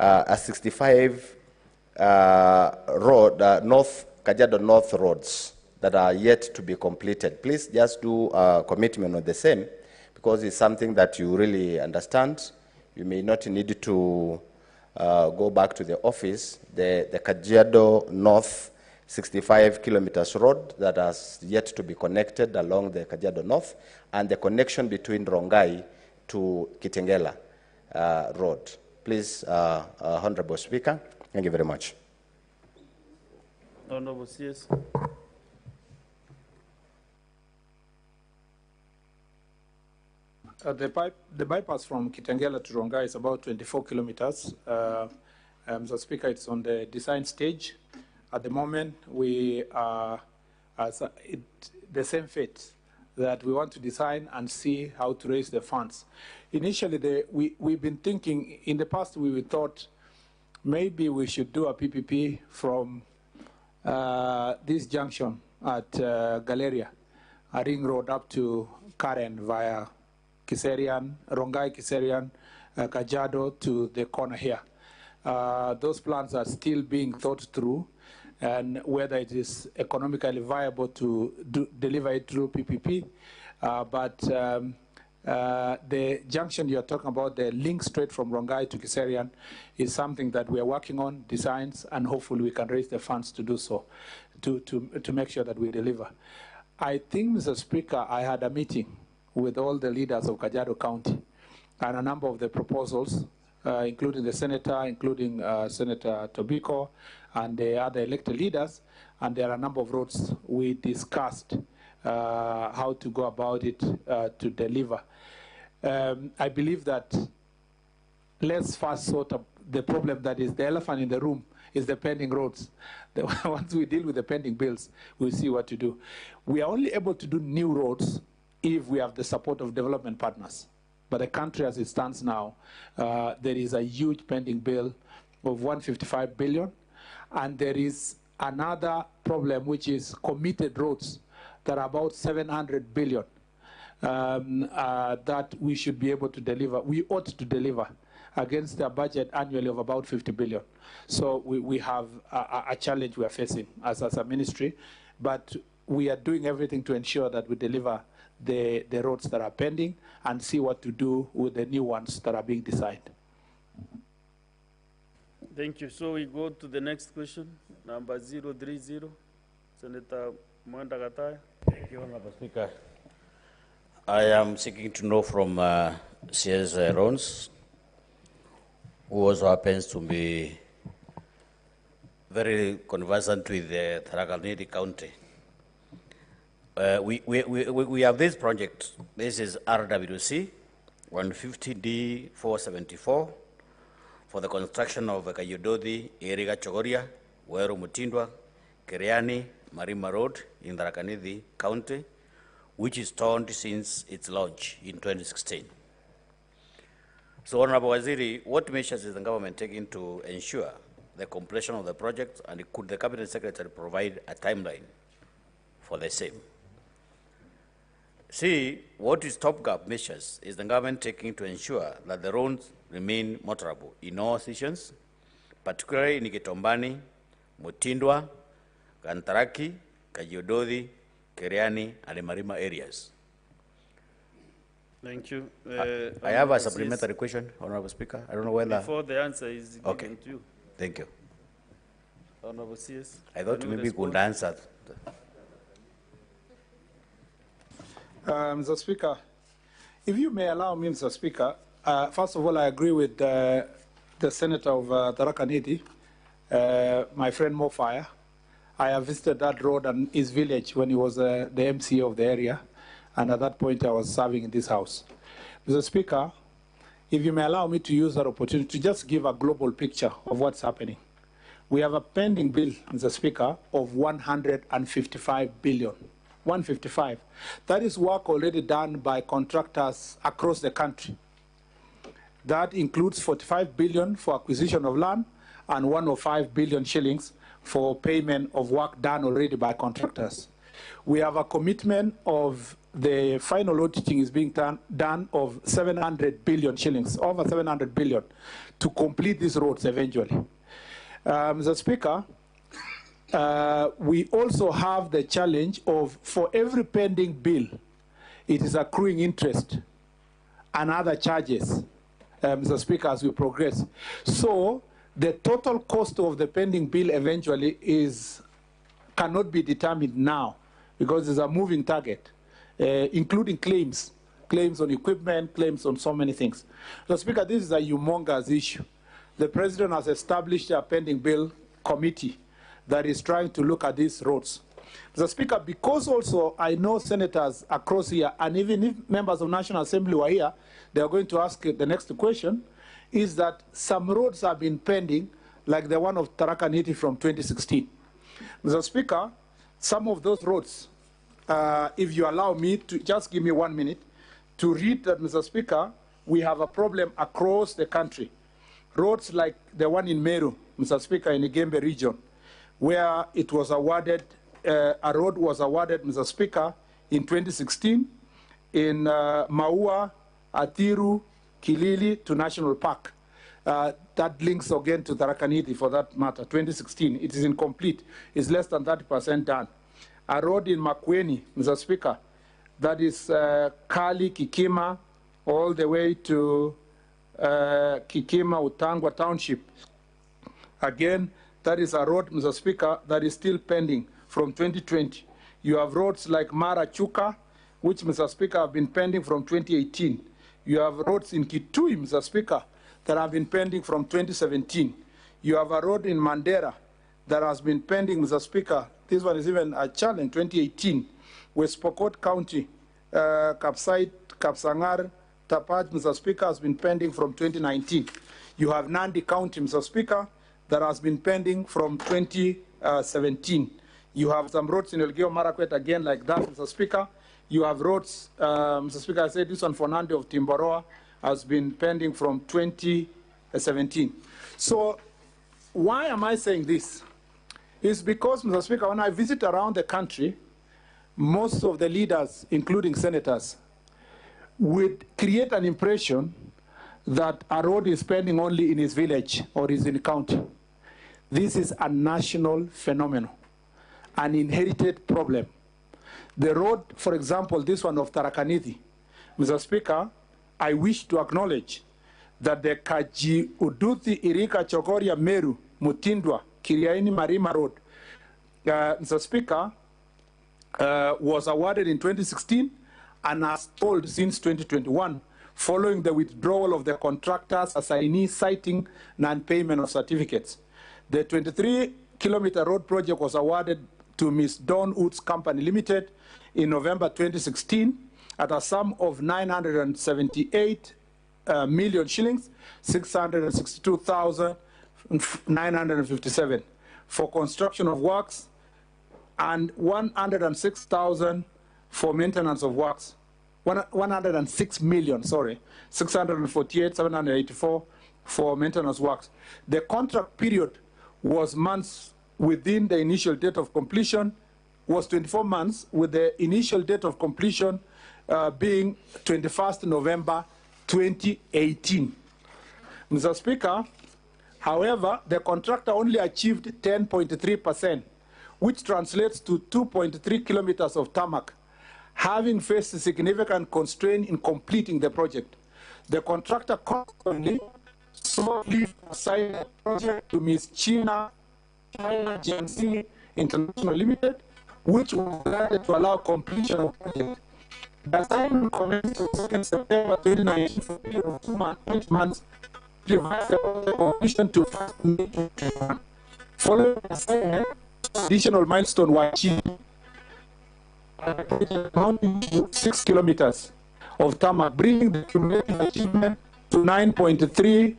a 65 North Kajiado North roads that are yet to be completed. Please just do a commitment on the same, because it's something that you really understand. You may not need to go back to the office. The Kajiado North 65 kilometers road that has yet to be connected along the Kajiado North, and the connection between Rongai to Kitengela road. Please, Honorable Speaker, thank you very much. Honorable CS. The bypass from Kitengela to Rongai is about 24 kilometers. Mr. Speaker, it's on the design stage. At the moment, we are the same fate, that we want to design and see how to raise the funds. Initially, we've been thinking, in the past we thought maybe we should do a PPP from this junction at Galeria, a ring road up to Karen via Kiserian, Rongai, Kiserian, Kajiado to the corner here. Those plans are still being thought through, and whether it is economically viable to deliver it through PPP. But the junction you're talking about, the link straight from Rongai to Kiserian, is something that we are working on, designs, and hopefully we can raise the funds to do so, to make sure that we deliver. I think, Mr. Speaker, I had a meeting with all the leaders of Kajiado County, and a number of the proposals, including the senator, including Senator Tobiko, and the other elected leaders, and there are a number of roads we discussed how to go about it to deliver. I believe that let's first sort of the problem that is the elephant in the room is the pending roads. Once we deal with the pending bills, we'll see what to do. We are only able to do new roads if we have the support of development partners. But the country as it stands now, there is a huge pending bill of 155 billion. And there is another problem, which is committed roads that are about 700 billion that we should be able to deliver. We ought to deliver against a budget annually of about 50 billion. So we have a challenge we are facing as a ministry, but we are doing everything to ensure that we deliver the roads that are pending and see what to do with the new ones that are being designed. Thank you. So we go to the next question, number 030, Senator Mwenda Gataya. Thank you, Honorable Speaker. I am seeking to know from CS Rons, who also happens to be very conversant with the Tharaka County. We have this project. This is RWC 150D474 for the construction of Kayododi, Iriga Chogoria, Weru Mutindwa, Keriani, Marima Road in Tharaka County, which is torn since its launch in 2016. So, Honorable Waziri, what measures is the government taking to ensure the completion of the project, and could the Cabinet Secretary provide a timeline for the same? See, what is stopgap measures is the government taking to ensure that the roads remain motorable in all seasons, particularly in Gitombani, Mutindwa, Kantaraki, Kajiododi, Keriani, and the Marima areas. Thank you. I have a supplementary question, Honorable Speaker. I don't know whether... Before the answer is given to you. Thank you. Honorable CS. I thought maybe you could answer. Mr. Speaker, if you may allow me, Mr. Speaker, first of all, I agree with the Senator of Tharaka Nithi, my friend Mofire. I have visited that road and his village when he was the MC of the area, and at that point I was serving in this house. Mr. Speaker, if you may allow me to use that opportunity to just give a global picture of what's happening. We have a pending bill, Mr. Speaker, of 155 billion. 155. That is work already done by contractors across the country. That includes 45 billion for acquisition of land and 105 billion shillings for payment of work done already by contractors. We have a commitment of the final auditing is being done of 700 billion shillings, over 700 billion, to complete these roads eventually. Mr. Speaker, we also have the challenge of, for every pending bill, it is accruing interest and other charges, Mr. Speaker, as we progress. So the total cost of the pending bill eventually cannot be determined now, because it's a moving target, including claims on equipment, claims on so many things. So, Speaker, this is a humongous issue. The President has established a pending bill committee that is trying to look at these roads. Mr. Speaker, because also I know senators across here, and even if members of National Assembly were here, they are going to ask the next question, is that some roads have been pending, like the one of Tharaka Nithi from 2016. Mr. Speaker, some of those roads, if you allow me to just give me 1 minute to read that, Mr. Speaker, we have a problem across the country. Roads like the one in Meru, Mr. Speaker, in the Gembe region, where it was awarded, a road was awarded, Mr. Speaker, in 2016 in Maua, Atiru, Kilili to National Park. That links again to Tharaka Nithi for that matter, 2016. It is incomplete. It's less than 30% done. A road in Makueni, Mr. Speaker, that is Kali, Kikima, all the way to Kikima, Utangwa Township. Again, that is a road, Mr. Speaker, that is still pending from 2020. You have roads like Mara Chuka, which, Mr. Speaker, have been pending from 2018. You have roads in Kitui, Mr. Speaker, that have been pending from 2017. You have a road in Mandera that has been pending, Mr. Speaker. This one is even a challenge, 2018. West Pokot County, Kapsait, Kapsangar, Tapaj, Mr. Speaker, has been pending from 2019. You have Nandi County, Mr. Speaker, that has been pending from 2017. You have some roads in Elgeyo Marakwet again like that, Mr. Speaker. You have roads, Mr. Speaker, I said this one for Nandi of Timboroa has been pending from 2017. So why am I saying this? It's because, Mr. Speaker, when I visit around the country, most of the leaders, including senators, would create an impression that a road is pending only in his village or is in the county. This is a national phenomenon, an inherited problem. The road, for example, this one of Tharaka Nithi, Mr. Speaker, I wish to acknowledge that the Kaji Uduthi Irika Chogoria Meru Mutindwa Kiriaini Marima Road, Mr. Speaker, was awarded in 2016 and has stalled since 2021 following the withdrawal of the contractor's assignee citing non-payment of certificates. The 23-kilometer road project was awarded to Ms. Dawn Woods Company Limited in November 2016 at a sum of 978 million shillings, 662,957 for construction of works and 106,000 for maintenance of works. 106 million, sorry, 648,784 for maintenance works. The contract period was months within the initial date of completion, was 24 months, with the initial date of completion being 21st November 2018. Mr. Speaker, however, the contractor only achieved 10.3%, which translates to 2.3 kilometers of tarmac, having faced a significant constraint in completing the project. The contractor consequently sought leave to assign the project to Ms. China GMC International Limited, which was granted to allow completion of the project. The assignment commenced on 2nd September 2019 for a period of 2 months, to revise the project completion to 1st May 2021. Following the assignment, additional milestones were achieved, amounting to 6 kilometers of tarmac, bringing the cumulative achievement to 9.32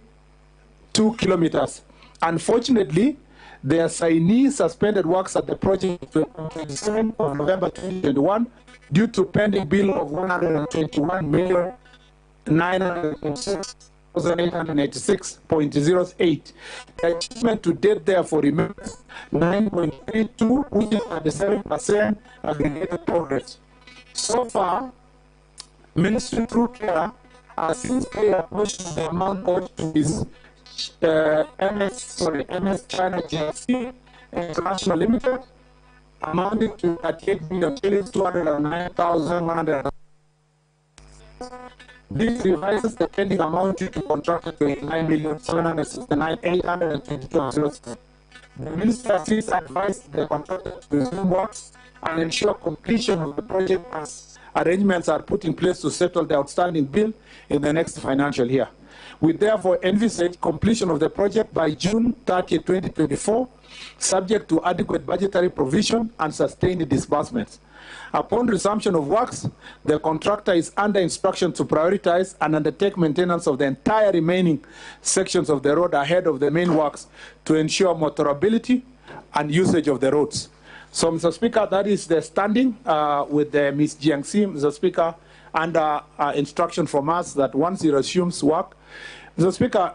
kilometers. Unfortunately, the assignee suspended works at the project on 27th of November 2021 due to pending bill of 121,986,886.08. The achievement to date therefore remains 9.32, which is 37% aggregated progress. So far, Ministry through CARE has since paid a portion of the amount owed to his MS China GFC International Limited, amounting to 38,209,100. This revises the pending amount due to contracted to 89,769,822. The minister has advised the contractor to resume works and ensure completion of the project as arrangements are put in place to settle the outstanding bill in the next financial year. We therefore envisage completion of the project by June 30, 2024, subject to adequate budgetary provision and sustained disbursements. Upon resumption of works, the contractor is under instruction to prioritize and undertake maintenance of the entire remaining sections of the road ahead of the main works to ensure motorability and usage of the roads. So, Mr. Speaker, that is the standing with Ms. Jiangxi, Mr. Speaker, under instruction from us that once he resumes work. Mr. Speaker,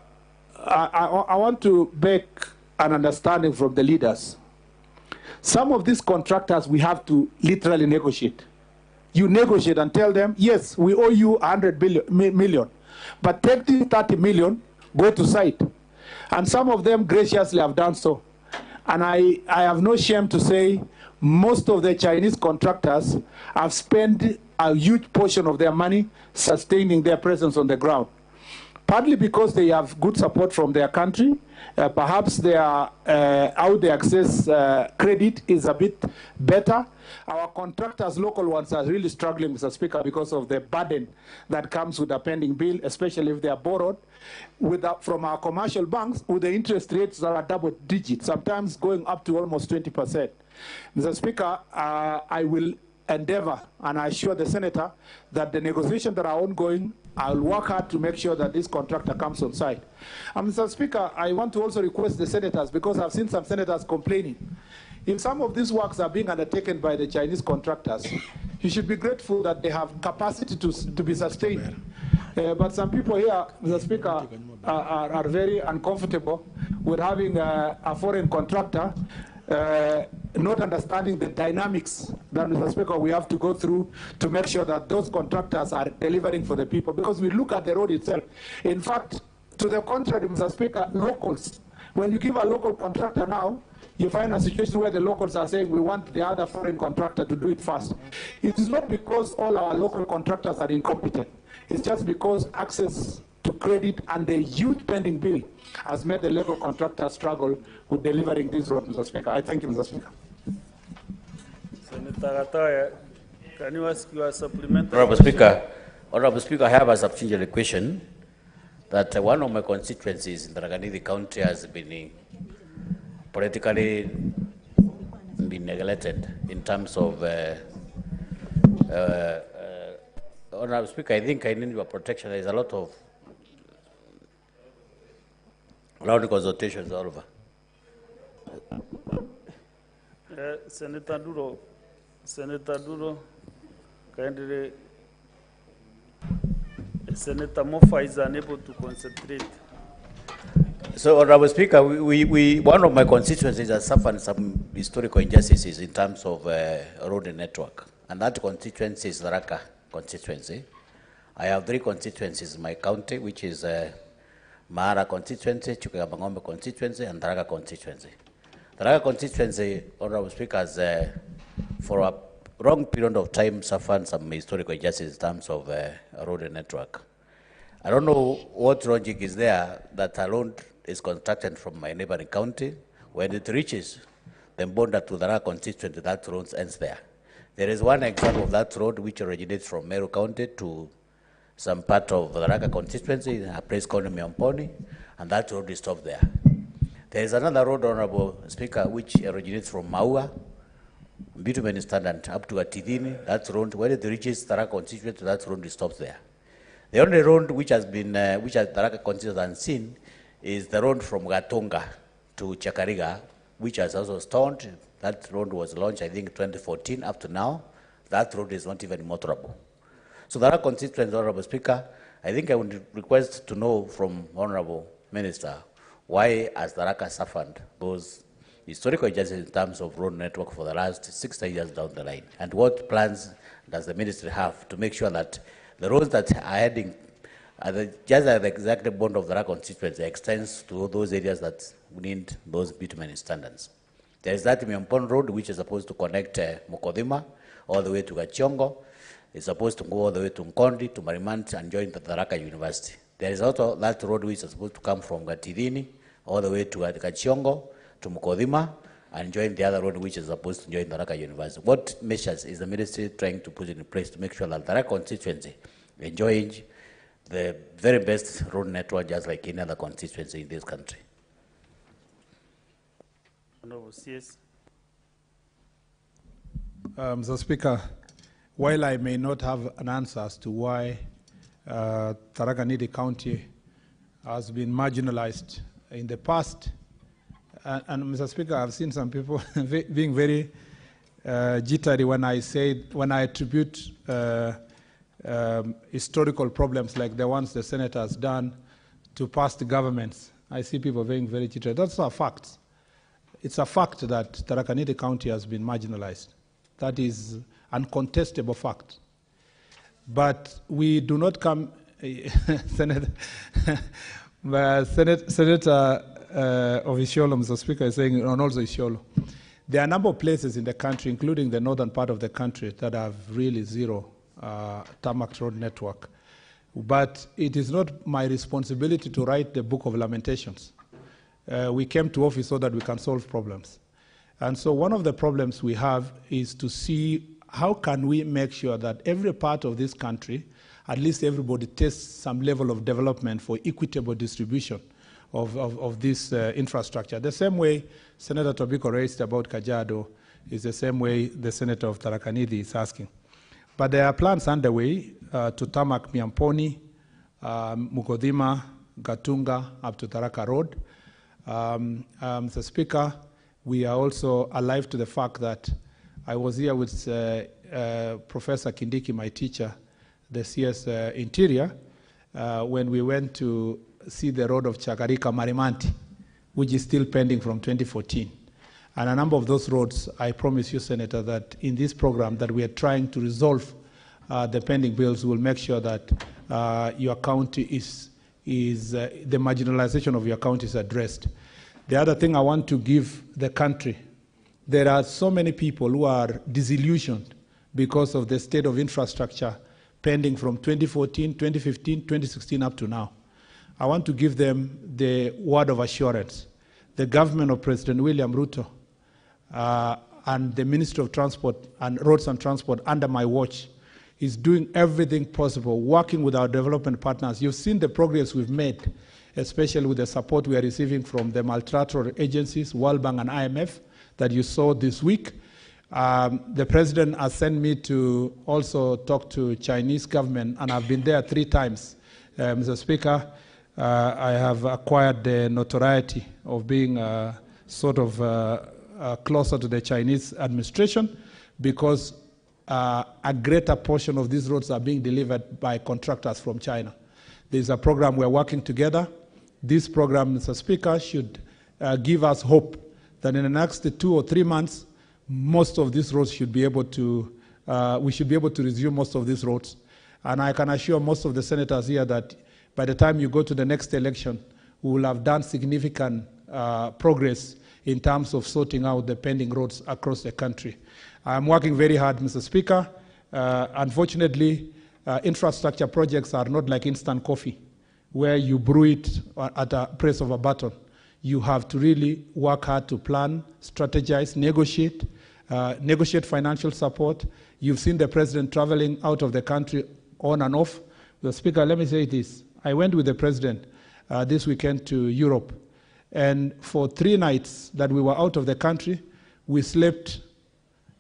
I want to make an understanding from the leaders. Some of these contractors we have to literally negotiate. You negotiate and tell them, yes, we owe you 100 million, but take the 30 million, go to site. And some of them graciously have done so. And I have no shame to say most of the Chinese contractors have spent a huge portion of their money sustaining their presence on the ground. Partly because they have good support from their country, perhaps how they access credit is a bit better. Our contractors, local ones, are really struggling, Mr. Speaker, because of the burden that comes with a pending bill, especially if they are borrowed from our commercial banks with the interest rates that are double digits, sometimes going up to almost 20%. Mr. Speaker, I will endeavor, and I assure the Senator that the negotiations that are ongoing, I'll work hard to make sure that this contractor comes on site. And Mr. Speaker, I want to also request the Senators, because I've seen some Senators complaining. If some of these works are being undertaken by the Chinese contractors, you should be grateful that they have capacity to be sustained. But some people here, Mr. Speaker, are very uncomfortable with having a foreign contractor not understanding the dynamics that, Mr. Speaker, we have to go through to make sure that those contractors are delivering for the people, because we look at the road itself. In fact, to the contrary, Mr. Speaker, locals, when you give a local contractor now, you find a situation where the locals are saying we want the other foreign contractor to do it first. It is not because all our local contractors are incompetent. It's just because access to credit and the huge pending bill has made the local contractor struggle with delivering this road, Mr. Speaker. I thank you, Mr. Speaker. Senator Gatoya, can you ask your supplementary Honorable Speaker, I have a supplementary question that one of my constituencies in Tharaka-Nithi County has been politically neglected in terms of Honorable Speaker, I think I need your protection. There is a lot of round consultations all over. Senator Duro, kindly, Senator Mofa is unable to concentrate. So, Honorable Speaker, one of my constituencies has suffered some historical injustices in terms of road network, and that constituency is Tharaka constituency. I have 3 constituencies in my county, which is Mahara constituency, Chukabangombe constituency, and Tharaka constituency. Tharaka constituency, Honorable Speaker, has for a long period of time suffered some historical injustices in terms of road network. I don't know what logic is there that a road is constructed from my neighboring county. When it reaches the border to Tharaka constituency, that road ends there. There is one example of that road which originates from Meru County to some part of the Tharaka constituency, a place called Miomponi, and that road is stopped there. There is another road, Honorable Speaker, which originates from Maua, bitumen standard, up to Atidini. That road, when it reaches Tharaka constituency, that road is stopped there. The only road which has been, which has Tharaka constituency unseen, is the road from Gatonga to Chakariga, which has also stopped. That road was launched, I think, 2014. Up to now, that road is not even motorable. So Tharaka constituency, Honorable Speaker, I think I would request to know from Honorable Minister, why has Tharaka suffered those historical just in terms of road network for the last 60 years down the line? And what plans does the ministry have to make sure that the roads that are heading just at the exact bond of the constituency extends to those areas that need those bitumen standards? There is that Miampon Road, which is supposed to connect Mukodima all the way to Gachiongo. It's supposed to go all the way to Nkondi, to Marimant, and join the Tharaka University. There is also that road which is supposed to come from Gatidini all the way to Gachiongo, to Mukodima, and join the other road which is supposed to join Tharaka University. What measures is the ministry trying to put in place to make sure that Tharaka constituency enjoying the very best road network just like any other constituency in this country? CS. Mr. Speaker, while I may not have an answer as to why Tharaka Nithi County has been marginalized in the past, and Mr. Speaker, I've seen some people being very jittery when I attribute historical problems like the ones the Senate has done to past governments. I see people being very jittery. That's a fact. It's a fact that Tharaka Nithi County has been marginalized. That is uncontestable fact. But we do not come, Senator of Isiolo, Mr. Speaker, is saying, and also Isiolo, there are a number of places in the country, including the northern part of the country, that have really zero tarmac road network. But it is not my responsibility to write the book of lamentations. We came to office so that we can solve problems. And so one of the problems we have is to see how can we make sure that every part of this country, at least everybody tastes some level of development for equitable distribution of this infrastructure. The same way Senator Tobiko raised about Kajiado is the same way the Senator of Tharaka Nithi is asking. But there are plans underway to tarmac Miamponi, Mukodima, Gatunga, up to Tharaka Road. Mr. Speaker, we are also alive to the fact that I was here with Professor Kindiki, my teacher, the CS Interior, when we went to see the road of Chagarika Marimanti, which is still pending from 2014. And a number of those roads, I promise you, Senator, that in this program that we are trying to resolve the pending bills, will make sure that your county the marginalization of your county is addressed. The other thing I want to give the country, there are so many people who are disillusioned because of the state of infrastructure pending from 2014, 2015, 2016 up to now. I want to give them the word of assurance. The government of President William Ruto and the Ministry of Transport and Roads and Transport under my watch is doing everything possible, working with our development partners. You've seen the progress we've made, especially with the support we are receiving from the multilateral agencies, World Bank and IMF, that you saw this week. The President has sent me to also talk to Chinese government, and I've been there 3 times. Mr. Speaker, I have acquired the notoriety of being sort of closer to the Chinese administration because a greater portion of these roads are being delivered by contractors from China. There's a program we're working together. This program, Mr. Speaker, should give us hope that in the next 2 or 3 months, most of these roads should be able to, we should be able to resume most of these roads. And I can assure most of the senators here that by the time you go to the next election, we will have done significant progress in terms of sorting out the pending roads across the country. I'm working very hard, Mr. Speaker. Unfortunately, infrastructure projects are not like instant coffee, where you brew it at a press of a button. You have to really work hard to plan, strategize, negotiate financial support. You've seen the President traveling out of the country on and off. The Speaker, let me say this. I went with the President this weekend to Europe, and for 3 nights that we were out of the country, we slept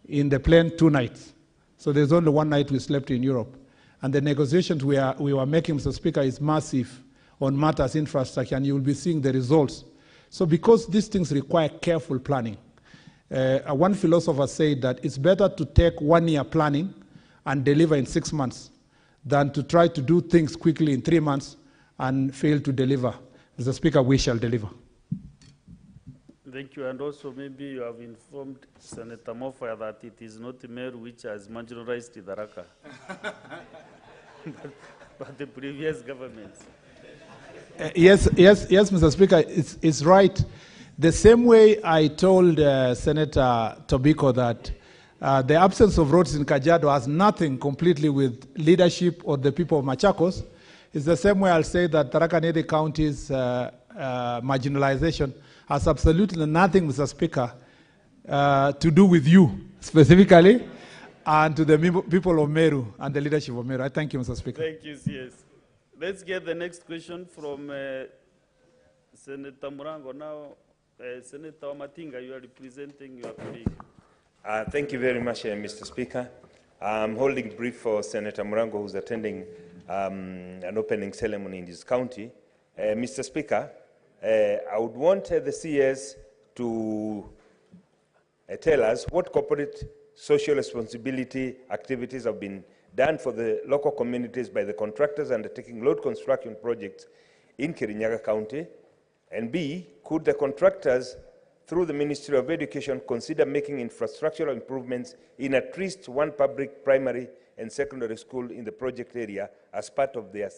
in the plane 2 nights. So there's only 1 night we slept in Europe. And the negotiations we were making, Mr. Speaker, is massive on matters infrastructure, and you will be seeing the results. So because these things require careful planning, one philosopher said that it's better to take 1 year planning and deliver in 6 months than to try to do things quickly in 3 months and fail to deliver. Mr. Speaker, we shall deliver. Thank you. And also maybe you have informed Senator Mofa that it is not Meru which has marginalized Tharaka, but the previous governments. Yes, Mr. Speaker, it's right. The same way I told Senator Tobiko that the absence of roads in Kajiado has nothing completely with leadership or the people of Machakos. It's the same way I'll say that Tharaka Nithi County's marginalization has absolutely nothing, Mr. Speaker, to do with you specifically and to the people of Meru and the leadership of Meru. I thank you, Mr. Speaker. Thank you, CS. Let's get the next question from Senator Murango. Now, Senator Matinga, you are representing your colleague. Thank you very much, Mr. Speaker. I'm holding brief for Senator Murango, who's attending an opening ceremony in his county. Mr. Speaker, I would want the CS to tell us what corporate social responsibility activities have been done for the local communities by the contractors undertaking road construction projects in Kirinyaga County, and B, could the contractors, through the Ministry of Education, consider making infrastructural improvements in at least one public primary and secondary school in the project area as part of their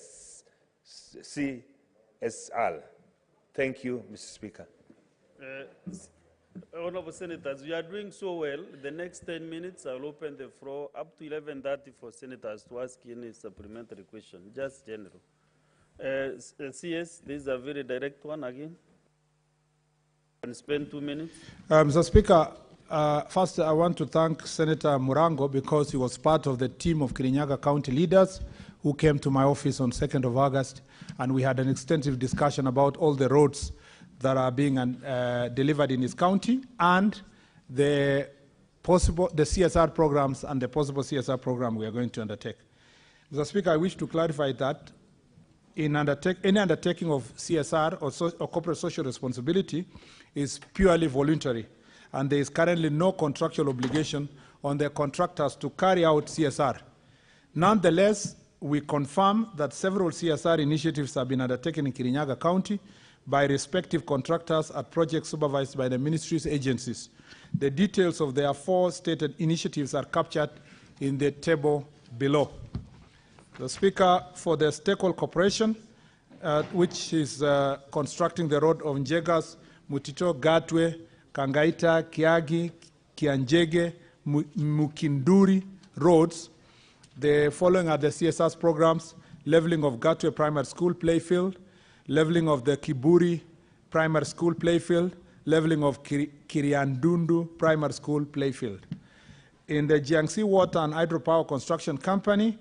CSR? Thank you, Mr. Speaker. Honorable Senators, we are doing so well. The next 10 minutes, I'll open the floor up to 11:30 for senators to ask any supplementary question, just general. CS, this is a very direct one again. And spend 2 minutes. Mr. Speaker, first I want to thank Senator Murango because he was part of the team of Kirinyaga County leaders who came to my office on 2nd of August, and we had an extensive discussion about all the roads that are being delivered in his county and the CSR programs and the possible CSR program we are going to undertake. Mr. Speaker, I wish to clarify that in any undertaking of CSR or corporate social responsibility is purely voluntary, and there is currently no contractual obligation on the contractors to carry out CSR. Nonetheless, we confirm that several CSR initiatives have been undertaken in Kirinyaga County by respective contractors at projects supervised by the ministry's agencies. The details of their 4 stated initiatives are captured in the table below. The Speaker, for the Stakeholder Corporation, which is constructing the road of Njegas, Mutito, Gatwe, Kangaita, Kiagi, Kianjege, Mukinduri roads. The following are the CSR programs: leveling of Gatwe Primary School playfield, leveling of the Kiburi Primary School playfield, leveling of Kiriandundu Primary School playfield. In the Jiangxi Water and Hydropower Construction Company,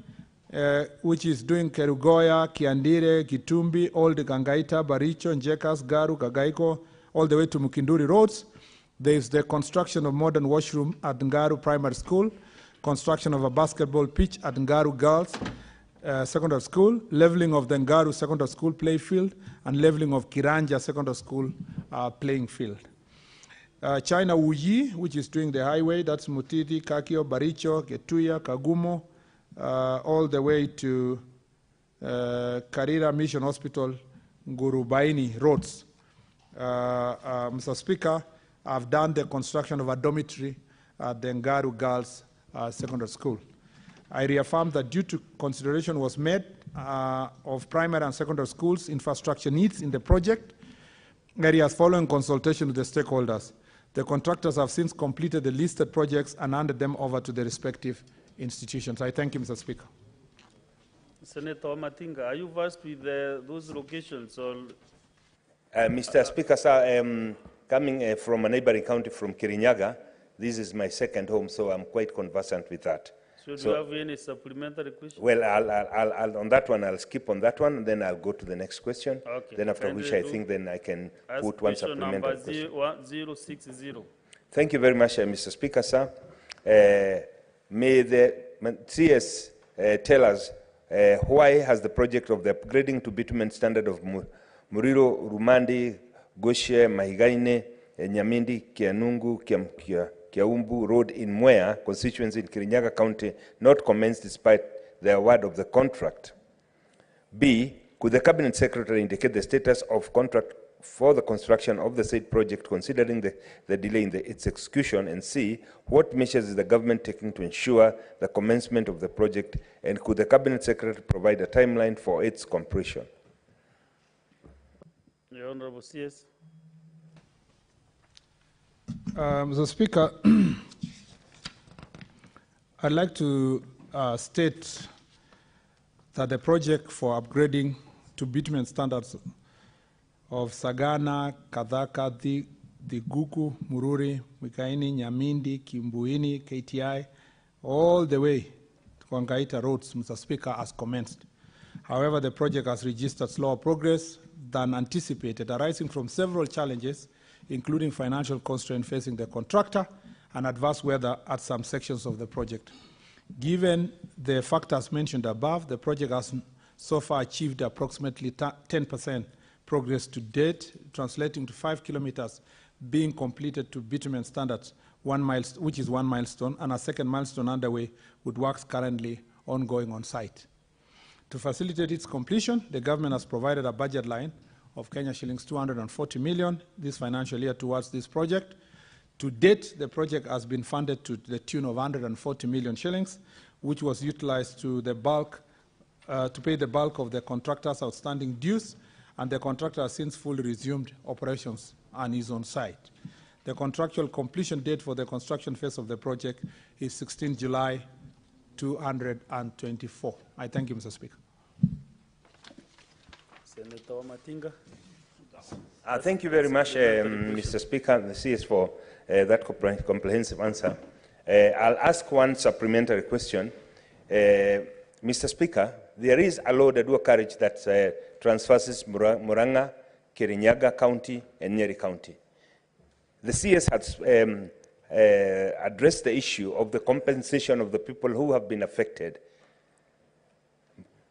which is doing Kerugoya, Kiandire, Kitumbi, all the Kangaita, Baricho, Njekas, Garu, Kagaiko, all the way to Mukinduri roads. There is the construction of modern washroom at Ngaru Primary School, construction of a basketball pitch at Ngaru Girls Secondary School, leveling of the Ngaru Secondary School playfield, and leveling of Kiranja Secondary School playing field. China Wuyi, which is doing the highway, that's Mutiti, Kakio, Baricho, Getuya, Kagumo, all the way to Karira Mission Hospital, Ngurubaini roads. Mr. Speaker, I've done the construction of a dormitory at the Ngaru Girls Secondary School. I reaffirm that due to consideration was made of primary and secondary schools' infrastructure needs in the project areas following consultation with the stakeholders. The contractors have since completed the listed projects and handed them over to the respective institutions. I thank you, Mr. Speaker. Senator Matinga, are you versed with those locations? Or Mr. Speaker, sir, coming from a neighboring county from Kirinyaga, this is my second home, so I'm quite conversant with that. So do you have any supplementary questions? Well, I'll on that one, I'll skip on that one, and then I'll go to the next question. Okay. Then after which I think then I can put one supplementary question. Number 060. Thank you very much, Mr. Speaker, sir. May the CS tell us why has the project of the upgrading to bitumen standard of Muriro, Rumandi, Goshe, Mahigaine, Nyamindi, Kianungu, Kiaumbu Road in Mwea constituency in Kirinyaga County not commenced despite the award of the contract? B, could the Cabinet Secretary indicate the status of contract for the construction of the said project, considering the delay in its execution? And C, what measures is the government taking to ensure the commencement of the project? And could the Cabinet Secretary provide a timeline for its completion? The Honorable CS. Mr. Speaker, I'd like to state that the project for upgrading to bitumen standards of Sagana, Kadhaka, Thiguku, Mururi, Mikaini, Nyamindi, Kimbuini, KTI, all the way to Kwangaita roads, Mr. Speaker, has commenced. However, the project has registered slower progress than anticipated, arising from several challenges, including financial constraints facing the contractor and adverse weather at some sections of the project. Given the factors mentioned above, the project has so far achieved approximately 10% progress to date, translating to 5 kilometers being completed to bitumen standards, which is one milestone, and a second milestone underway with works currently ongoing on site. To facilitate its completion, the government has provided a budget line of Kenya shillings 240 million this financial year towards this project. To date, the project has been funded to the tune of 140 million shillings, which was utilized to pay the bulk of the contractor's outstanding dues, and the contractor has since fully resumed operations and is on site. The contractual completion date for the construction phase of the project is 16 July 2024. I thank you, Mr. Speaker. Senator Matinga. Thank you very much, Mr. Speaker and the CS, for that comprehensive answer. I'll ask one supplementary question. Mr. Speaker, there is a law, the dual carriage, that transverses Murang'a, Kirinyaga County, and Nyeri County. The CS has addressed the issue of the compensation of the people who have been affected.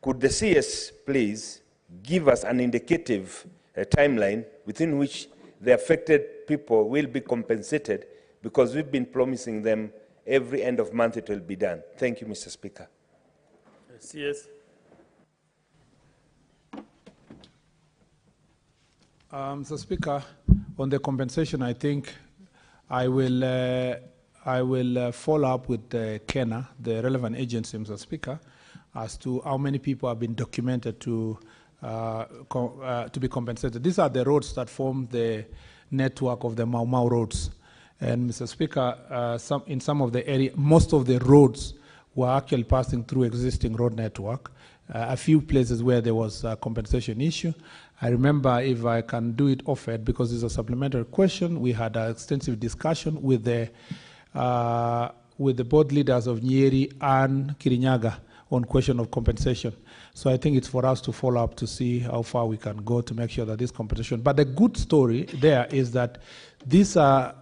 Could the CS please give us an indicative timeline within which the affected people will be compensated, because we've been promising them every end of month it will be done. Thank you, Mr. Speaker. CS. Mr. Speaker, on the compensation, I think I will follow up with KENA, the relevant agency, Mr. Speaker, as to how many people have been documented to be compensated. These are the roads that form the network of the Mau Mau roads. And Mr. Speaker, in some of the area, most of the roads were actually passing through existing road network. A few places where there was a compensation issue. I remember, if I can do it offered, because it's a supplementary question, we had an extensive discussion with the board leaders of Nyeri and Kirinyaga on question of compensation. So I think it's for us to follow up to see how far we can go to make sure that this compensation. But the good story there is that these are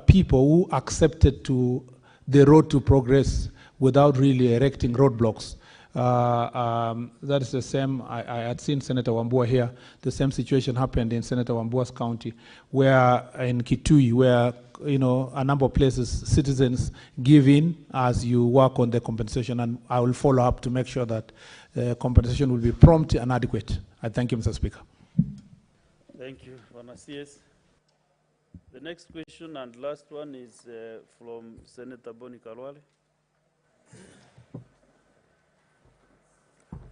people who accepted to the road to progress without really erecting roadblocks. That is the same. I had seen Senator Wambua here. The same situation happened in Senator Wambua's county, where in Kitui, where a number of places citizens give in as you work on the compensation, and I will follow up to make sure that compensation will be prompt and adequate. I thank you, Mr. Speaker. Thank you, Honour CS. The next question and last one is from Senator Boni Kalwale.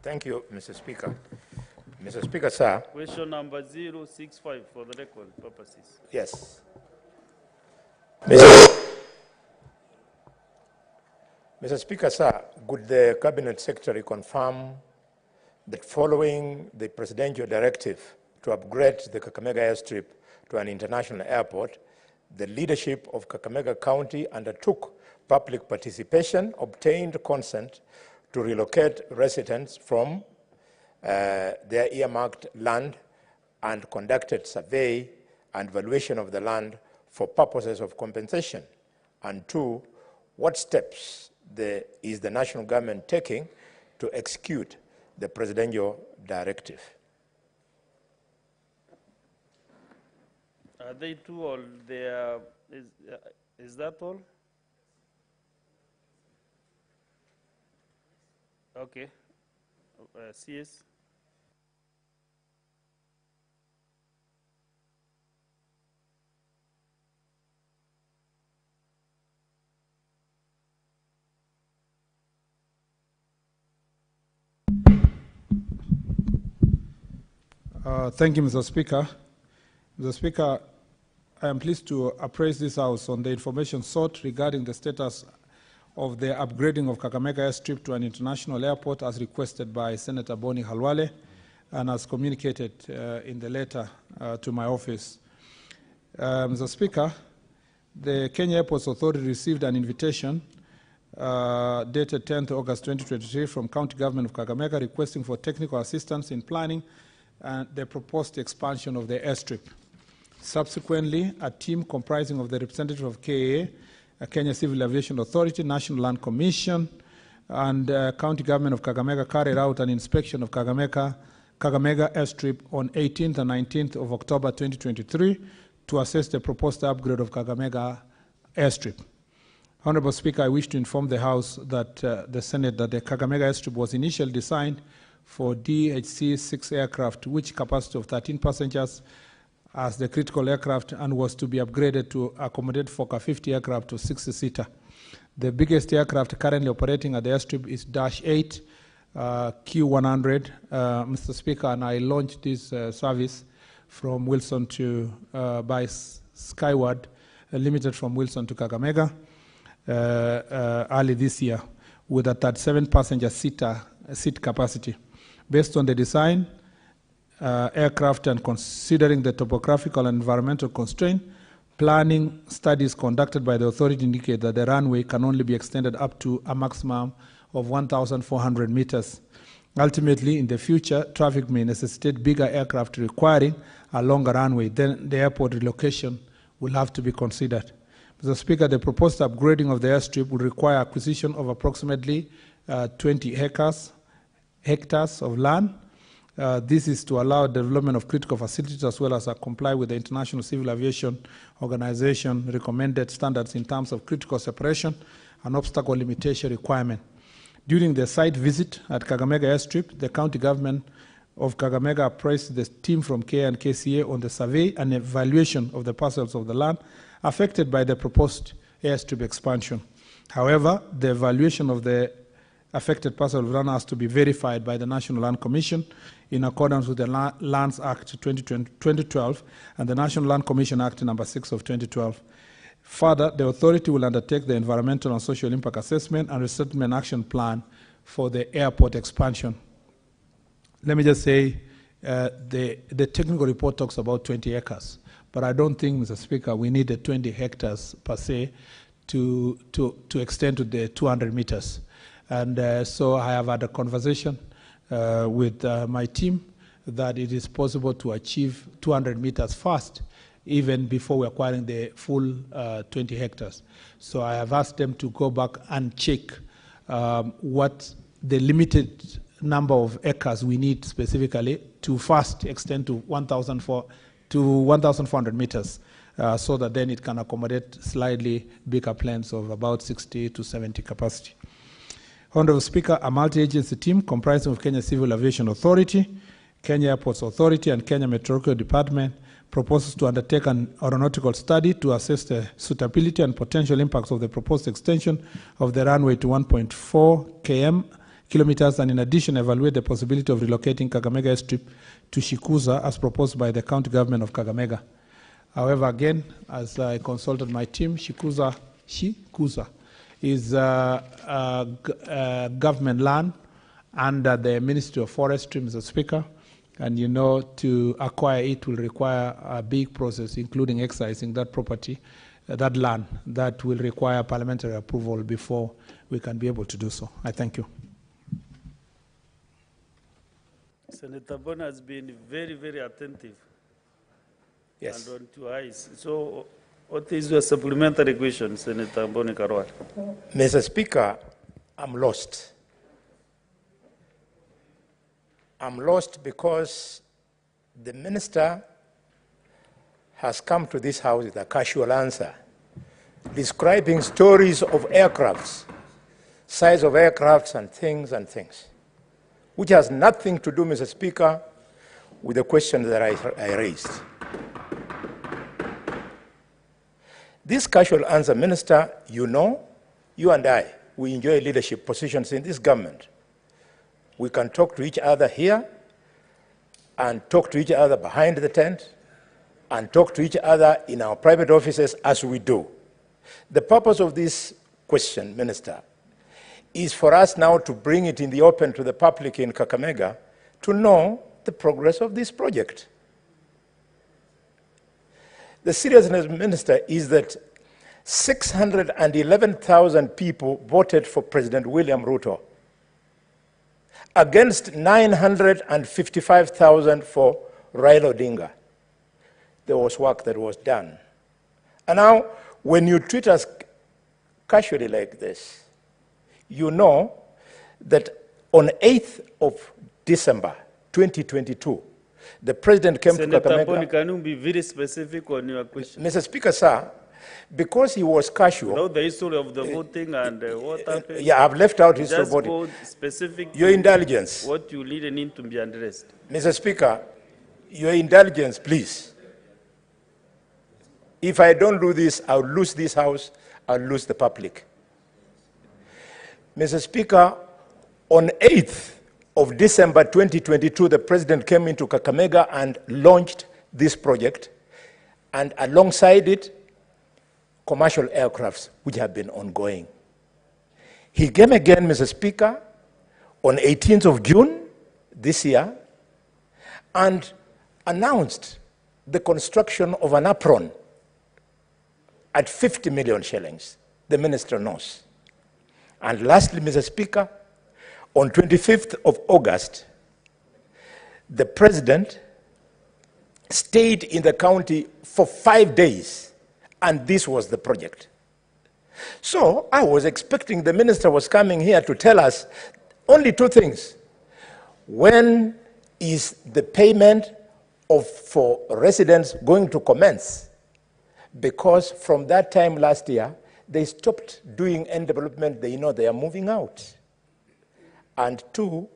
Thank you, Mr. Speaker. Mr. Speaker, sir. Question number 065 for the record purposes. Yes. Mr. Speaker, sir, could the Cabinet Secretary confirm that following the presidential directive to upgrade the Kakamega airstrip to an international airport, the leadership of Kakamega County undertook public participation, obtained consent to relocate residents from their earmarked land, and conducted survey and valuation of the land for purposes of compensation? And two, what steps is the national government taking to execute the presidential directive? Are they two all there? Is that all? Okay. CS. Thank you, Mr. Speaker. Mr. Speaker, I am pleased to appraise this House on the information sought regarding the status of the upgrading of Kakamega Airstrip to an international airport as requested by Senator Boni Halwale and as communicated in the letter to my office. Mr. Speaker, the Kenya Airports Authority received an invitation dated 10th August 2023 from County Government of Kakamega requesting for technical assistance in planning and the proposed expansion of the airstrip. Subsequently, a team comprising of the representative of KAA, Kenya Civil Aviation Authority, National Land Commission, and County Government of Kakamega carried out an inspection of Kakamega Airstrip on 18th and 19th of October 2023 to assess the proposed upgrade of Kakamega Airstrip. Honorable Speaker, I wish to inform the House that the Senate that the Kakamega Airstrip was initially designed for DHC-6 aircraft, which capacity of 13 passengers as the critical aircraft, and was to be upgraded to accommodate Fokker 50 aircraft to 60-seater. The biggest aircraft currently operating at the airstrip is Dash 8 Q100, Mr. Speaker, and I launched this service from Wilson to by Skyward Limited from Wilson to Kakamega early this year with a 37-passenger seat capacity. Based on the design, aircraft, and considering the topographical and environmental constraint, planning studies conducted by the authority indicate that the runway can only be extended up to a maximum of 1,400 meters. Ultimately, in the future, traffic may necessitate bigger aircraft requiring a longer runway. Then the airport relocation will have to be considered. Mr. Speaker, the proposed upgrading of the airstrip will require acquisition of approximately 20 hectares of land. This is to allow development of critical facilities as well as comply with the International Civil Aviation Organization recommended standards in terms of critical separation and obstacle limitation requirement. During the site visit at Kakamega Airstrip, the county government of Kakamega appraised the team from KA and KCA on the survey and evaluation of the parcels of the land affected by the proposed airstrip expansion. However, the evaluation of the affected parcel of land has to be verified by the National Land Commission in accordance with the Lands Act 2012 and the National Land Commission Act No. 6 of 2012. Further, the authority will undertake the environmental and social impact assessment and resettlement action plan for the airport expansion. Let me just say, the technical report talks about 20 acres, but I don't think, Mr. Speaker, we need the 20 hectares per se to extend to the 200 meters. And so I have had a conversation with my team that it is possible to achieve 200 meters fast, even before we're acquiring the full 20 hectares. So I have asked them to go back and check what the limited number of acres we need specifically to fast extend to 1,400 meters, so that then it can accommodate slightly bigger planes of about 60 to 70 capacity. Honorable Speaker, a multi-agency team comprising of Kenya Civil Aviation Authority, Kenya Airports Authority, and Kenya Meteorological Department proposes to undertake an aeronautical study to assess the suitability and potential impacts of the proposed extension of the runway to 1.4 kilometers, and in addition evaluate the possibility of relocating Kakamega Airstrip to Shikuza as proposed by the county government of Kakamega. However, again, as I consulted my team, Shikuza is government land under the Ministry of Forestry, Mr. Speaker, and you know to acquire it will require a big process, including excising that property, that land, that will require parliamentary approval before we can be able to do so. I thank you. Senator Bona has been very, very attentive. Yes. And on two eyes. So, what is your supplementary question, Senator Boni Karwal? Mr. Speaker, I'm lost. I'm lost because the minister has come to this house with a casual answer, describing stories of aircrafts, size of aircrafts and things, which has nothing to do, Mr. Speaker, with the question that I raised. This casual answer, Minister, you know, you and I, we enjoy leadership positions in this government. We can talk to each other here and talk to each other behind the tent and talk to each other in our private offices as we do. The purpose of this question, Minister, is for us now to bring it in the open to the public in Kakamega to know the progress of this project. The seriousness, Minister, is that 611,000 people voted for President William Ruto against 955,000 for Raila Odinga. There was work that was done. And now, when you treat us casually like this, you know that on 8th of December 2022, the President came to Kakamega. Senator Boni, can you be very specific on your question? Mr. Speaker, sir, because he was casual. Know the history of the voting and what happened? Yeah, I've left out history of Just voting. go specific. Your indulgence. What you need to be addressed. Mr. Speaker, your indulgence, please. If I don't do this, I'll lose this House, I'll lose the public. Mr. Speaker, on 8th of December 2022, the President came into Kakamega and launched this project, and alongside it, commercial aircrafts, which have been ongoing. He came again, Mr. Speaker, on 18th of June this year, and announced the construction of an apron at 50 million shillings. The minister knows. And lastly, Mr. Speaker, on 25th of August, the President stayed in the county for 5 days, and this was the project. So I was expecting the minister was coming here to tell us only two things. When is the payment for residents going to commence? Because from that time last year, they stopped doing end development. They know they are moving out. And two,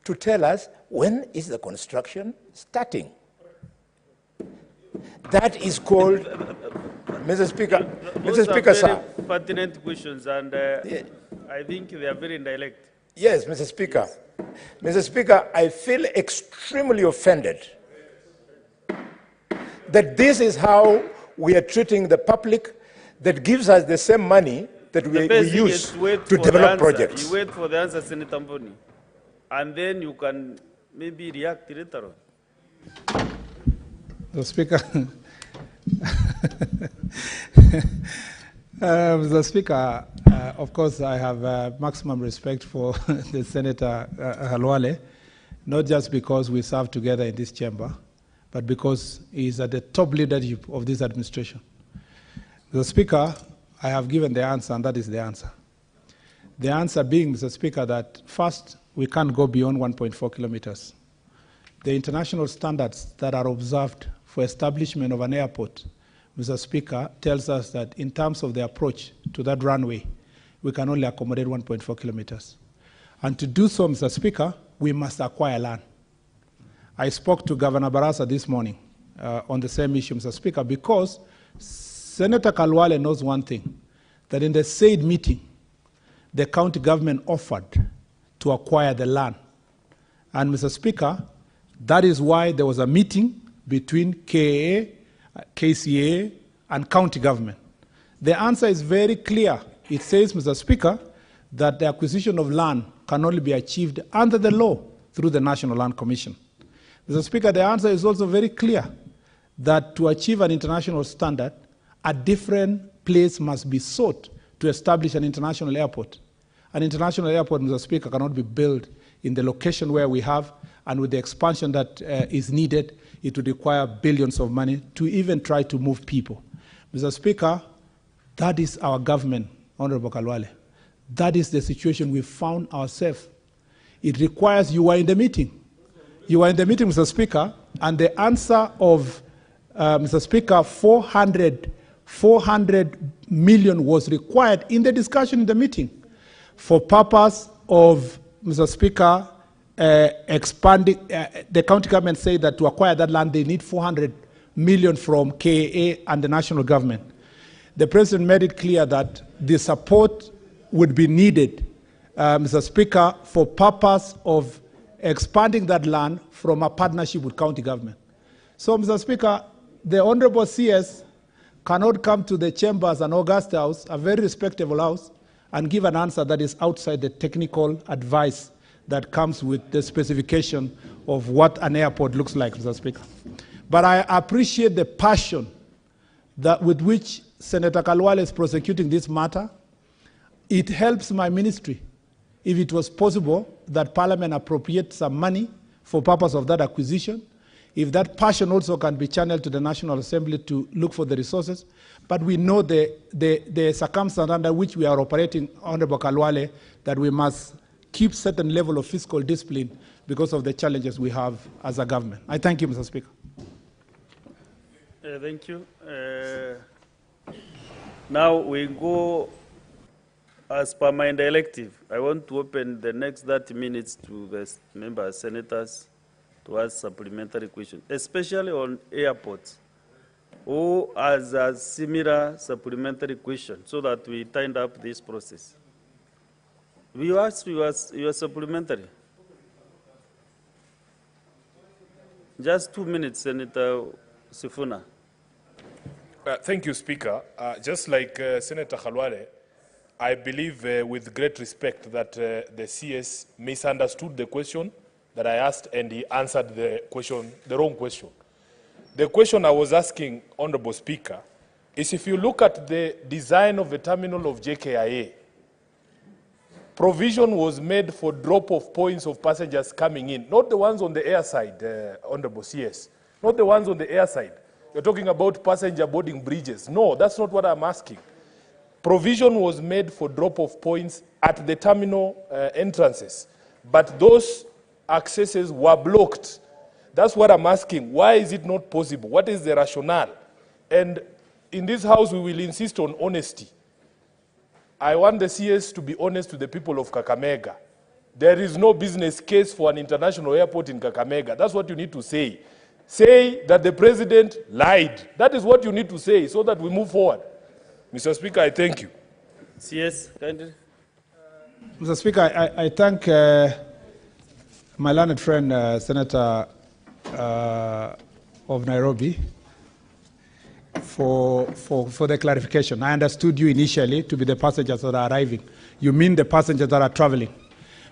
to tell us when is the construction starting. That is called, Mr. Speaker, Those Mr. Speaker, are sir. very pertinent questions, and I think they are very indirect. Yes, Mr. Speaker. Mr. Speaker, I feel extremely offended that this is how we are treating the public that gives us the same money that we use to develop projects. You wait for the answer, Senator Boni, and then you can maybe react later on. The Speaker, Mr. Speaker, of course, I have maximum respect for the Senator Halwale, not just because we serve together in this chamber, but because he is at the top leadership of this administration. Mr. Speaker, I have given the answer, and that is the answer. The answer being, Mr. Speaker, that first, we can't go beyond 1.4 kilometers. The international standards that are observed for establishment of an airport, Mr. Speaker, tells us that in terms of the approach to that runway, we can only accommodate 1.4 kilometers. And to do so, Mr. Speaker, we must acquire land. I spoke to Governor Barasa this morning on the same issue, Mr. Speaker, because Senator Kalwale knows one thing, that in the said meeting, the county government offered to acquire the land. And Mr. Speaker, that is why there was a meeting between KAA, KCA, and county government. The answer is very clear. It says, Mr. Speaker, that the acquisition of land can only be achieved under the law through the National Land Commission. Mr. Speaker, the answer is also very clear, that to achieve an international standard, a different place must be sought to establish an international airport. An international airport, Mr. Speaker, cannot be built in the location where we have, and with the expansion that is needed, it would require billions of money to even try to move people. Mr. Speaker, that is our government, Honorable Kalwale. That is the situation we found ourselves. It requires, you were in the meeting. You were in the meeting, Mr. Speaker, and the answer of, Mr. Speaker, 400 million was required in the discussion in the meeting for purpose of, Mr. Speaker, expanding. The county government said that to acquire that land, they need 400 million from KAA and the national government. The President made it clear that the support would be needed, Mr. Speaker, for purpose of expanding that land from a partnership with county government. So, Mr. Speaker, the Honorable CS cannot come to the chambers and August House, a very respectable house, and give an answer that is outside the technical advice that comes with the specification of what an airport looks like, Mr. Speaker. But I appreciate the passion that with which Senator Kalwale is prosecuting this matter. It helps my ministry if it was possible that Parliament appropriate some money for purpose of that acquisition, if that passion also can be channeled to the National Assembly to look for the resources. But we know the circumstance under which we are operating, Honorable Kalwale, that we must keep certain level of fiscal discipline because of the challenges we have as a government. I thank you, Mr. Speaker. Thank you. Now we go, as per my directive, I want to open the next 30 minutes to the members, senators, to ask supplementary questions, especially on airports, who has a similar supplementary question, so that we tighten up this process. We ask your supplementary. Just 2 minutes, Senator Sifuna. Thank you, Speaker. Just like Senator Khalwale, I believe with great respect that the CS misunderstood the question that I asked and he answered the question, the wrong question. The question I was asking, Honorable Speaker, is if you look at the design of the terminal of JKIA, provision was made for drop-off points of passengers coming in, not the ones on the air side, Honorable CS, not the ones on the air side. You're talking about passenger boarding bridges. No, that's not what I'm asking. Provision was made for drop-off points at the terminal entrances, but those accesses were blocked. That's what I'm asking. Why is it not possible? What is the rationale? And in this house, we will insist on honesty. I want the CS to be honest to the people of Kakamega. There is no business case for an international airport in Kakamega. That's what you need to say. Say that the president lied. That is what you need to say so that we move forward. Mr. Speaker, I thank you. CS, kindly. Mr. Speaker, I thank my learned friend, Senator of Nairobi, for the clarification. I understood you initially to be the passengers that are arriving. You mean the passengers that are traveling.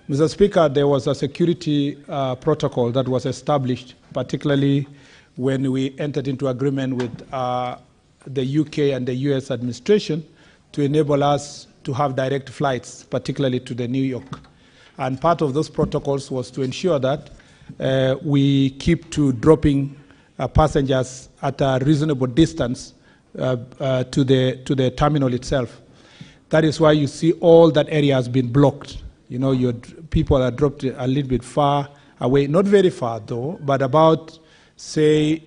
Mr. Speaker, there was a security protocol that was established, particularly when we entered into agreement with the UK and the US administration to enable us to have direct flights, particularly to the New York. And part of those protocols was to ensure that we keep to dropping passengers at a reasonable distance to the terminal itself. That is why you see all that area has been blocked. You know, your people are dropped a little bit far away, not very far though, but about, say,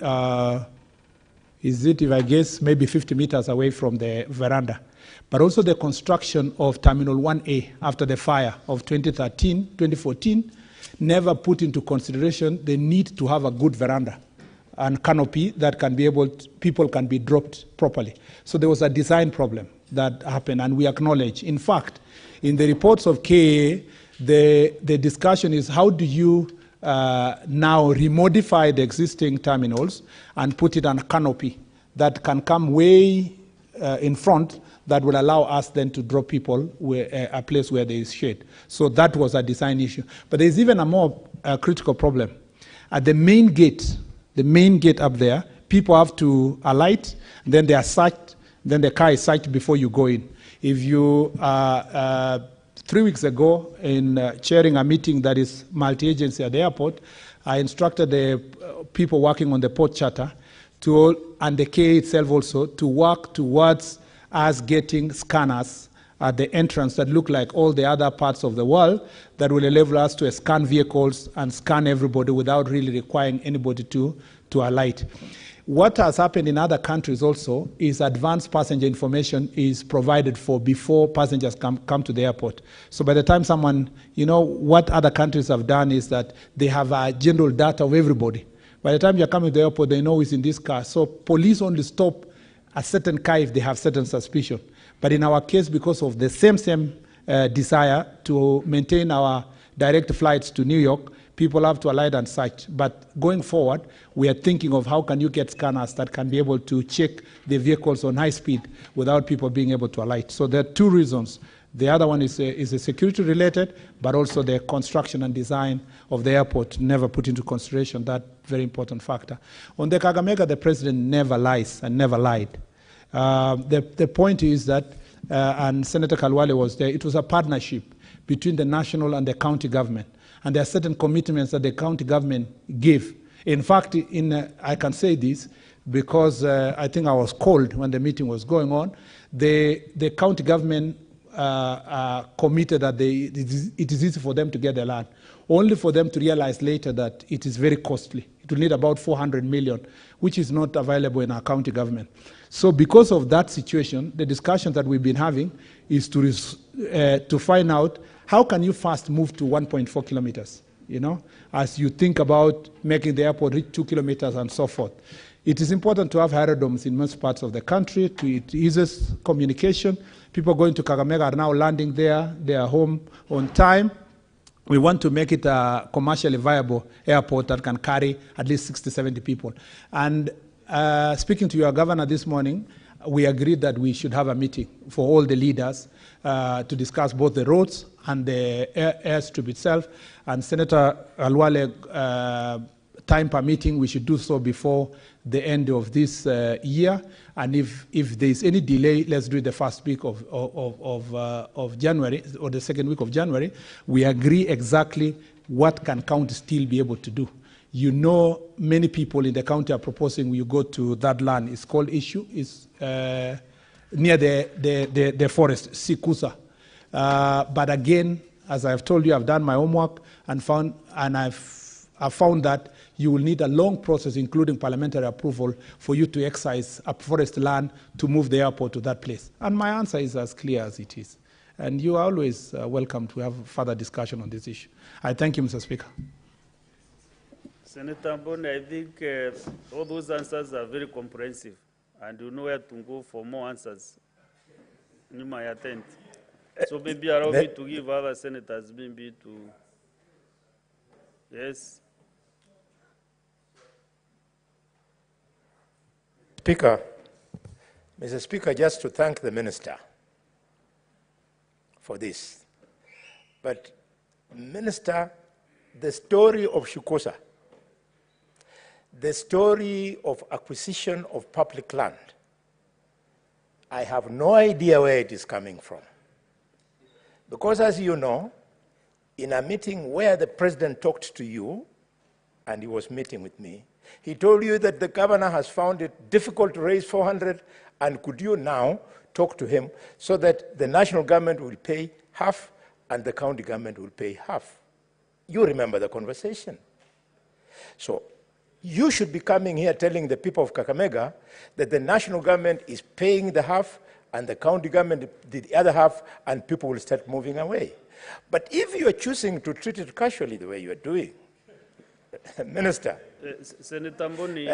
is it, if I guess, maybe 50 meters away from the veranda. But also the construction of Terminal 1A after the fire of 2014, never put into consideration the need to have a good veranda and canopy that can be able to, people can be dropped properly. So there was a design problem that happened, and we acknowledge. In fact, in the reports of KA, the discussion is how do you now remodify the existing terminals and put it on a canopy that can come way in front that will allow us then to drop people where, a place where there is shade. So that was a design issue. But there's even a more critical problem. At the main gate up there, people have to alight, then they are searched, then the car is searched before you go in. If you, 3 weeks ago, in chairing a meeting that is multi-agency at the airport, I instructed the people working on the port charter and the KA itself also to work towards us getting scanners at the entrance that look like all the other parts of the world that will enable us to scan vehicles and scan everybody without really requiring anybody to alight. What has happened in other countries also is advanced passenger information is provided for before passengers come to the airport. So by the time someone, you know, what other countries have done is that they have a general data of everybody. By the time you're coming to the airport, they know who's in this car. So police only stop a certain car if they have certain suspicion. But in our case, because of the same desire to maintain our direct flights to New York, people have to alight and search. But going forward, we are thinking of how can you get scanners that can be able to check the vehicles on high speed without people being able to alight. So there are two reasons. The other one is a security related, but also the construction and design of the airport never put into consideration that very important factor. On the Kakamega, the president never lies and never lied. The point is that, and Senator Kalwale was there, it was a partnership between the national and the county government. And there are certain commitments that the county government gave. In fact, I can say this because I think I was called when the meeting was going on. The county government committed that it is easy for them to get the land, only for them to realize later that it is very costly. It will need about 400 million, which is not available in our county government. So because of that situation, the discussion that we've been having is to find out how can you fast move to 1.4 kilometers, as you think about making the airport reach 2 kilometers and so forth. It is important to have aerodromes in most parts of the country. It eases communication. People going to Kakamega are now landing there. They are home on time. We want to make it a commercially viable airport that can carry at least 60, 70 people. And speaking to your governor this morning, we agreed that we should have a meeting for all the leaders to discuss both the roads and the airstrip itself. And Senator Alwale, time permitting, we should do so before the end of this year. And if there is any delay, let's do it the first week of January or the second week of January. We agree exactly what can county still be able to do. Many people in the county are proposing you go to that land. It's called Issue. It's near the forest, Sikusa. But again, as I've told you, I've done my homework and I've found that you will need a long process, including parliamentary approval, for you to excise a forest land to move the airport to that place. And my answer is as clear as it is. And you are always welcome to have further discussion on this issue. I thank you, Mr. Speaker. Senator Mbone, I think all those answers are very comprehensive, and you know where to go for more answers. You might attend. So maybe allow me to give other senators maybe to... Yes. Speaker, Mr. Speaker, just to thank the minister for this. But, Minister, the story of Shukosa, the story of acquisition of public land, I have no idea where it is coming from. Because as you know, in a meeting where the president talked to you, and he was meeting with me, he told you that the governor has found it difficult to raise 400, and could you now talk to him so that the national government will pay half and the county government will pay half? You remember the conversation. So you should be coming here telling the people of Kakamega that the national government is paying the half and the county government did the other half, and people will start moving away. But if you are choosing to treat it casually the way you are doing, Minister, Senator Mboni,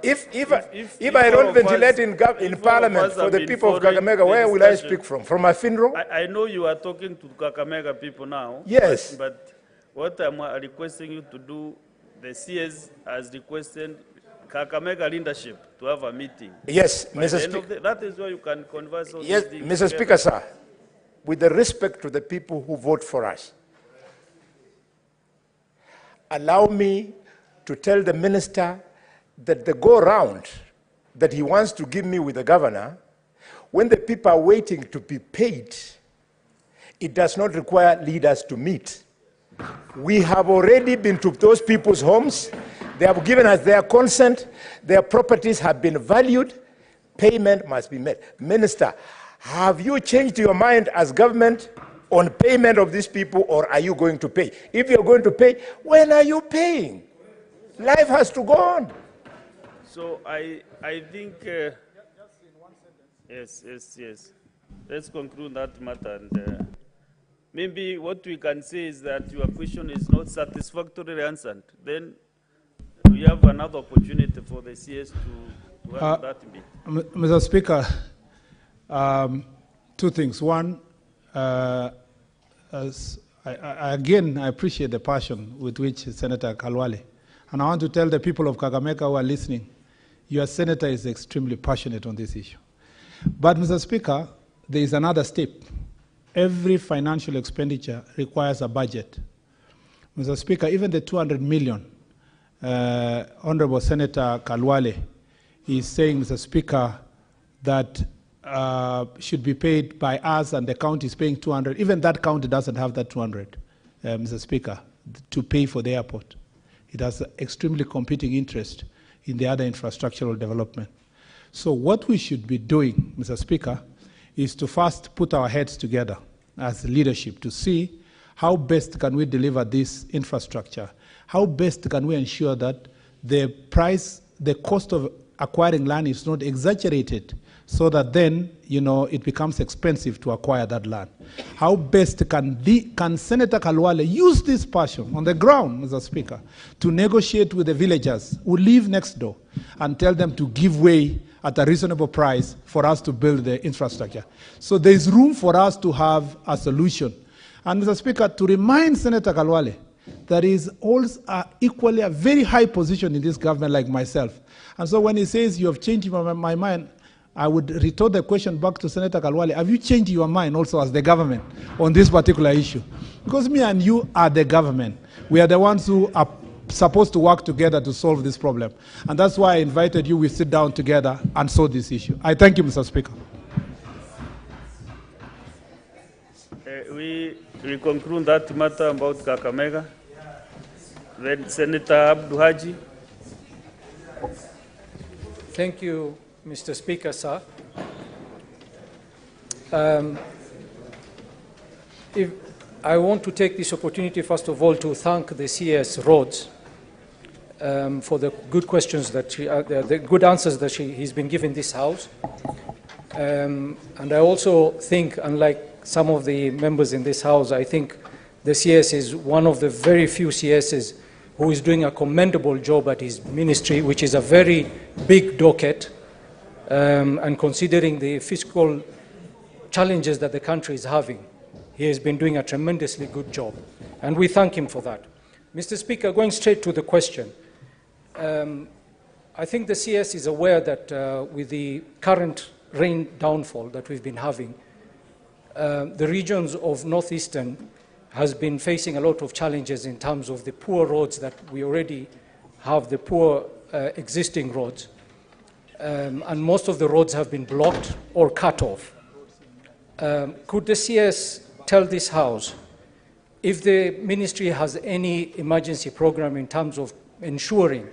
if I don't ventilate in Parliament for the people of Kakamega, where will I speak from? From my funeral? I know you are talking to Kakamega people now. Yes. But what I'm requesting you to do, the CS has requested Kakamega leadership to have a meeting. Yes, Mr. Speaker. That is where you can converse on yes, these Mr. Speaker, sir, with the respect to the people who vote for us, allow me to tell the minister that the go-round that he wants to give me with the governor, when the people are waiting to be paid, it does not require leaders to meet. We have already been to those people's homes. They have given us their consent. Their properties have been valued. Payment must be made. Minister, have you changed your mind as government on payment of these people, or are you going to pay? If you're going to pay, when are you paying? Life has to go on. So I think, yes. Let's conclude that matter. And maybe what we can say is that your question is not satisfactorily answered. Then we have another opportunity for the CS to have that bit. Mr. Speaker, two things. One, as again, I appreciate the passion with which Senator Kalwale. And I want to tell the people of Kakamega who are listening, your senator is extremely passionate on this issue. But, Mr. Speaker, there is another step. Every financial expenditure requires a budget. Mr. Speaker, even the 200 million, Honorable Senator Kalwale is saying, Mr. Speaker, that should be paid by us and the county is paying 200. Even that county doesn't have that 200, Mr. Speaker, to pay for the airport. It has extremely competing interest in the other infrastructural development. So what we should be doing, Mr. Speaker, is to first put our heads together as leadership to see how best can we deliver this infrastructure, how best can we ensure that the price, the cost of acquiring land is not exaggerated so that then, it becomes expensive to acquire that land. How best can Senator Kalwale use this passion on the ground, Mr. Speaker, to negotiate with the villagers who live next door and tell them to give way at a reasonable price for us to build the infrastructure. So there is room for us to have a solution. And Mr. Speaker, to remind Senator Kalwale, there is also equally a very high position in this government like myself. And so when he says you have changed my mind, I would retort the question back to Senator Kalwale, have you changed your mind also as the government on this particular issue? Because me and you are the government. We are the ones who are supposed to work together to solve this problem. And that's why I invited you, we sit down together and solve this issue. I thank you, Mr. Speaker. We conclude that matter about Kakamega. Then Senator Abdu Haji. Thank you, Mr. Speaker, sir. If I want to take this opportunity, first of all, to thank the CS Rhodes for the good questions that the good answers that he's been given this House. And I also think, unlike some of the members in this House, I think the CS is one of the very few CSs who is doing a commendable job at his ministry, which is a very big docket. And considering the fiscal challenges that the country is having, he has been doing a tremendously good job. And we thank him for that. Mr. Speaker, going straight to the question, I think the CS is aware that with the current rain downfall that we've been having, the regions of Northeastern has been facing a lot of challenges in terms of the poor roads that we already have, the poor existing roads. And most of the roads have been blocked or cut off. Could the CS tell this House if the ministry has any emergency program in terms of ensuring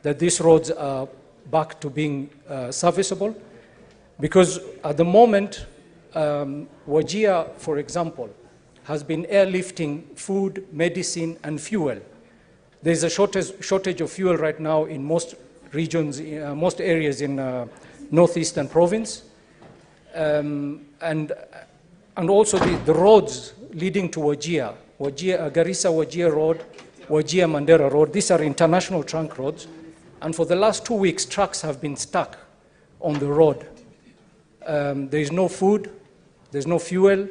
that these roads are back to being serviceable? Because at the moment, Wajir, for example, has been airlifting food, medicine, and fuel. There's a shortage of fuel right now in most regions, most areas in Northeastern Province. And also the roads leading to Wajir, Garissa-Wajir Road, Wajir-Mandera Road, these are international trunk roads. And for the last 2 weeks, trucks have been stuck on the road. There is no food, there's no fuel,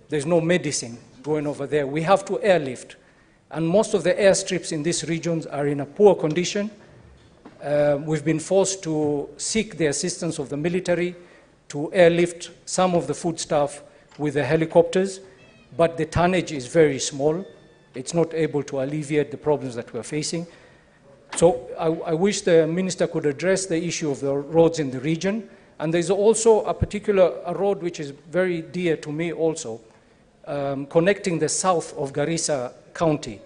there's no medicine going over there. We have to airlift. And most of the airstrips in these regions are in a poor condition. We've been forced to seek the assistance of the military to airlift some of the foodstuff with the helicopters, but the tonnage is very small. It's not able to alleviate the problems that we're facing. So I wish the minister could address the issue of the roads in the region. And there's also a road which is very dear to me also, connecting the south of Garissa County,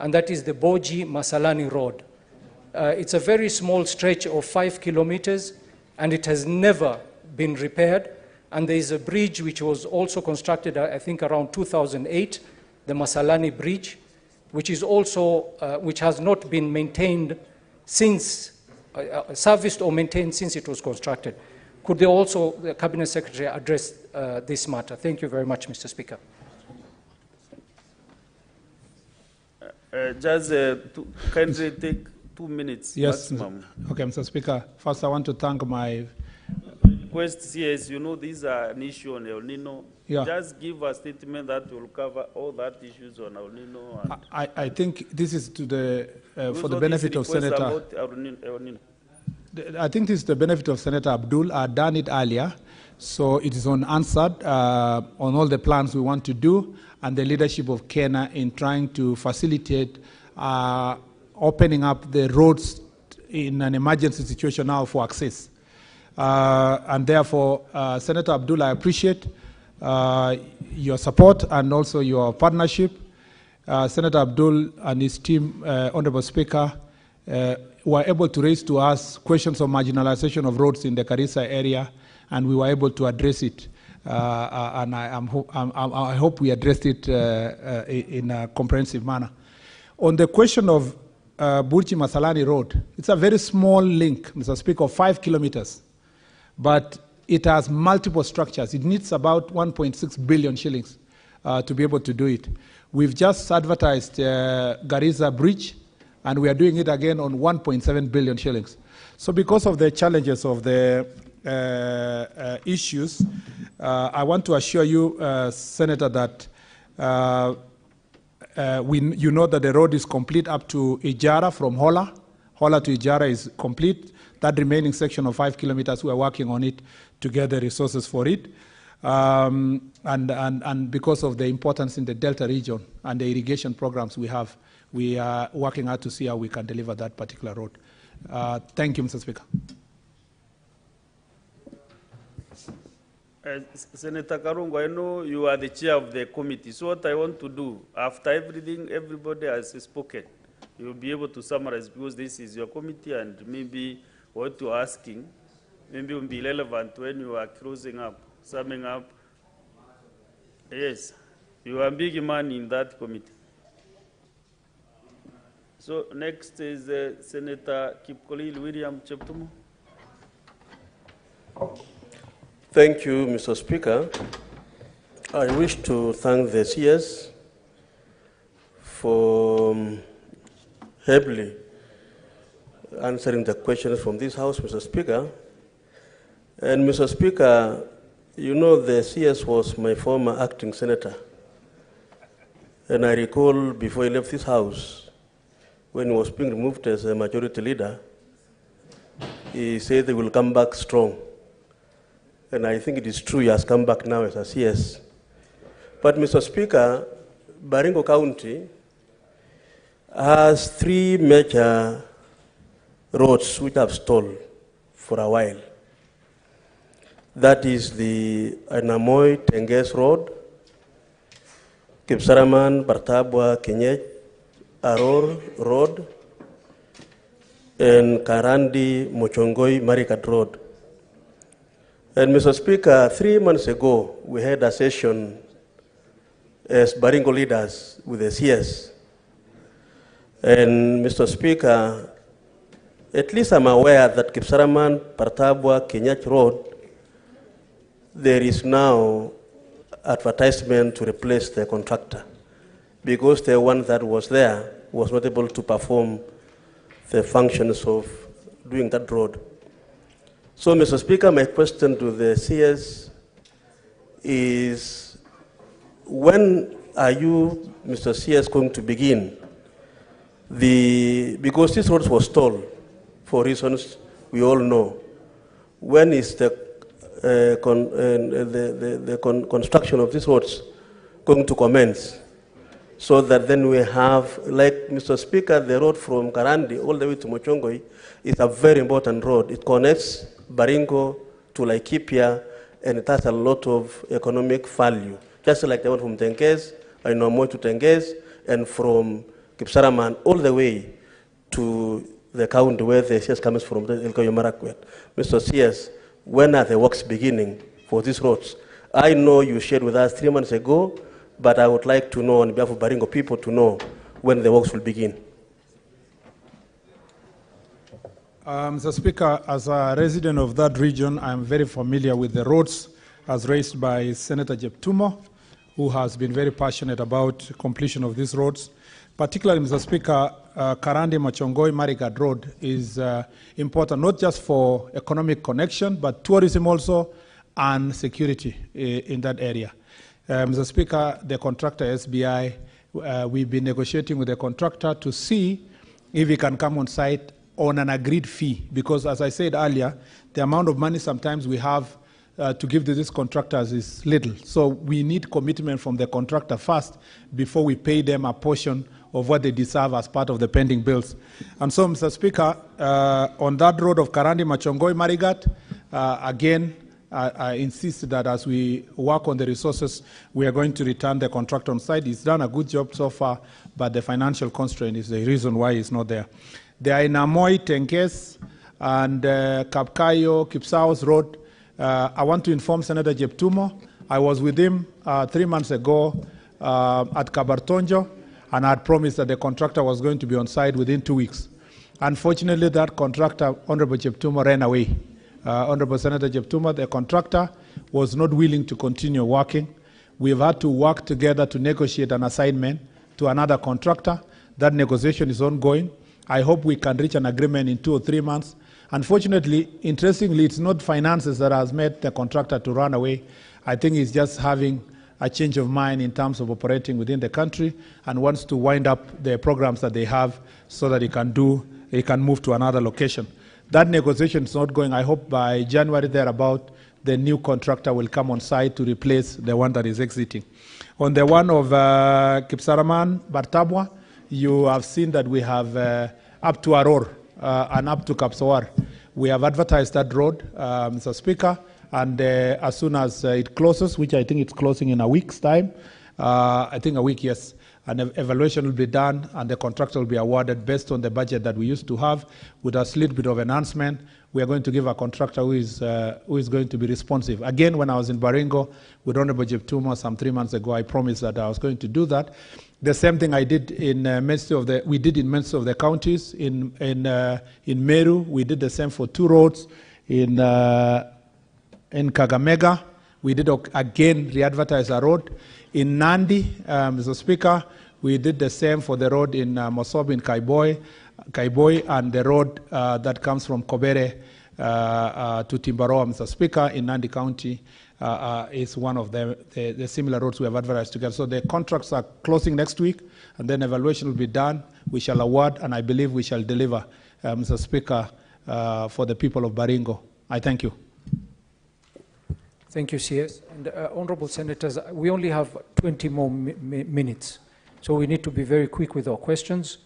and that is the Boji-Masalani Road. It's a very small stretch of 5 kilometers, and it has never been repaired. And there is a bridge which was also constructed, I think, around 2008, the Masalani Bridge, which is also, which has not been maintained since, serviced or maintained since it was constructed. Could the Cabinet Secretary address this matter? Thank you very much, Mr. Speaker. Just kindly take 2 minutes yes, maximum. Okay, Mr. Speaker. First, I want to thank my request CS, you know, these are an issue on El Nino. Yeah. Just give a statement that will cover all that issues on El Nino. And I think this is to the, those for the all benefit these of requests Senator. about El Nino. I think this is the benefit of Senator Abdul. I've done it earlier, so it is unanswered on all the plans we want to do and the leadership of Kenya in trying to facilitate opening up the roads in an emergency situation now for access. And therefore, Senator Abdul, I appreciate your support and also your partnership. Senator Abdul and his team, Honorable Speaker, were able to raise to us questions of marginalization of roads in the Garissa area, and we were able to address it. And I hope we addressed it in a comprehensive manner. On the question of Burchi Masalani Road, it's a very small link, Mr. Speaker, of 5 kilometers, but it has multiple structures. It needs about 1.6 billion shillings to be able to do it. We've just advertised Garissa Bridge, and we are doing it again on 1.7 billion shillings. So because of the challenges of the issues, I want to assure you, Senator, that you know that the road is complete up to Ijara from Hola. Hola to Ijara is complete. That remaining section of 5 kilometers, we are working on it to get the resources for it. And because of the importance in the Delta region and the irrigation programs we are working hard to see how we can deliver that particular road. Thank you, Mr. Speaker. Senator Karungo, I know you are the chair of the committee. So what I want to do, after everything, everybody has spoken, you'll be able to summarize because this is your committee and maybe what you're asking maybe will be relevant when you are closing up, summing up. Yes, you are a big man in that committee. So next is Senator Kipkolil William Cheptumo. Thank you, Mr. Speaker. I wish to thank the CS for heavily answering the questions from this House, Mr. Speaker. And Mr. Speaker, you know the CS was my former acting senator. And I recall before he left this House, when he was being removed as a majority leader, he said they will come back strong. And I think it is true he has come back now as a CS. But Mr. Speaker, Baringo County has 3 major roads which have stalled for a while. That is the Anamoy Tenges Road, Kipsaraman, Bartabwa, Kenyej, Aror Road, and Karandi, Mochongoi, Marikat Road. And Mr. Speaker, 3 months ago, we had a session as Baringo leaders with the CS. And Mr. Speaker, at least I'm aware that Kipsaraman, Partabwa, Kenyach Road, there is now advertisement to replace the contractor because the one that was there was not able to perform the functions of doing that road. So, Mr. Speaker, my question to the CS is, when are you, Mr. CS, going to begin because this road was stalled for reasons we all know. When is the construction of these roads going to commence? So that then we have, like Mr. Speaker, the road from Karandi all the way to Mochongoi is a very important road. It connects Baringo to Laikipia, and it has a lot of economic value. Just like the one from Tenges, I know more to Tenges, and from Kipsaraman all the way to the county where the CS comes from, the Elgeyo Marakwet. Mr. CS, when are the works beginning for these roads? I know you shared with us 3 months ago, but I would like to know on behalf of Baringo people to know when the works will begin. Mr. Speaker, as a resident of that region, I am very familiar with the roads as raised by Senator Jeptumo, who has been very passionate about completion of these roads. Particularly, Mr. Speaker, Karandi Machongoi Marigat Road is important, not just for economic connection, but tourism also and security in that area. Mr. Speaker, the contractor SBI, we've been negotiating with the contractor to see if he can come on site on an agreed fee, because as I said earlier, the amount of money sometimes we have to give to these contractors is little. So we need commitment from the contractor first before we pay them a portion of what they deserve as part of the pending bills. And so, Mr. Speaker, on that road of Karandi Machongoi Marigat, again, I insist that as we work on the resources, we are going to return the contractor on site. He's done a good job so far, but the financial constraint is the reason why he's not there. They are in Amoy, Tenkes, and Kapkayo, Kipsaos Road. I want to inform Senator Jeptumo. I was with him 3 months ago at Kabartonjo, and I had promised that the contractor was going to be on site within 2 weeks. Unfortunately, that contractor, Honorable Jeptumo, ran away. Honorable Senator Jeptumo, the contractor, was not willing to continue working. We've had to work together to negotiate an assignment to another contractor. That negotiation is ongoing. I hope we can reach an agreement in 2 or 3 months. Unfortunately, interestingly, it's not finances that has made the contractor to run away. I think he's just having a change of mind in terms of operating within the country and wants to wind up the programs that they have so that he can move to another location. That negotiation is not going. I hope by January thereabout, the new contractor will come on site to replace the one that is exiting. On the one of Kipsaraman, Bartabwa, you have seen that we have up to Aror and up to Kapsawar. We have advertised that road, Mr. Speaker, and as soon as it closes, which I think it's closing in a week's time, I think a week, yes, an evaluation will be done and the contractor will be awarded based on the budget that we used to have with a little bit of enhancement. We are going to give a contractor who is going to be responsive. Again, when I was in Baringo with Honorable Jeptumo some 3 months ago, I promised that I was going to do that. The same thing I did in we did in most of the counties. In Meru, we did the same for 2 roads. In Kakamega, we did again re-advertise a road. In Nandi, Mr. Speaker, we did the same for the road in Mosob in Kaiboi, and the road that comes from Kobere to Timbaroa, Mr. Speaker, in Nandi County is one of the similar roads we have advertised together. So the contracts are closing next week, and then evaluation will be done. We shall award, and I believe we shall deliver, Mr. Speaker, for the people of Baringo. I thank you. Thank you, CS. And honorable senators, we only have 20 more minutes, so we need to be very quick with our questions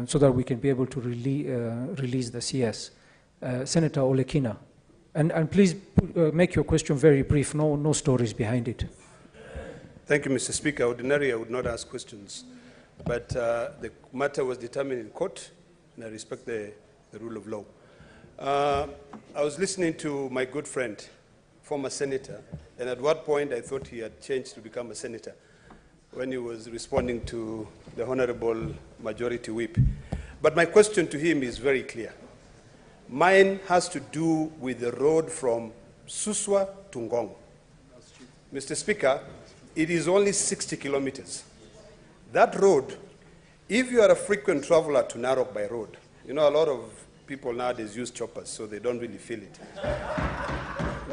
so that we can be able to release the CS. Senator Olekina, and please make your question very brief, no stories behind it. Thank you, Mr. Speaker. Ordinarily, I would not ask questions, but the matter was determined in court, and I respect the rule of law. I was listening to my good friend, former senator, and at what point I thought he had changed to become a senator when he was responding to the Honorable Majority Whip. But my question to him is very clear. Mine has to do with the road from Suswa to Ngong. Mr. Speaker, it is only 60 kilometers. That road, if you are a frequent traveler to Narok by road, you know, a lot of people nowadays use choppers, so they don't really feel it.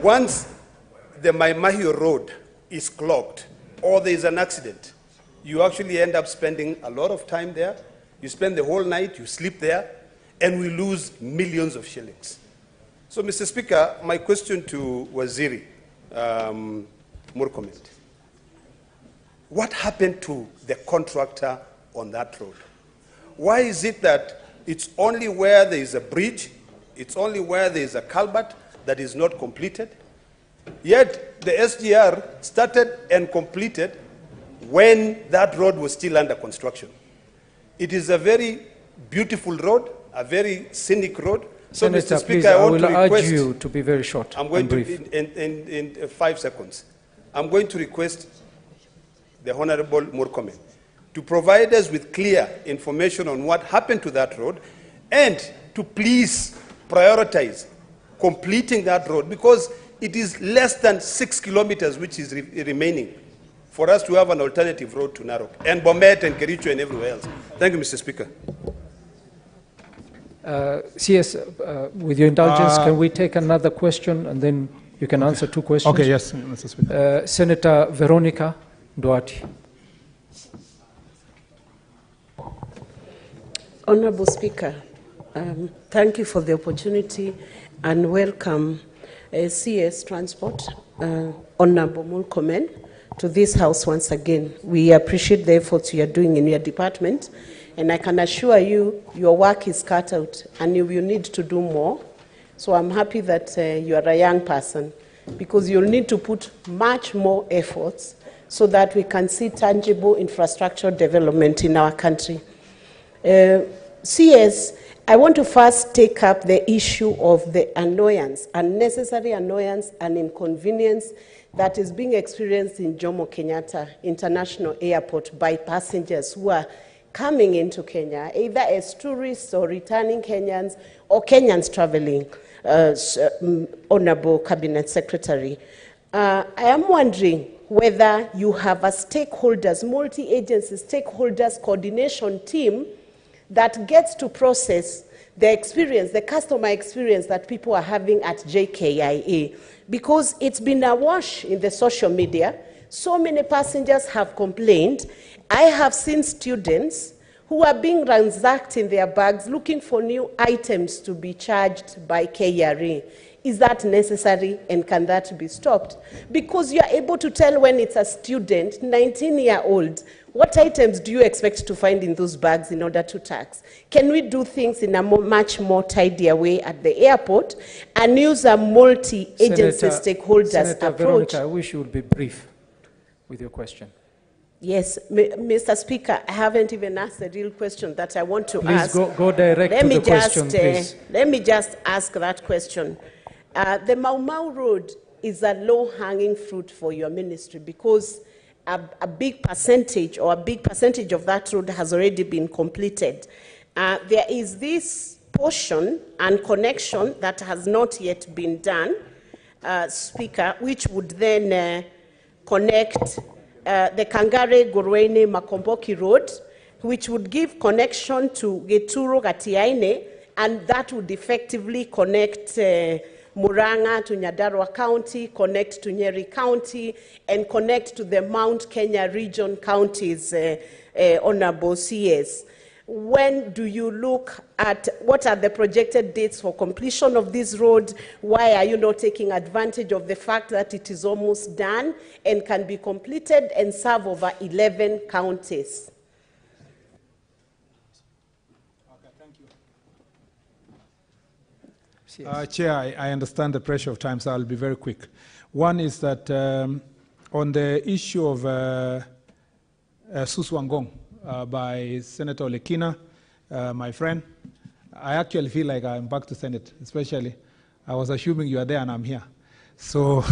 Once the Maimahio road is clogged or there is an accident, you actually end up spending a lot of time there. You spend the whole night, you sleep there, and we lose millions of shillings. So, Mr. Speaker, my question to Waziri Murkomen, what happened to the contractor on that road? Why is it that it's only where there is a bridge, it's only where there is a culvert that is not completed? Yet the SGR started and completed when that road was still under construction. It is a very beautiful road, a very scenic road. So, Senator, Mr. Speaker, please, I want to urge request you to be very short. I'm going and to, brief. in 5 seconds, I'm going to request the Honorable Murkomen to provide us with clear information on what happened to that road and to please prioritize completing that road, because it is less than 6 kilometers which is remaining for us to have an alternative road to Narok, and Bomet and Kericho and everywhere else. Thank you, Mr. Speaker. CS, with your indulgence, can we take another question and then you can answer two questions? Okay, yes, Mr. Speaker. Senator Veronica Duarte. Honorable Speaker, thank you for the opportunity and welcome CS Transport, Honorable Murkomen, to this House once again. We appreciate the efforts you are doing in your department, and I can assure you your work is cut out and you will need to do more. So I'm happy that you are a young person, because you'll need to put much more efforts so that we can see tangible infrastructure development in our country. CS, I want to first take up the issue of the annoyance, unnecessary annoyance and inconvenience that is being experienced in Jomo Kenyatta International Airport by passengers who are coming into Kenya, either as tourists or returning Kenyans or Kenyans traveling, Honorable Cabinet Secretary. I am wondering whether you have a stakeholders, multi-agency stakeholders coordination team that gets to process the experience, the customer experience that people are having at JKIA. Because it's been awash in the social media. So many passengers have complained. I have seen students who are being ransacked in their bags looking for new items to be charged by KRA. Is that necessary, and can that be stopped? Because you are able to tell when it's a student, 19-year-old, what items do you expect to find in those bags in order to tax? Can we do things in a much more tidier way at the airport and use a multi-agency stakeholders Senator approach? Veronica, I wish you would be brief with your question. Yes, Mr. Speaker, I haven't even asked the real question that I want to ask. Please go direct to the question, please. Let me just ask that question. The Mau Mau Road is a low-hanging fruit for your ministry, because a big percentage of that road has already been completed. There is this portion and connection that has not yet been done, Speaker, which would then connect the Kangare Gorwene Makomboki Road, which would give connection to Geturo Gatiaine, and that would effectively connect Muranga to Nyandarua County, connect to Nyeri County, and connect to the Mount Kenya region counties, Honorable CS. When do you look at, what are the projected dates for completion of this road? Why are you not taking advantage of the fact that it is almost done and can be completed and serve over 11 counties? Chair, I understand the pressure of time, so I'll be very quick. One is that on the issue of Suswangong by Senator Lekina, my friend, I actually feel like I'm back to Senate, especially. I was assuming you are there and I'm here. So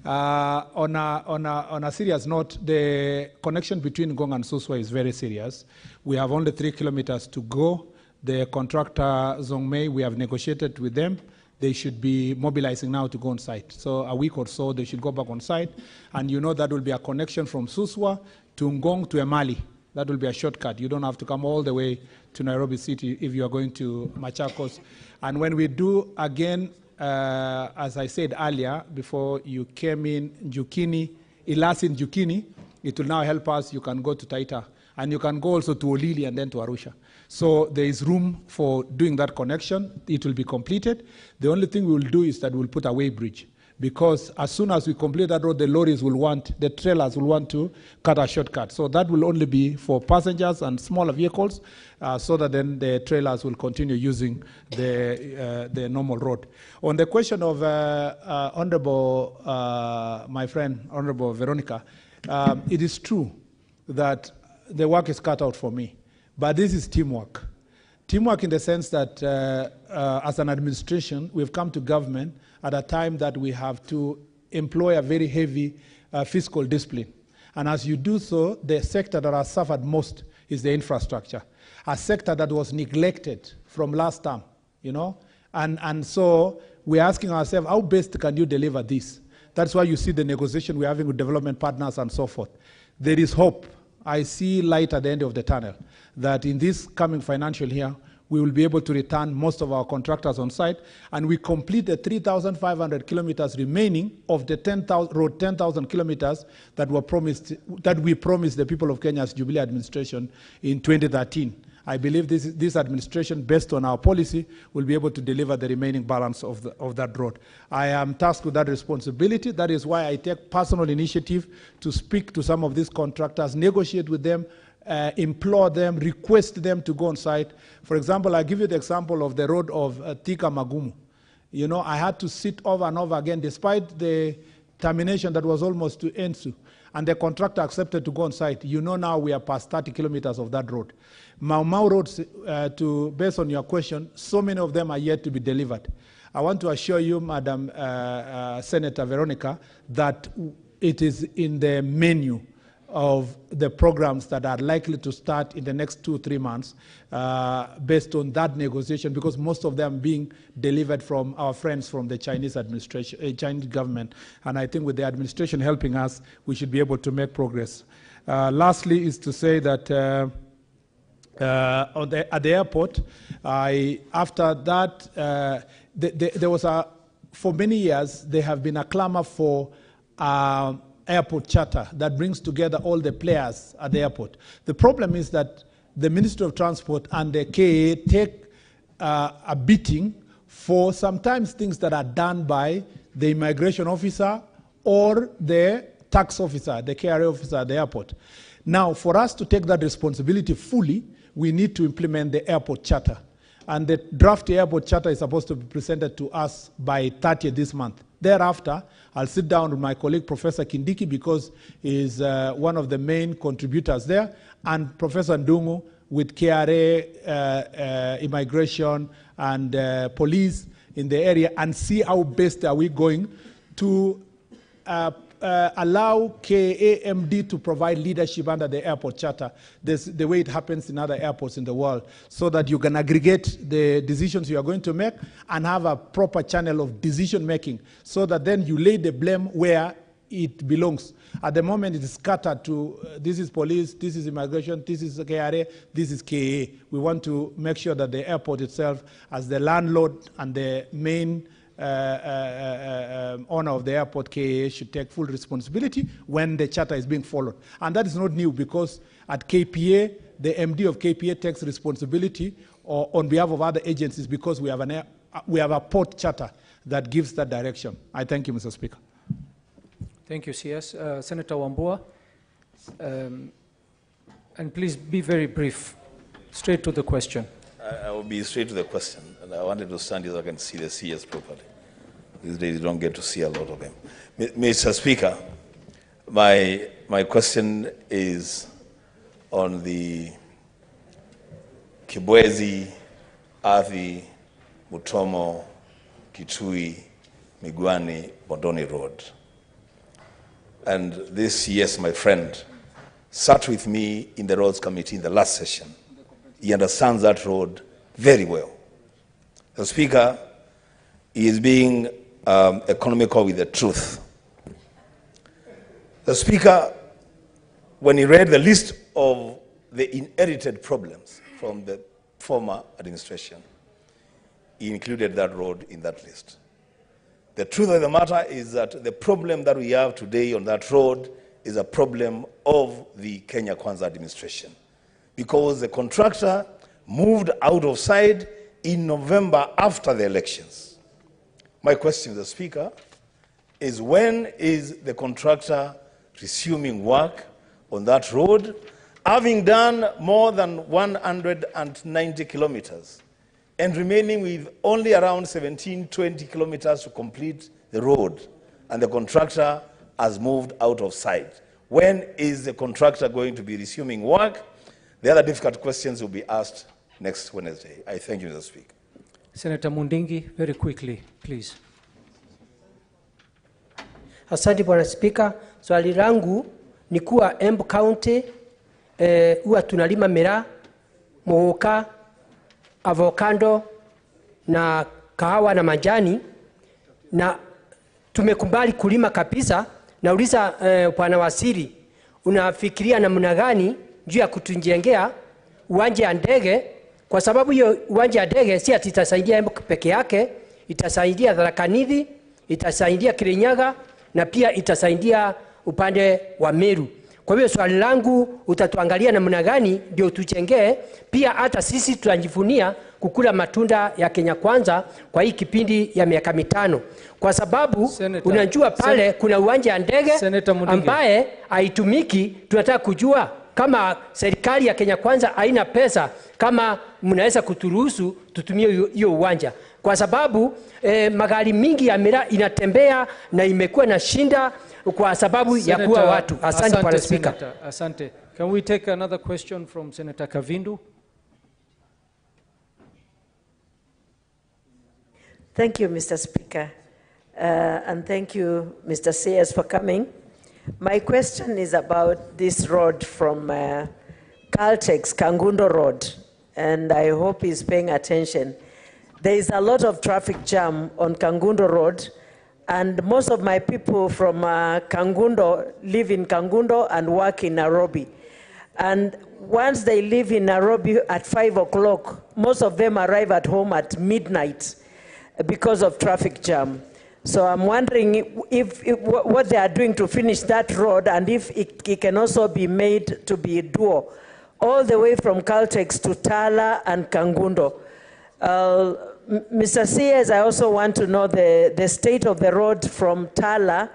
on a serious note, the connection between Ngong and Suswa is very serious. We have only 3 kilometers to go. The contractor, Zongmei, we have negotiated with them. They should be mobilizing now to go on site. So a week or so, they should go back on site. And you know that will be a connection from Suswa to Ngong to Emali. That will be a shortcut. You don't have to come all the way to Nairobi City if you are going to Machakos. And when we do, again, as I said earlier, before you came in, Njukini, Ilasin Njukini, it will now help us. You can go to Taita. And you can go also to Olili and then to Arusha. So there is room for doing that connection. It will be completed. The only thing we will do is that we'll put a weighbridge, because as soon as we complete that road, the lorries will want, the trailers will want to cut a shortcut. So that will only be for passengers and smaller vehicles, so that then the trailers will continue using the normal road. On the question of Honorable, my friend, Honorable Veronica, it is true that the work is cut out for me. But this is teamwork. Teamwork in the sense that as an administration, we've come to government at a time that we have to employ a very heavy fiscal discipline. And as you do so, the sector that has suffered most is the infrastructure, a sector that was neglected from last term, you know? And so we're asking ourselves, how best can you deliver this? That's why you see the negotiation we're having with development partners and so forth. There is hope. I see light at the end of the tunnel, that in this coming financial year, we will be able to return most of our contractors on site, and we complete the 3,500 kilometers remaining of the 10,000 kilometers that we promised the people of Kenya's Jubilee administration in 2013. I believe this administration, based on our policy, will be able to deliver the remaining balance of that road. I am tasked with that responsibility. That is why I take personal initiative to speak to some of these contractors, negotiate with them, implore them, request them to go on site. For example, I give you the example of the road of Thika Magumu. You know, I had to sit over and over again, despite the termination that was almost to Ensu, and the contractor accepted to go on site. You know, now we are past 30 kilometers of that road. Mau Mau roads, based on your question, so many of them are yet to be delivered. I want to assure you, Madam Senator Veronica, that it is in the menu of the programs that are likely to start in the next 2-3 months based on that negotiation, because most of them being delivered from our friends from the Chinese administration, Chinese government. And I think with the administration helping us, we should be able to make progress. Lastly is to say that at the airport, after that, there was for many years, there have been a clamor for airport charter that brings together all the players at the airport. The problem is that the Ministry of Transport and the KA take a beating for sometimes things that are done by the immigration officer or the tax officer, the KRA officer at the airport. Now, for us to take that responsibility fully, we need to implement the airport charter. And the draft airport charter is supposed to be presented to us by 30th this month. Thereafter, I'll sit down with my colleague, Professor Kindiki, because he's one of the main contributors there, and Professor Ndungu with KRA, immigration, and police in the area, and see how best are we going to allow KAMD to provide leadership under the airport charter, the way it happens in other airports in the world, so that you can aggregate the decisions you are going to make and have a proper channel of decision making, so that then you lay the blame where it belongs. At the moment, it is scattered to this is police, this is immigration, this is KRA, this is KA. We want to make sure that the airport itself, as the landlord and the main owner of the airport, KA, should take full responsibility when the charter is being followed. And that is not new, because at KPA, the MD of KPA takes responsibility on behalf of other agencies, because we have a port charter that gives that direction. I thank you, Mr. Speaker. Thank you, CS. Senator Wambua, and please be very brief, straight to the question. I will be straight to the question, and I wanted to stand here so I can see the CS properly. These days you don't get to see a lot of them. Mr. Speaker, my question is on the Kibwezi, Athi, Mutomo, Kitui, Migwani, Bondoni Road. And this, yes, my friend, sat with me in the Roads Committee in the last session. He understands that road very well. The Speaker, he is being economical with the truth. The Speaker, when he read the list of the inherited problems from the former administration, he included that road in that list. The truth of the matter is that the problem that we have today on that road is a problem of the Kenya Kwanza administration, because the contractor moved out of sight in November after the elections. My question to the Speaker is, when is the contractor resuming work on that road, having done more than 190 kilometers and remaining with only around 17-20 kilometers to complete the road, and the contractor has moved out of sight? When is the contractor going to be resuming work? The other difficult questions will be asked next Wednesday. I thank you, Mr. Speaker. Senator Mundingi, very quickly, please. Asante Bwana Spika, swali langu ni kuwa Embu County huwa tunalima miraa, muhoka, avocado na kahawa na majani, na tumekubali kulima kabisa. Nauliza bwana waziri, unafikiria namna gani juu ya kutujengea uwanja wa ndege? Kwa sababu hiyo uwanja wa ndege si ati itasaidia Embu peke yake, itasaidia Tharaka Nithi, itasaidia Kirinyaga na pia itasaidia upande wa Meru. Kwa hiyo swali langu, utatuangalia namna gani ndio tujengee pia hata sisi tunajivunia kukula matunda ya Kenya Kwanza kwa hii kipindi ya miaka 5. Kwa sababu unajua pale kuna uwanja wa ndege ambaye haitumiki. Tunataka kujua kama serikali ya Kenya Kwanza haina pesa, kama mnaweza kuturuhusu tutumie hiyo uwanja. Kwa sababu magari mingi ya miraa inatembea na imekuwa na shinda kwa sababu ya kuwa watu. Asante Bwana Speaker. Asante. Can we take another question from Senator Kavindu? Thank you, Mr. Speaker. And thank you, Mr. Sayers, for coming. My question is about this road from Caltex, Kangundo Road, and I hope he's paying attention. There is a lot of traffic jam on Kangundo Road, and most of my people from Kangundo live in Kangundo and work in Nairobi. And once they live in Nairobi at 5 o'clock, most of them arrive at home at midnight because of traffic jam. So I'm wondering if what they are doing to finish that road, and if it can also be made to be dual, all the way from Caltex to Tala and Kangundo. Mr. Sayers, I also want to know the state of the road from Tala,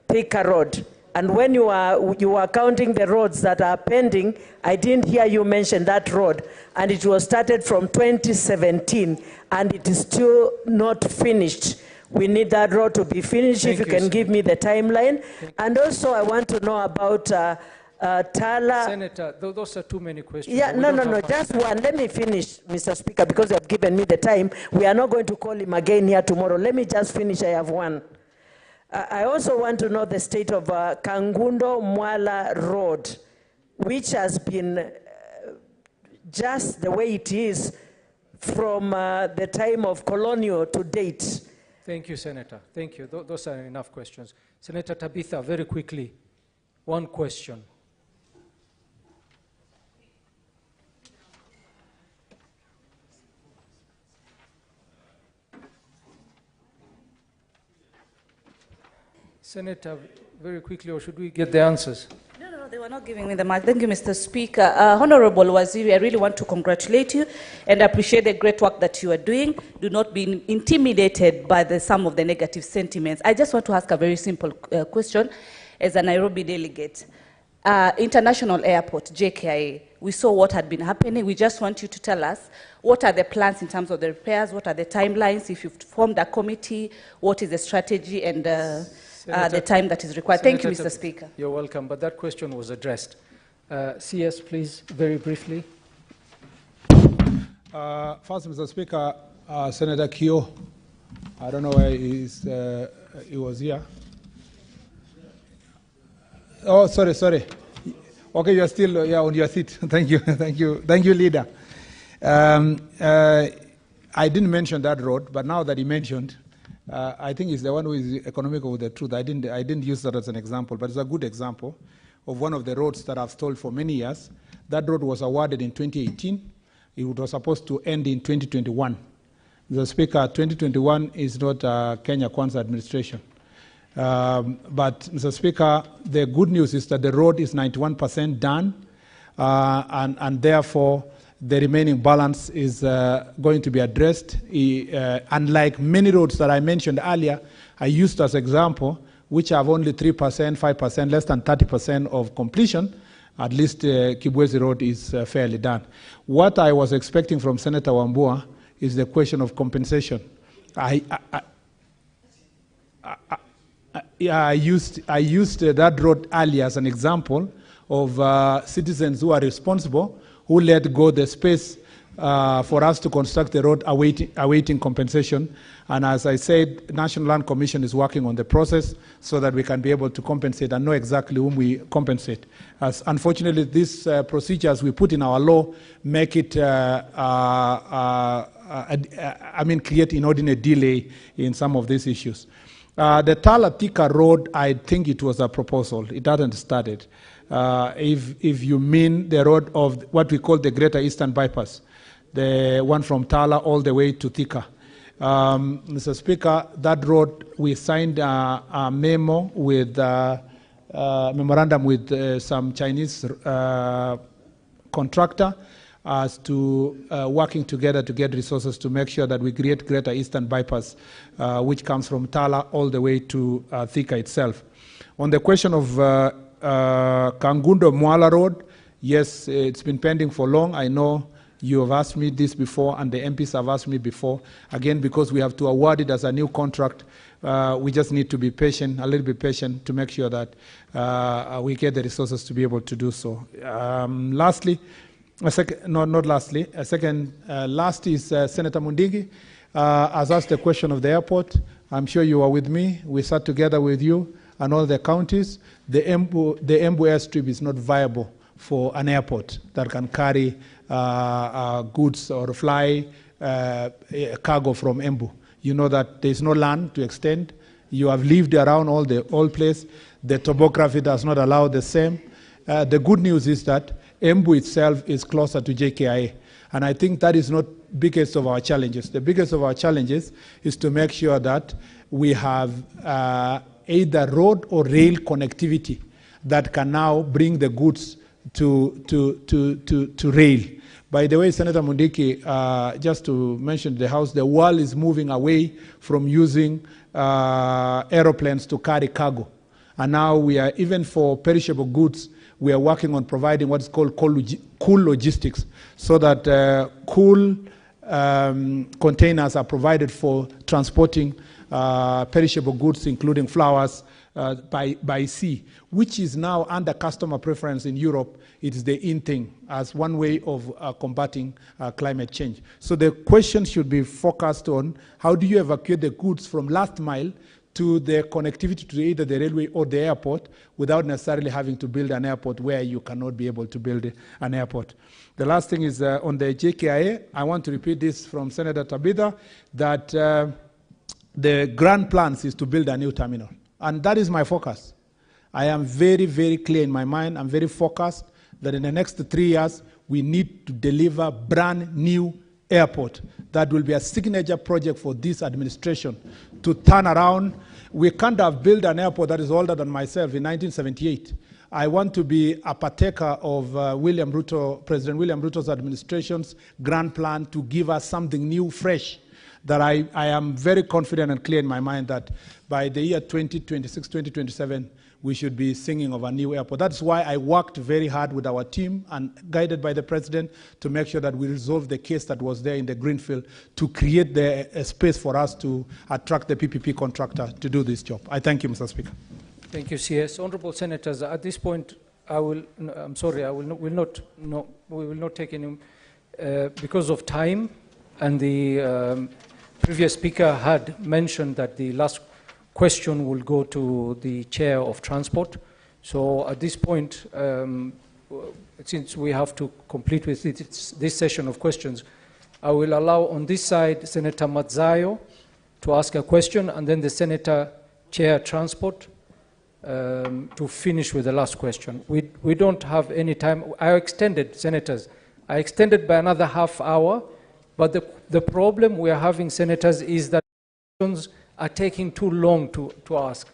Thika Road. And when you are counting the roads that are pending, I didn't hear you mention that road. And it was started from 2017, and it is still not finished. We need that road to be finished. If you can give me the timeline. And also I want to know about Tala. Senator, those are too many questions. Yeah, no, just one. Let me finish, Mr. Speaker, because you have given me the time. We are not going to call him again here tomorrow. Let me just finish. I have one. I also want to know the state of Kangundo Mwala Road, which has been just the way it is from the time of colonial to date. Thank you, Senator. Thank you. Those are enough questions. Senator Tabitha, very quickly, one question. Senator, very quickly, or should we get the answers? No, they were not giving me the mic. Thank you, Mr. Speaker. Honorable Waziri, I really want to congratulate you and appreciate the great work that you are doing. Do not be intimidated by some of the negative sentiments. I just want to ask a very simple question as a Nairobi delegate. International Airport, JKIA, we saw what had been happening. We just want you to tell us what are the plans in terms of the repairs, what are the timelines, if you've formed a committee, what is the strategy and the time that is required. Thank you, Mr. Speaker. You're welcome, but that question was addressed. CS, please, very briefly. First, Mr. Speaker, Senator Kyo, I don't know where he was here. Oh, sorry. Okay, you're still on your seat. Thank you, leader. I didn't mention that road, but now that he mentioned, I think it's the one who is economical with the truth. I didn't use that as an example, but it's a good example of one of the roads that I've stalled for many years. That road was awarded in 2018. It was supposed to end in 2021. The Speaker, 2021 is not Kenya Kwanza administration. But, Mr. Speaker, the good news is that the road is 91% done, and therefore the remaining balance is going to be addressed. Unlike many roads that I mentioned earlier, I used as example, which have only 3%, 5%, less than 30% of completion, at least Kibwezi Road is fairly done. What I was expecting from Senator Wambua is the question of compensation. I used that road earlier as an example of citizens who are responsible, who let go the space for us to construct the road awaiting compensation. And as I said, National Land Commission is working on the process so that we can be able to compensate and know exactly whom we compensate. As unfortunately, these procedures we put in our law make it, create inordinate delay in some of these issues. The Tala-Thika road, I think it was a proposal. It hadn't started. If you mean the road of what we call the Greater Eastern Bypass, the one from Tala all the way to Thika. Mr. Speaker, that road, we signed a memo with memorandum with some Chinese contractor as to working together to get resources to make sure that we create Greater Eastern Bypass, which comes from Tala all the way to Thika itself. On the question of Kangundo-Mwala Road, yes, it's been pending for long. I know you have asked me this before, and the MPs have asked me before. Again, because we have to award it as a new contract, we just need to be patient, a little bit patient, to make sure that we get the resources to be able to do so. Lastly, last is Senator Mundigi has asked the question of the airport. I'm sure you are with me. We sat together with you and all the counties. The Embu airstrip is not viable for an airport that can carry goods or fly cargo from Embu. You know that there's no land to extend. You have lived around all place. The topography does not allow the same. The good news is that Embu itself is closer to JKIA. And I think that is not biggest of our challenges. The biggest of our challenges is to make sure that we have either road or rail connectivity that can now bring the goods to rail. By the way, Senator Mundiki, just to mention the House, the world is moving away from using aeroplanes to carry cargo. And now we are, even for perishable goods, we are working on providing what's called cool logistics, so that cool containers are provided for transporting perishable goods, including flowers, by sea, which is now under customer preference in Europe. It is the in thing as one way of combating climate change. So the question should be focused on how do you evacuate the goods from last mile to the connectivity to either the railway or the airport without necessarily having to build an airport where you cannot be able to build an airport. The last thing is on the JKIA. I want to repeat this from Senator Tabitha, that the grand plans is to build a new terminal. And that is my focus. I am very, very clear in my mind. I'm very focused that in the next 3 years, we need to deliver brand new airport. That will be a signature project for this administration to turn around. We can't have built an airport that is older than myself in 1978. I want to be a partaker of President William Ruto's administration's grand plan to give us something new, fresh, that I am very confident and clear in my mind that by the year 2026, 2027, we should be singing of a new airport. That's why I worked very hard with our team and guided by the President to make sure that we resolve the case that was there in the Greenfield to create the space for us to attract the PPP contractor to do this job. I thank you, Mr. Speaker. Thank you, CS. Honorable Senators, at this point, we will not take any, because of time, and the previous speaker had mentioned that the last question will go to the Chair of Transport. So at this point, since we have to complete with this session of questions, I will allow on this side Senator Mazzayo to ask a question, and then the Senator Chair Transport to finish with the last question. We don't have any time. I extended, Senators, I extended by another half hour, but the problem we are having, Senators, is that questions are taking too long to ask.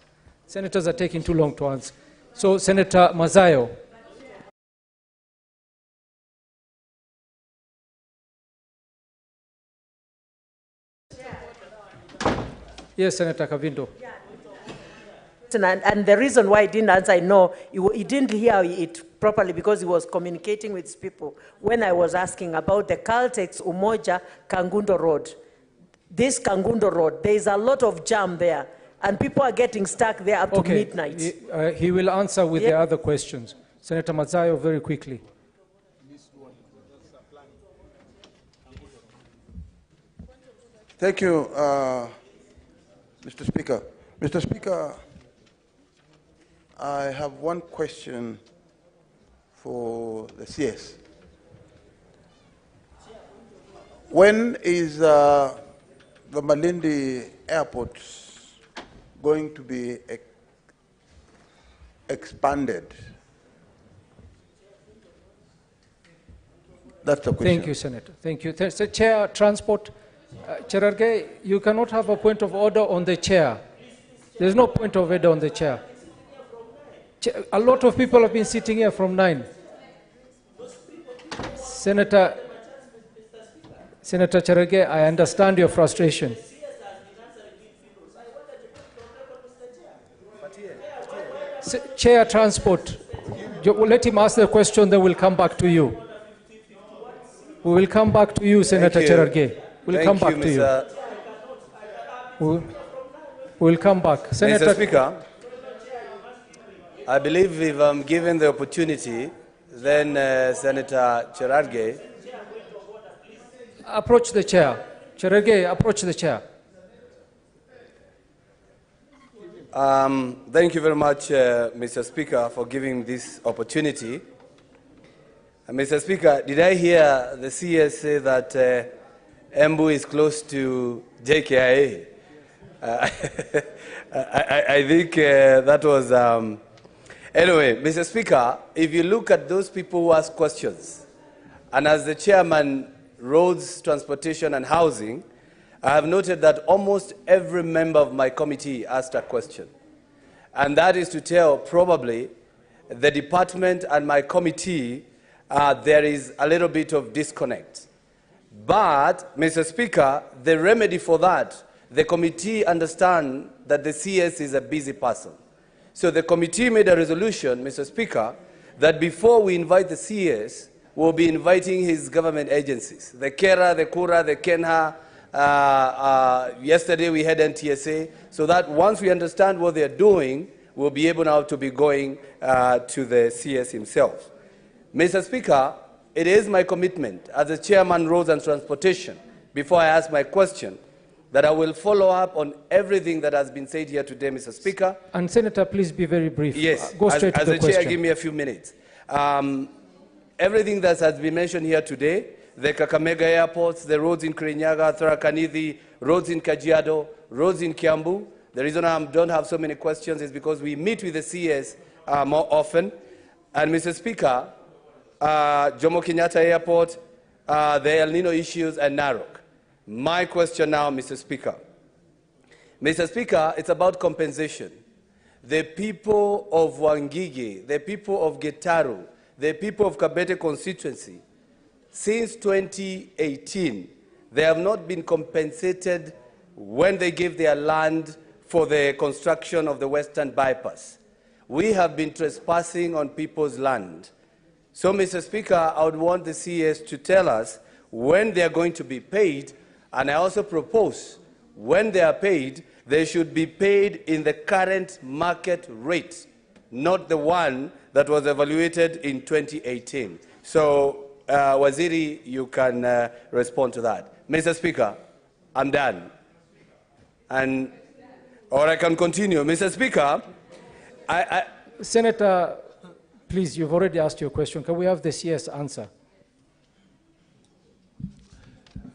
Senators are taking too long to answer. So, Senator Mazzayo. Yes, Senator Kavindo. And the reason why he didn't answer, I know, he didn't hear it properly because he was communicating with people when I was asking about the Caltex Umoja Kangundo Road. This Kangundo Road, there is a lot of jam there, and people are getting stuck there up to midnight. He will answer with the other questions. Senator Mazzayo, very quickly. Thank you, Mr. Speaker. Mr. Speaker, I have one question for the CS. When is the Malindi Airport going to be expanded? That's the question. Thank you, Senator. Thank you. So, Chair, Transport, Cherargei, you cannot have a point of order on the chair. There's no point of order on the chair. A lot of people have been sitting here from 9. Senator Cherargei, I understand your frustration. Chair, Transport, let him ask the question, then we'll come back to you. We will come back to you, Senator Cherargei. We'll come back to you. We'll come back. Senator Mr. Speaker, I believe if I'm given the opportunity, then Senator Cherargei. Approach the chair. Cherargei, approach the chair. Thank you very much, Mr. Speaker, for giving this opportunity. Mr. Speaker, did I hear the CS say that Embu is close to JKIA? I think that was... Anyway, Mr. Speaker, if you look at those people who ask questions, and as the chairman, Roads, Transportation and Housing, I have noted that almost every member of my committee asked a question. And that is to tell probably the department and my committee there is a little bit of disconnect. But, Mr. Speaker, the remedy for that, the committee understands that the CS is a busy person. So the committee made a resolution, Mr. Speaker, that before we invite the CS, we'll be inviting his government agencies, the KERA, the KURA, the KENHA. Yesterday we had NTSA, so that once we understand what they're doing, we'll be able now to be going to the CS himself. Mr. Speaker, it is my commitment as the Chairman, Roads and Transportation, before I ask my question, that I will follow up on everything that has been said here today, Mr. Speaker. And Senator, please be very brief. Yes, go straight to the question. As the Chair, give me a few minutes. Everything that has been mentioned here today, the Kakamega airports, the roads in Kirinyaga, Tharaka-Nithi, roads in Kajiado, roads in Kiambu. The reason I don't have so many questions is because we meet with the CS more often. And Mr. Speaker, Jomo Kenyatta Airport, the El Nino issues, and Narok. My question now, Mr. Speaker. Mr. Speaker, it's about compensation. The people of Wangigi, the people of Getaru, the people of Kabete constituency, since 2018, they have not been compensated when they gave their land for the construction of the Western Bypass. We have been trespassing on people's land. So, Mr. Speaker, I would want the CS to tell us when they are going to be paid, and I also propose when they are paid, they should be paid in the current market rate, not the one that was evaluated in 2018. So, Waziri, you can respond to that. Mr. Speaker, I'm done. Or I can continue. Mr. Speaker, Senator, please, you've already asked your question. Can we have the CS answer?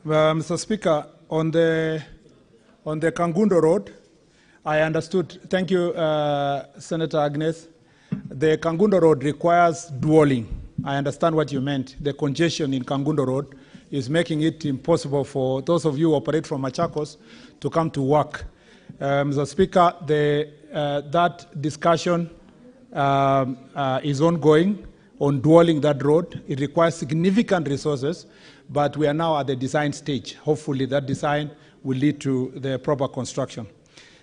Mr. Speaker, on the Kangundo Road, I understood. Thank you, Senator Agnes. The Kangundo Road requires dualling. I understand what you meant. The congestion in Kangundo Road is making it impossible for those of you who operate from Machakos to come to work. Mr. Speaker, that discussion is ongoing on dualling that road. It requires significant resources, but we are now at the design stage. Hopefully that design will lead to the proper construction.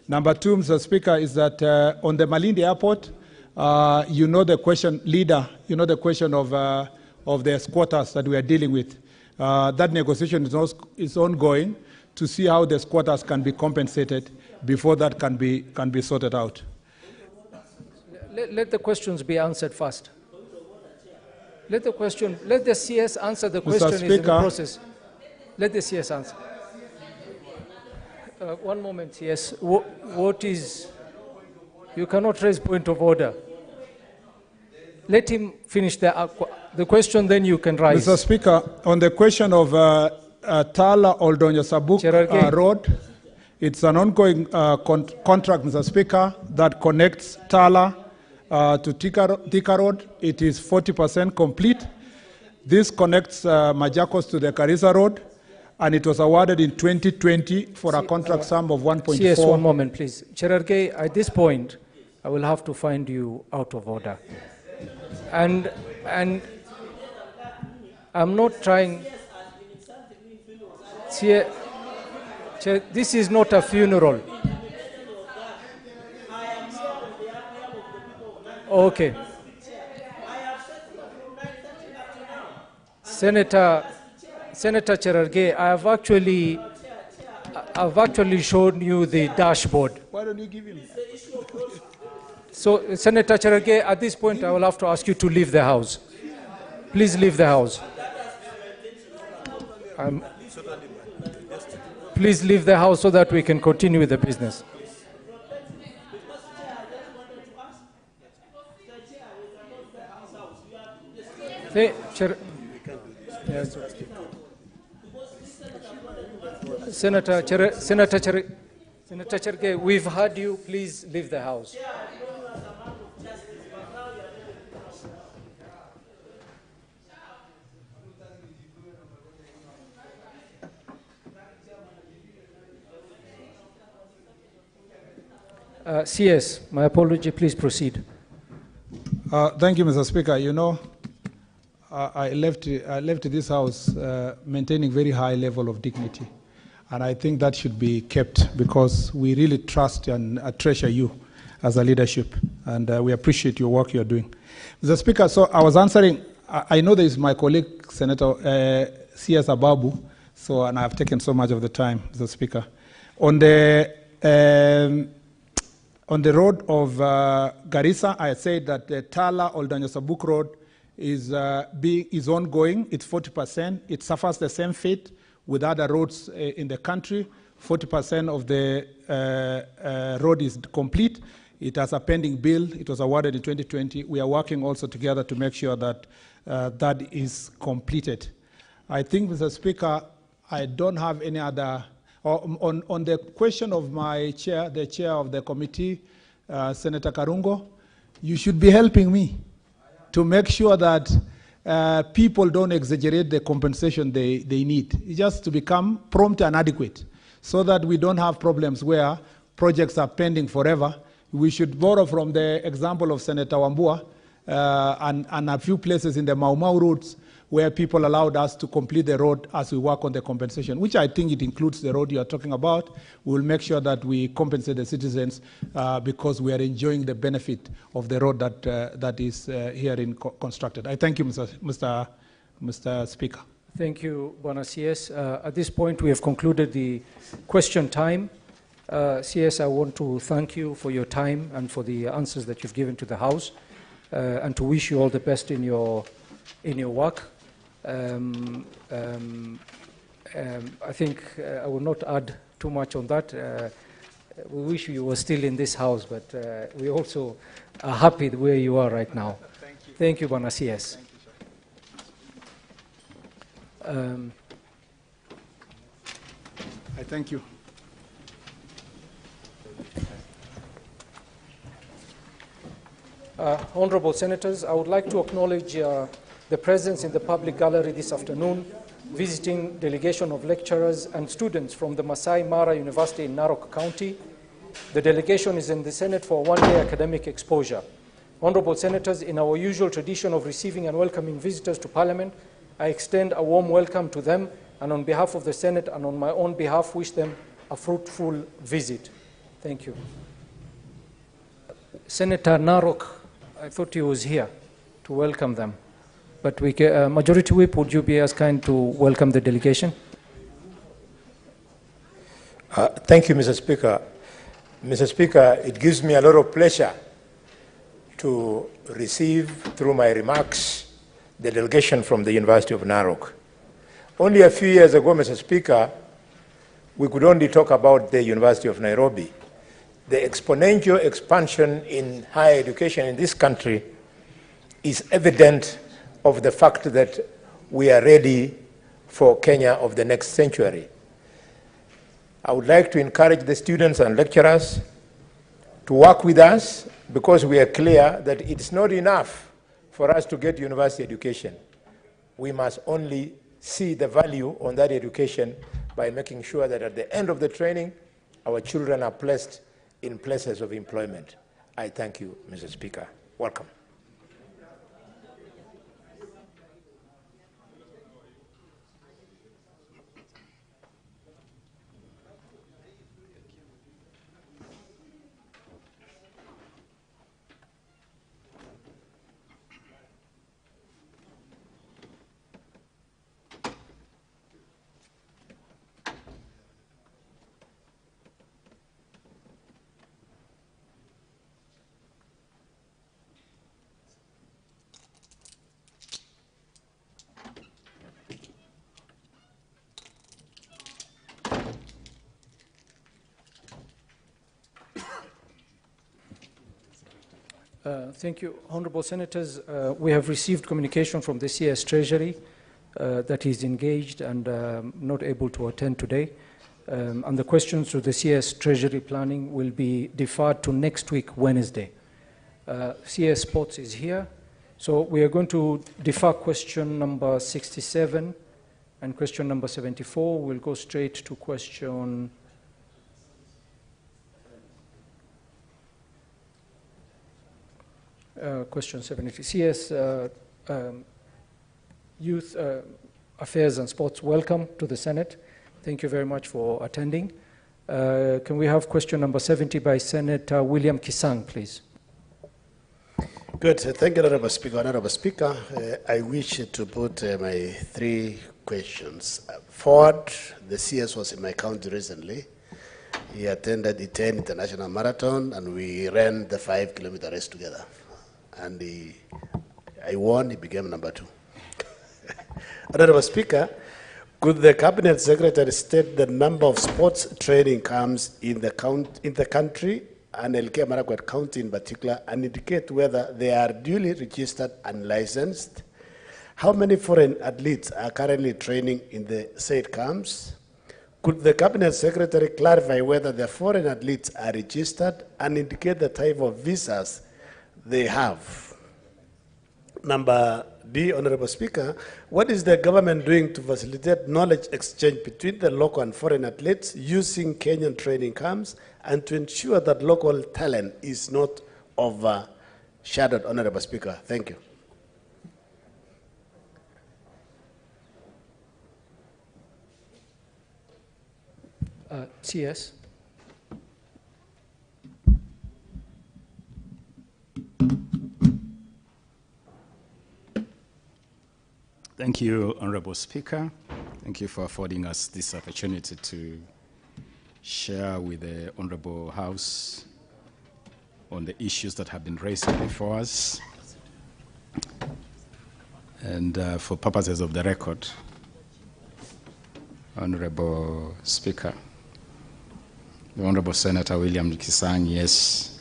Number two, Mr. Speaker, is that on the Malindi Airport, you know the question, leader, you know the question of the squatters that we are dealing with. That negotiation is ongoing to see how the squatters can be compensated before that can be sorted out. Let the questions be answered first. Let the CS answer the question. Mr. Speaker, is in the process. Let the CS answer. One moment, yes. What is, you cannot raise point of order. Let him finish the question, then you can rise. Mr. Speaker, on the question of Tala Oldonyo Sabuk Road, It's an ongoing contract, Mr. Speaker, that connects Tala to Thika Road. It is 40% complete. This connects Majakos to the Garissa Road, and it was awarded in 2020 for a contract sum of 1.4. Yes, one moment, please. Cherargei, at this point, I will have to find you out of order. And I'm not trying. This is not a funeral. Okay. Senator Cherargei, I've actually shown you the dashboard. Why don't you give him? So, Senator Cherargei, at this point, I will have to ask you to leave the House. Please leave the House. Please leave the House so that we can continue with the business. Senator Cherargei, we've heard you. Please leave the House. CS, my apology, please proceed. Thank you, Mr. Speaker. You know, I left this House maintaining very high level of dignity. And I think that should be kept because we really trust and treasure you as a leadership. And we appreciate your work you're doing. Mr. Speaker, so I was answering, I know there is my colleague, Senator CS Ababu, and I've taken so much of the time, Mr. Speaker. On the road of Garissa, I said that the Tala Oldanyosabuk Road is ongoing. It's 40%. It suffers the same fate with other roads in the country. 40% of the road is complete. It has a pending bill. It was awarded in 2020. We are working also together to make sure that that is completed. I think, Mr. Speaker, I don't have any other. On the question of my chair, the chair of the committee, Senator Karungo, you should be helping me to make sure that people don't exaggerate the compensation they need. It's just to become prompt and adequate so that we don't have problems where projects are pending forever. We should borrow from the example of Senator Wambua and a few places in the Mau Mau routes where people allowed us to complete the road as we work on the compensation, which I think it includes the road you are talking about. We will make sure that we compensate the citizens because we are enjoying the benefit of the road that is herein constructed. I thank you, Mr. Speaker. Thank you, Bwana CS. At this point, we have concluded the question time. CS, I want to thank you for your time and for the answers that you've given to the House, and to wish you all the best in your work. I think I will not add too much on that. We wish you were still in this House, but we also are happy where you are right now. Thank you. Thank you, Bwana CS. I thank you. Honorable Senators, I would like to acknowledge the presence in the public gallery this afternoon, visiting delegation of lecturers and students from the Masai Mara University in Narok County. The delegation is in the Senate for a one-day academic exposure. Honorable Senators, in our usual tradition of receiving and welcoming visitors to Parliament, I extend a warm welcome to them, and on behalf of the Senate and on my own behalf, wish them a fruitful visit. Thank you. Senator Narok, I thought he was here to welcome them. But Majority Whip, would you be as kind to welcome the delegation? Thank you, Mr. Speaker. Mr. Speaker, it gives me a lot of pleasure to receive, through my remarks, the delegation from the University of Narok. Only a few years ago, Mr. Speaker, we could only talk about the University of Nairobi. The exponential expansion in higher education in this country is evident of the fact that we are ready for Kenya of the next century. I would like to encourage the students and lecturers to work with us, because we are clear that it's not enough for us to get university education. We must only see the value on that education by making sure that at the end of the training, our children are placed in places of employment. I thank you, Mr. Speaker. Welcome. Thank you, Honorable Senators. We have received communication from the CS Treasury that he's engaged and not able to attend today. And the questions to the CS Treasury Planning will be deferred to next week, Wednesday. CS Sports is here. So we are going to defer question number 67 and question number 74. We'll go straight to question question 70. CS Youth Affairs and Sports, welcome to the Senate. Thank you very much for attending. Can we have question number 70 by Senator William Kisang, please? Good. Thank you, Honorable Speaker. Honorable Speaker, I wish to put my 3 questions. Ford, the CS, was in my county recently. He attended the 10 International Marathon, and we ran the 5-kilometer race together. And I won, he became number 2. Honorable Speaker, could the Cabinet Secretary state the number of sports training camps in the country, and Elgeyo Marakwet County in particular, and indicate whether they are duly registered and licensed? How many foreign athletes are currently training in the said camps? Could the Cabinet Secretary clarify whether the foreign athletes are registered and indicate the type of visas they have? Number D, Honorable Speaker, what is the government doing to facilitate knowledge exchange between the local and foreign athletes using Kenyan training camps, and to ensure that local talent is not overshadowed? Honorable Speaker, thank you. CS. Thank you, Honorable Speaker. Thank you for affording us this opportunity to share with the Honorable House on the issues that have been raised before us. And for purposes of the record, Honorable Speaker, the Honorable Senator William Kisang, yes,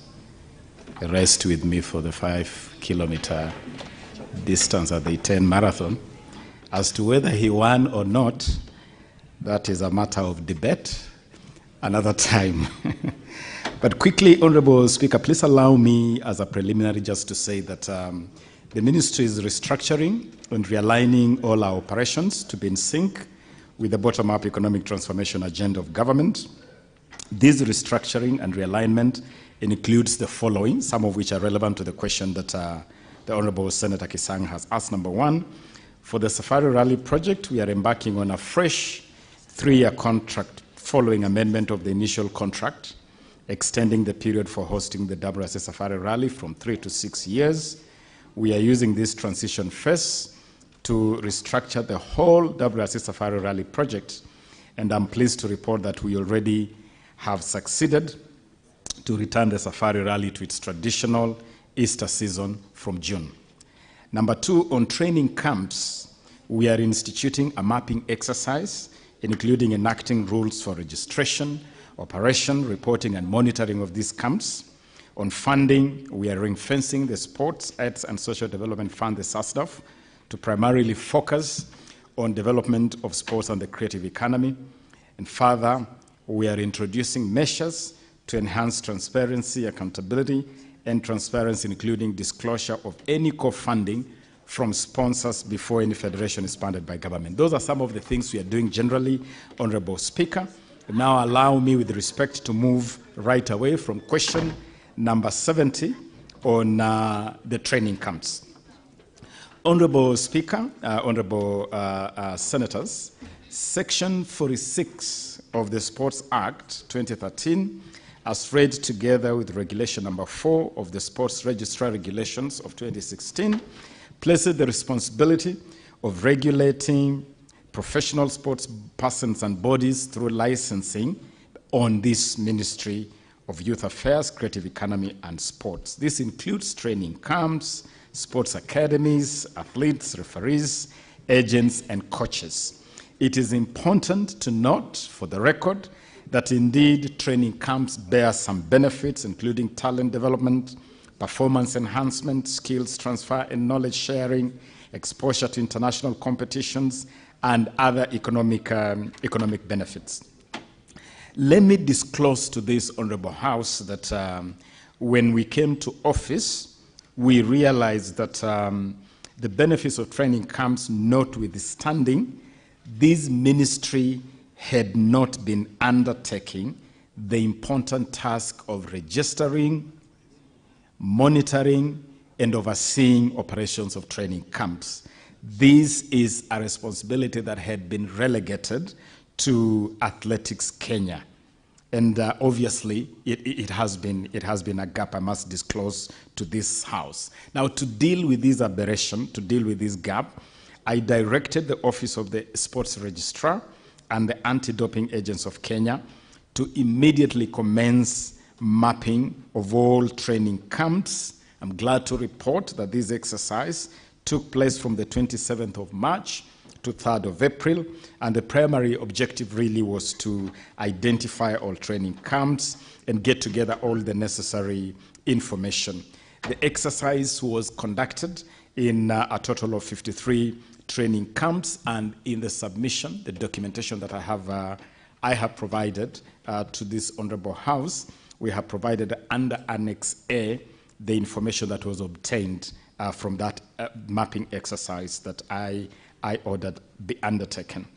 raced with me for the 5-kilometer distance at the 10 marathon. As to whether he won or not, that is a matter of debate another time. But quickly, Honorable Speaker, please allow me as a preliminary just to say that the ministry is restructuring and realigning all our operations to be in sync with the bottom-up economic transformation agenda of government. This restructuring and realignment includes the following, some of which are relevant to the question that the Honorable Senator Kisang has asked. Number 1, for the Safari Rally project, we are embarking on a fresh 3-year contract following amendment of the initial contract, extending the period for hosting the WRC Safari Rally from 3 to 6 years. We are using this transition phase to restructure the whole WRC Safari Rally project, and I'm pleased to report that we already have succeeded to return the Safari Rally to its traditional Easter season from June. Number 2, on training camps, we are instituting a mapping exercise, including enacting rules for registration, operation, reporting, and monitoring of these camps. On funding, we are ring-fencing the Sports, Arts, and Social Development Fund, the SASDF, to primarily focus on development of sports and the creative economy. And further, we are introducing measures to enhance transparency, accountability, and transparency, including disclosure of any co-funding from sponsors before any federation is funded by government. Those are some of the things we are doing generally, Honorable Speaker. Now allow me, with respect, to move right away from question number 70 on the training camps. Honorable Speaker, Honorable Senators, Section 46 of the Sports Act 2013, as read together with Regulation number 4 of the Sports Registrar Regulations of 2016, places the responsibility of regulating professional sports persons and bodies through licensing on this Ministry of Youth Affairs, Creative Economy, and Sports. This includes training camps, sports academies, athletes, referees, agents, and coaches. It is important to note, for the record, that indeed training camps bear some benefits, including talent development, performance enhancement, skills transfer and knowledge sharing, exposure to international competitions, and other economic benefits. Let me disclose to this Honorable House that when we came to office, we realized that the benefits of training camps notwithstanding, this ministry had not been undertaking the important task of registering, monitoring, and overseeing operations of training camps. This is a responsibility that had been relegated to Athletics Kenya. And obviously, it has been a gap I must disclose to this House. Now, to deal with this aberration, to deal with this gap, I directed the Office of the Sports Registrar and the Anti-Doping Agents of Kenya to immediately commence mapping of all training camps. I'm glad to report that this exercise took place from the 27th of March to 3rd of April, and the primary objective really was to identify all training camps and get together all the necessary information. The exercise was conducted in a total of 53 training camps, and in the submission, the documentation that I have provided to this Honorable House, we have provided under Annex A the information that was obtained from that mapping exercise that I ordered be undertaken.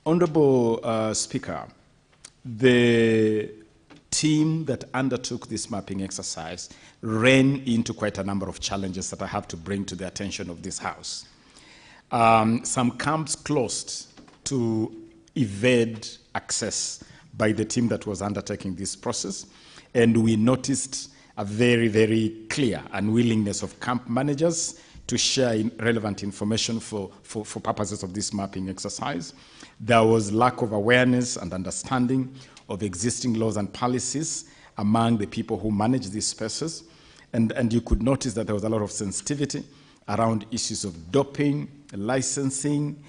Honorable Speaker, the team that undertook this mapping exercise ran into quite a number of challenges that I have to bring to the attention of this House. Some camps closed to evade access by the team that was undertaking this process, and we noticed a very, very clear unwillingness of camp managers to share relevant information for purposes of this mapping exercise. There was lack of awareness and understanding of existing laws and policies among the people who manage these spaces. And you could notice that there was a lot of sensitivity around issues of doping, licensing,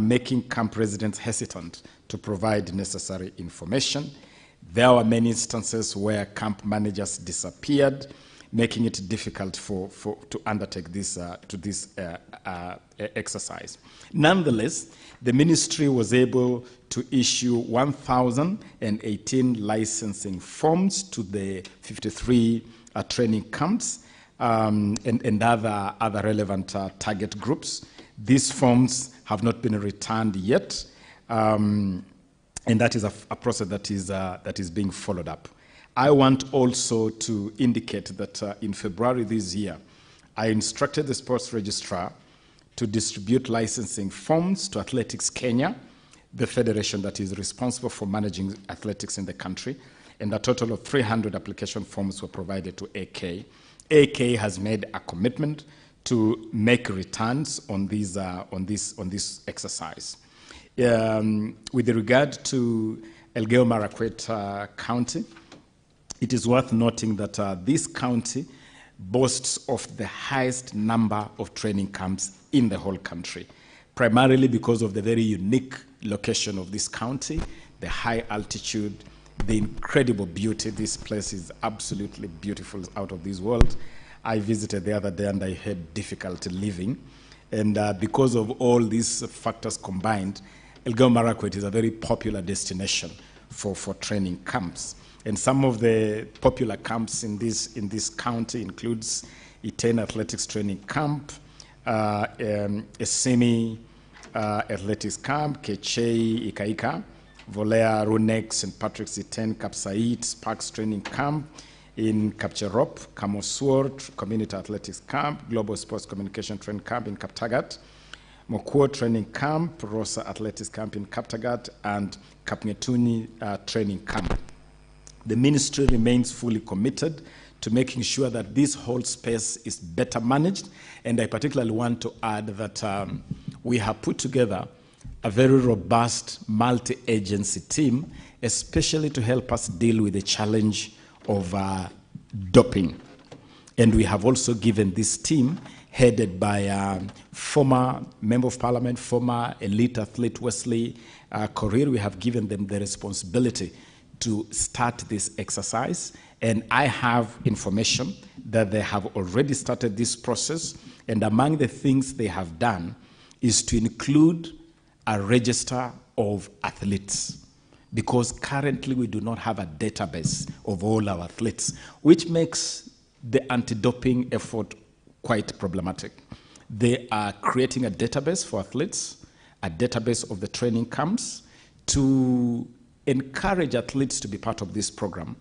making camp residents hesitant to provide necessary information. There were many instances where camp managers disappeared, making it difficult to undertake this exercise. Nonetheless, the ministry was able to issue 1,018 licensing forms to the 53 training camps and other relevant target groups. These forms have not been returned yet, and that is a process that is being followed up. I want also to indicate that in February this year, I instructed the sports registrar to distribute licensing forms to Athletics Kenya, the federation that is responsible for managing athletics in the country, and a total of 300 application forms were provided to AK. AK has made a commitment to make returns on this exercise. With regard to Elgeyo Marakwet County, it is worth noting that this county boasts of the highest number of training camps in the whole country, primarily because of the very unique location of this county, the high altitude, the incredible beauty. This place is absolutely beautiful, out of this world. I visited the other day and I had difficulty living. And because of all these factors combined, Elgeyo Marakwet is a very popular destination for training camps. And some of the popular camps in this county includes Iten Athletics Training Camp, Esemi Athletics Camp, Kechei Ikaika, Volea Runex, St. Patrick's Iten, Kapsait, Sparks Training Camp, in Kapcherop, Kamosur Community Athletics Camp, Global Sports Communication Training Camp in Kaptagat, Mokuo Training Camp, Rosa Athletics Camp in Kaptagat, and Kapngetuni Training Camp. The ministry remains fully committed to making sure that this whole space is better managed, and I particularly want to add that we have put together a very robust multi-agency team, especially to help us deal with the challenge of doping. And we have also given this team, headed by former Member of Parliament, former elite athlete Wesley Korir, we have given them the responsibility to start this exercise. And I have information that they have already started this process. And among the things they have done is to include a register of athletes, because currently we do not have a database of all our athletes, which makes the anti-doping effort quite problematic. They are creating a database for athletes, a database of the training camps, to encourage athletes to be part of this program.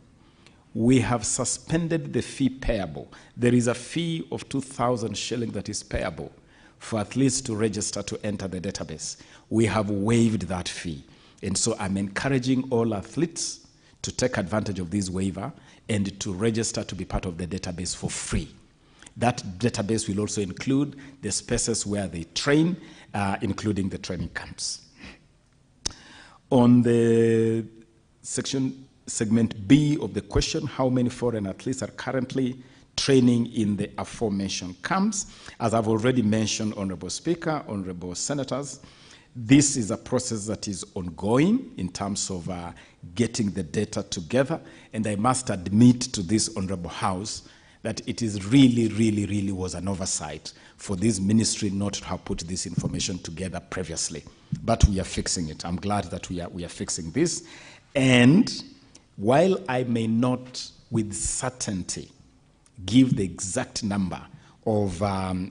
We have suspended the fee payable. There is a fee of 2,000 shillings that is payable for athletes to register to enter the database. We have waived that fee. And so I'm encouraging all athletes to take advantage of this waiver and to register to be part of the database for free. That database will also include the spaces where they train, including the training camps. On the segment B of the question, how many foreign athletes are currently training in the aforementioned camps? As I've already mentioned, Honorable Speaker, Honorable Senators, this is a process that is ongoing in terms of getting the data together. And I must admit to this Honorable House that it is really was an oversight for this ministry not to have put this information together previously. But we are fixing it. I'm glad that we are fixing this. And while I may not with certainty give the exact number of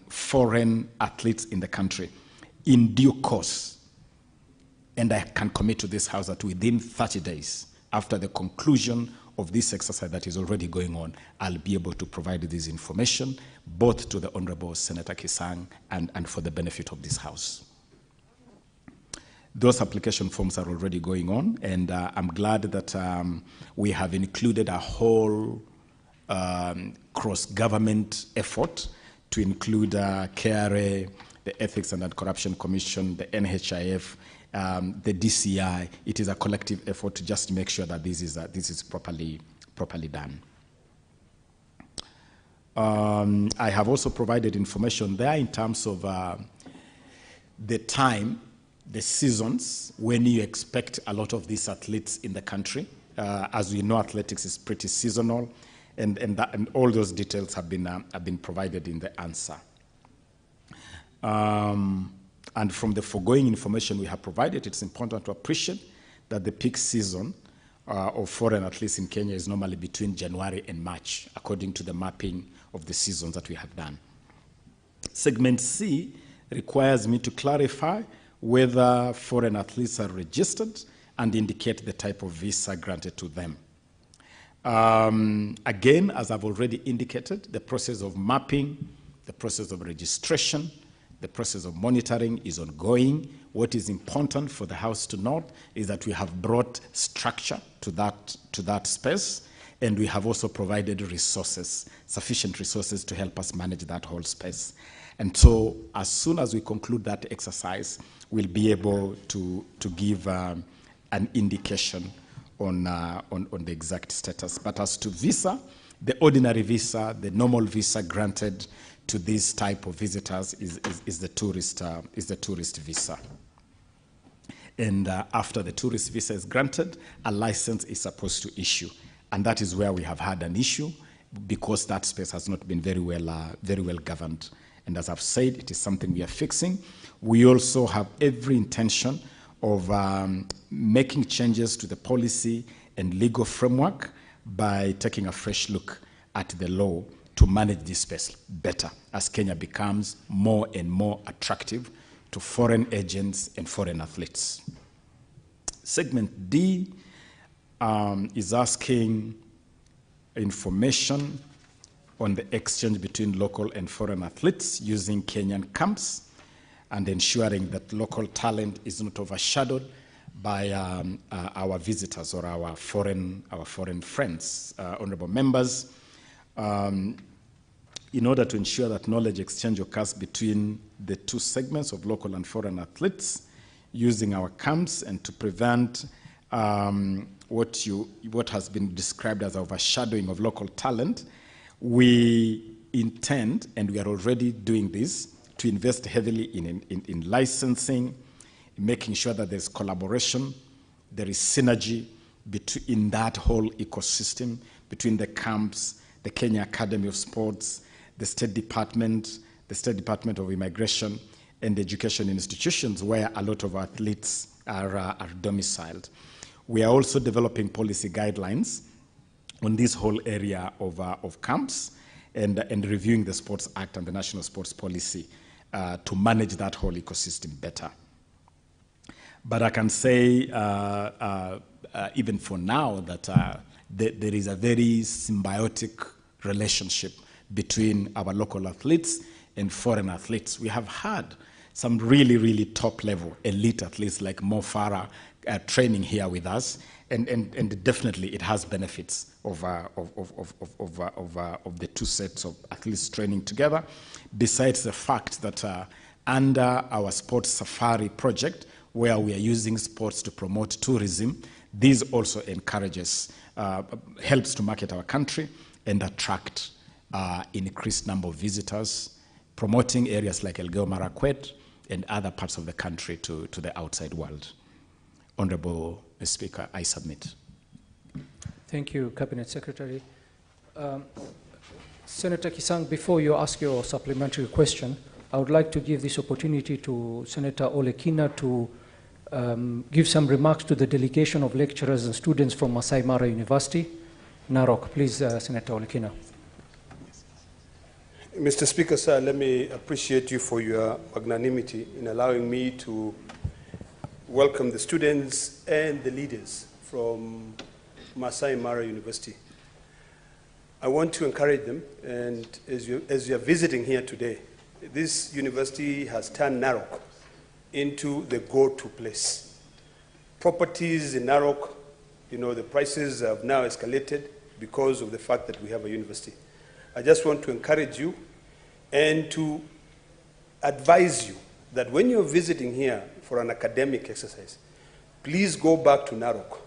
foreign athletes in the country, in due course, and I can commit to this House that within 30 days, after the conclusion of this exercise that is already going on, I'll be able to provide this information, both to the Honorable Senator Kisang and for the benefit of this House. Those application forms are already going on, and I'm glad that we have included a whole cross-government effort to include KRA, the Ethics and Anti-Corruption Commission, the NHIF, the DCI. It is a collective effort to just make sure that this is properly done. I have also provided information there in terms of the time, the seasons, when you expect a lot of these athletes in the country. As we know, athletics is pretty seasonal, and all those details have been provided in the answer. And from the foregoing information we have provided, it's important to appreciate that the peak season of foreign athletes in Kenya is normally between January and March, according to the mapping of the seasons that we have done. Segment C requires me to clarify whether foreign athletes are registered and indicate the type of visa granted to them. Again, as I've already indicated, the process of mapping, the process of registration, the process of monitoring is ongoing. What is important for the House to note is that we have brought structure to that space, and we have also provided resources, sufficient resources to help us manage that whole space. And so as soon as we conclude that exercise, we'll be able to give an indication on the exact status. But as to visa, the ordinary visa, the normal visa granted to this type of visitors is the tourist visa. And after the tourist visa is granted, a license is supposed to issue. And that is where we have had an issue, because that space has not been very well governed. And as I've said, it is something we are fixing. We also have every intention of making changes to the policy and legal framework by taking a fresh look at the law to manage this space better as Kenya becomes more and more attractive to foreign agents and foreign athletes. Segment D is asking information on the exchange between local and foreign athletes using Kenyan camps and ensuring that local talent is not overshadowed by our visitors or our foreign friends. Honorable members, in order to ensure that knowledge exchange occurs between the two segments of local and foreign athletes using our camps and to prevent what has been described as overshadowing of local talent, we intend, and we are already doing this, to invest heavily in licensing, making sure that there's collaboration, there is synergy in that whole ecosystem between the camps, the Kenya Academy of Sports, the State Department of Immigration, and education institutions where a lot of athletes are domiciled. We are also developing policy guidelines on this whole area of camps and reviewing the Sports Act and the National Sports Policy to manage that whole ecosystem better. But I can say, even for now, that there is a very symbiotic relationship between our local athletes and foreign athletes. We have had some really, really top-level elite athletes like Mo Farah training here with us, and definitely it has benefits of the two sets of athletes training together, besides the fact that under our Sports Safari project, where we are using sports to promote tourism, this also encourages, helps to market our country and attract increased number of visitors, promoting areas like Elgeyo Marakwet and other parts of the country to the outside world. Honorable Speaker, I submit. Thank you, Cabinet Secretary. Senator Kisang, before you ask your supplementary question, I would like to give this opportunity to Senator Olekina to give some remarks to the delegation of lecturers and students from Masai Mara University, Narok. Please, Senator Olekina. Mr. Speaker, sir, let me appreciate you for your magnanimity in allowing me to welcome the students and the leaders from Masai Mara University. I want to encourage them, and as you are visiting here today, this university has turned Narok into the go-to place. Properties in Narok, the prices have now escalated because of the fact that we have a university. I just want to encourage you and to advise you that when you're visiting here for an academic exercise, please go back to Narok,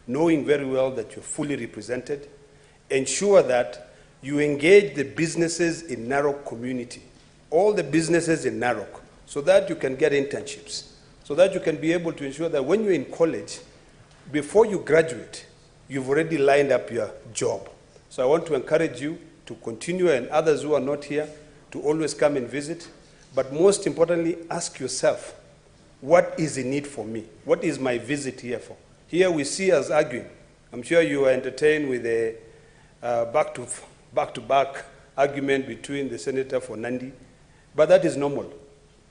knowing very well that you're fully represented. Ensure that you engage the businesses in Narok community, all the businesses in Narok, so that you can get internships, so that you can be able to ensure that when you're in college, before you graduate, you've already lined up your job. So I want to encourage you to continue, and others who are not here, to always come and visit. But most importantly, ask yourself, what is in it for me? What is my visit here for? Here we see us arguing. I'm sure you are entertained with a back-to-back argument between the senator for Nandi, but that is normal.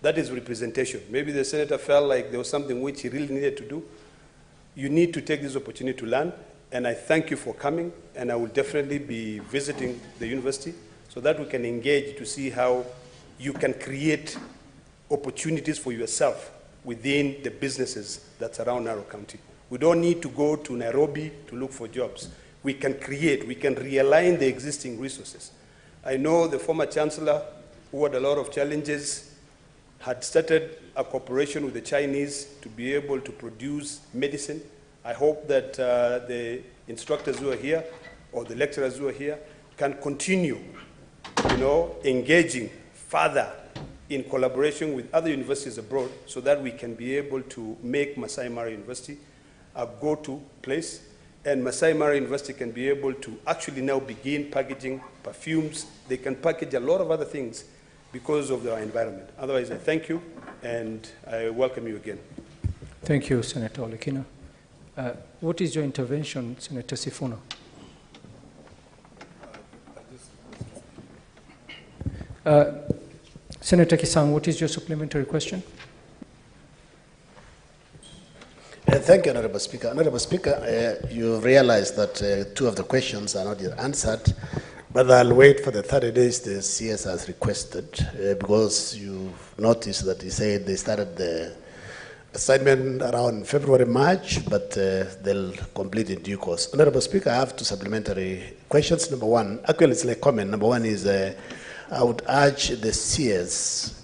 That is representation. Maybe the senator felt like there was something which he really needed to do. You need to take this opportunity to learn, and I thank you for coming, and I will definitely be visiting the university so that we can engage to see how you can create opportunities for yourself within the businesses that surround Narok County. We don't need to go to Nairobi to look for jobs. We can create, we can realign the existing resources. I know the former chancellor, who had a lot of challenges, had started a cooperation with the Chinese to be able to produce medicine. I hope that the instructors who are here or the lecturers who are here can continue, engaging further in collaboration with other universities abroad so that we can be able to make Masai Mara University a go-to place, and Masai Mara University can be able to actually now begin packaging perfumes. They can package a lot of other things because of our environment. Otherwise, I thank you, and I welcome you again. Thank you, Senator Olekina. What is your intervention, Senator Sifuna? Senator Kisang, what is your supplementary question? Thank you, Honorable Speaker. Honorable Speaker, you realize that 2 of the questions are not yet answered, but I'll wait for the 30 days the CS has requested, because you noticed that he said they started the assignment around February, March, but they'll complete in due course. Honorable Speaker, I have 2 supplementary questions. Number 1, actually it's like comment. Number 1 is I would urge the CS,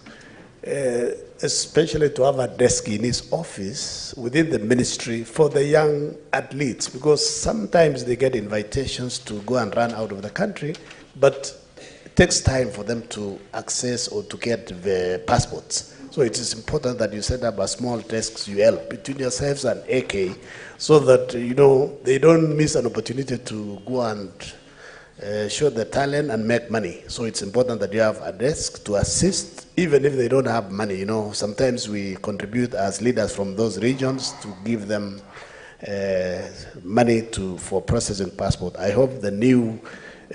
especially to have a desk in his office within the ministry for the young athletes, because sometimes they get invitations to go and run out of the country, but it takes time for them to access or to get the passports. So it is important that you set up a small desk between yourselves and AK, so that they don't miss an opportunity to go and show their talent and make money. So it's important that you have a desk to assist, even if they don't have money. Sometimes we contribute as leaders from those regions to give them money for processing passport. I hope the new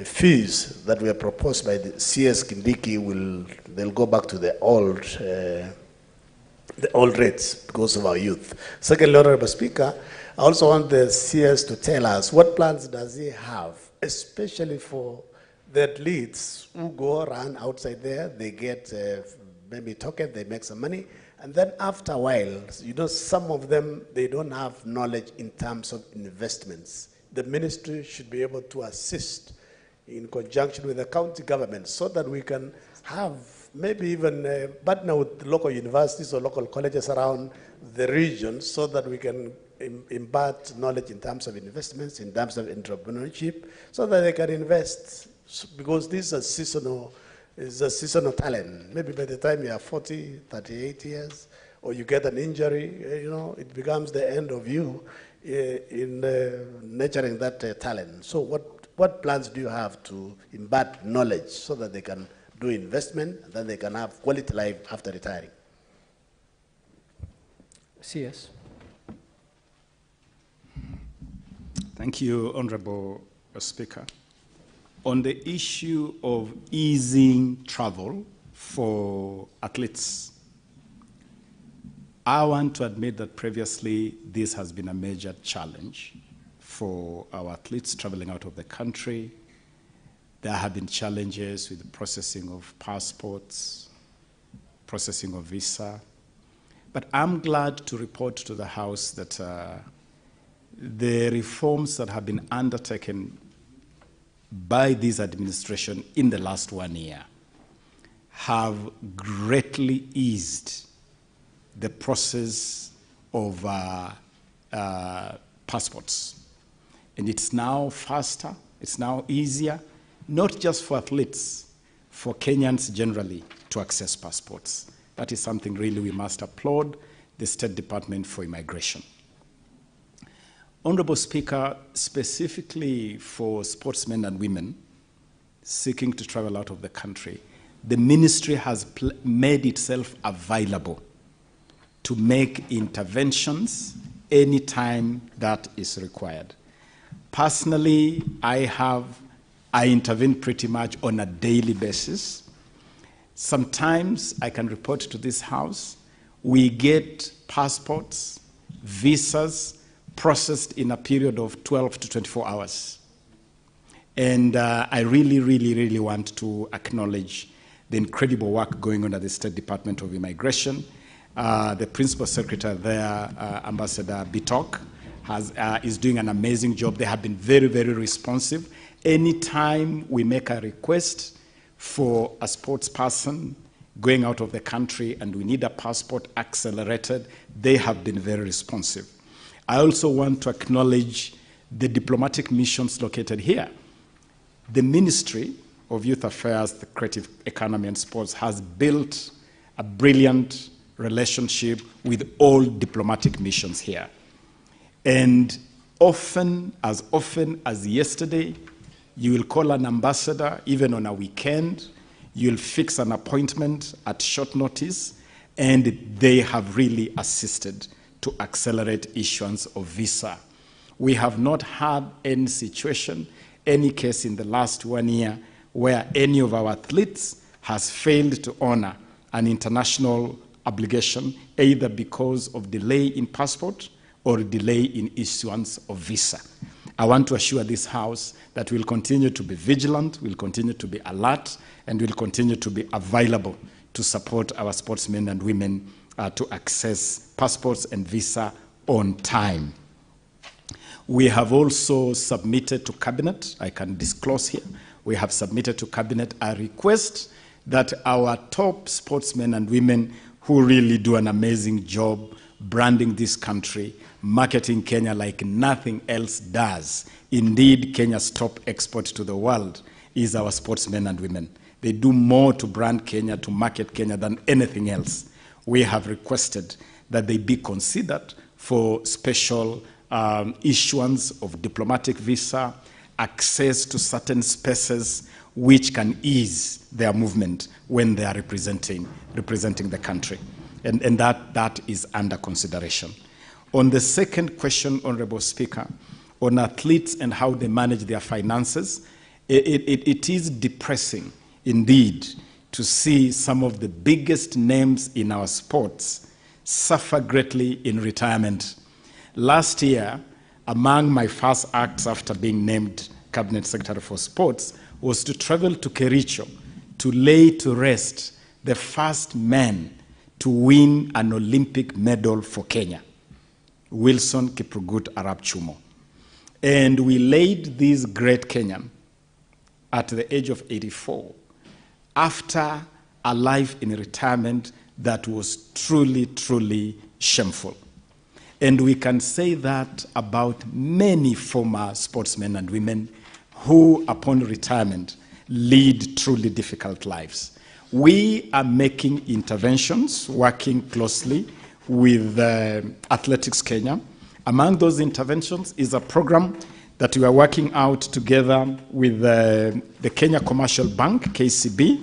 fees that were proposed by the CS Kindiki they'll go back to the old rates because of our youth. Secondly, Honorable Speaker, I also want the CS to tell us what plans does he have, especially for the athletes who go around outside there. They get maybe token, they make some money, and then after a while, some of them, they don't have knowledge in terms of investments. The ministry should be able to assist in conjunction with the county government, so that we can have maybe even partner with local universities or local colleges around the region, so that we can impart knowledge in terms of investments, in terms of entrepreneurship, so that they can invest, because this is a seasonal talent. Maybe by the time you are 40, 38 years, or you get an injury, it becomes the end of you in nurturing that talent. So what plans do you have to impart knowledge so that they can do investment and then they can have quality life after retiring? CS. Thank you, Honorable Speaker. On the issue of easing travel for athletes, I want to admit that previously this has been a major challenge for our athletes traveling out of the country. There have been challenges with the processing of passports, processing of visa. But I'm glad to report to the House that the reforms that have been undertaken by this administration in the last 1 year have greatly eased the process of passports. And it's now faster, it's now easier, not just for athletes, for Kenyans generally to access passports. That is something really we must applaud the State Department for Immigration. Honorable Speaker, specifically for sportsmen and women seeking to travel out of the country, the ministry has made itself available to make interventions anytime that is required. Personally, I intervene pretty much on a daily basis. Sometimes I can report to this House, we get passports, visas, processed in a period of 12 to 24 hours. And I really want to acknowledge the incredible work going on at the State Department of Immigration. The Principal Secretary there, Ambassador Bitok, is doing an amazing job. They have been very responsive. Anytime we make a request for a sports person going out of the country and we need a passport accelerated, they have been very responsive. I also want to acknowledge the diplomatic missions located here. The Ministry of Youth Affairs, the Creative Economy and Sports has built a brilliant relationship with all diplomatic missions here. And often as yesterday, you will call an ambassador, even on a weekend, you'll fix an appointment at short notice, and they have really assisted to accelerate issuance of visa. We have not had any situation, any case in the last 1 year where any of our athletes has failed to honor an international obligation, either because of delay in passport or delay in issuance of visa. I want to assure this House that we'll continue to be vigilant, we'll continue to be alert, and we'll continue to be available to support our sportsmen and women to access passports and visa on time. We have also submitted to Cabinet, I can disclose here, we have submitted to Cabinet a request that our top sportsmen and women who really do an amazing job branding this country, marketing Kenya like nothing else does. Indeed, Kenya's top export to the world is our sportsmen and women. They do more to brand Kenya, to market Kenya than anything else. We have requested that they be considered for special issuance of diplomatic visa, access to certain spaces which can ease their movement when they are representing the country. And that is under consideration. On the second question, Honorable Speaker, on athletes and how they manage their finances, it is depressing indeed to see some of the biggest names in our sports suffer greatly in retirement. Last year, among my first acts after being named Cabinet Secretary for Sports was to travel to Kericho to lay to rest the first man to win an Olympic medal for Kenya, Wilson Kiprugut Arap Chumo. And we laid this great Kenyan at the age of 84 after a life in retirement that was truly, truly shameful. And we can say that about many former sportsmen and women who, upon retirement, lead truly difficult lives. We are making interventions, working closely with Athletics Kenya. Among those interventions is a program that we are working out together with the Kenya Commercial Bank, KCB.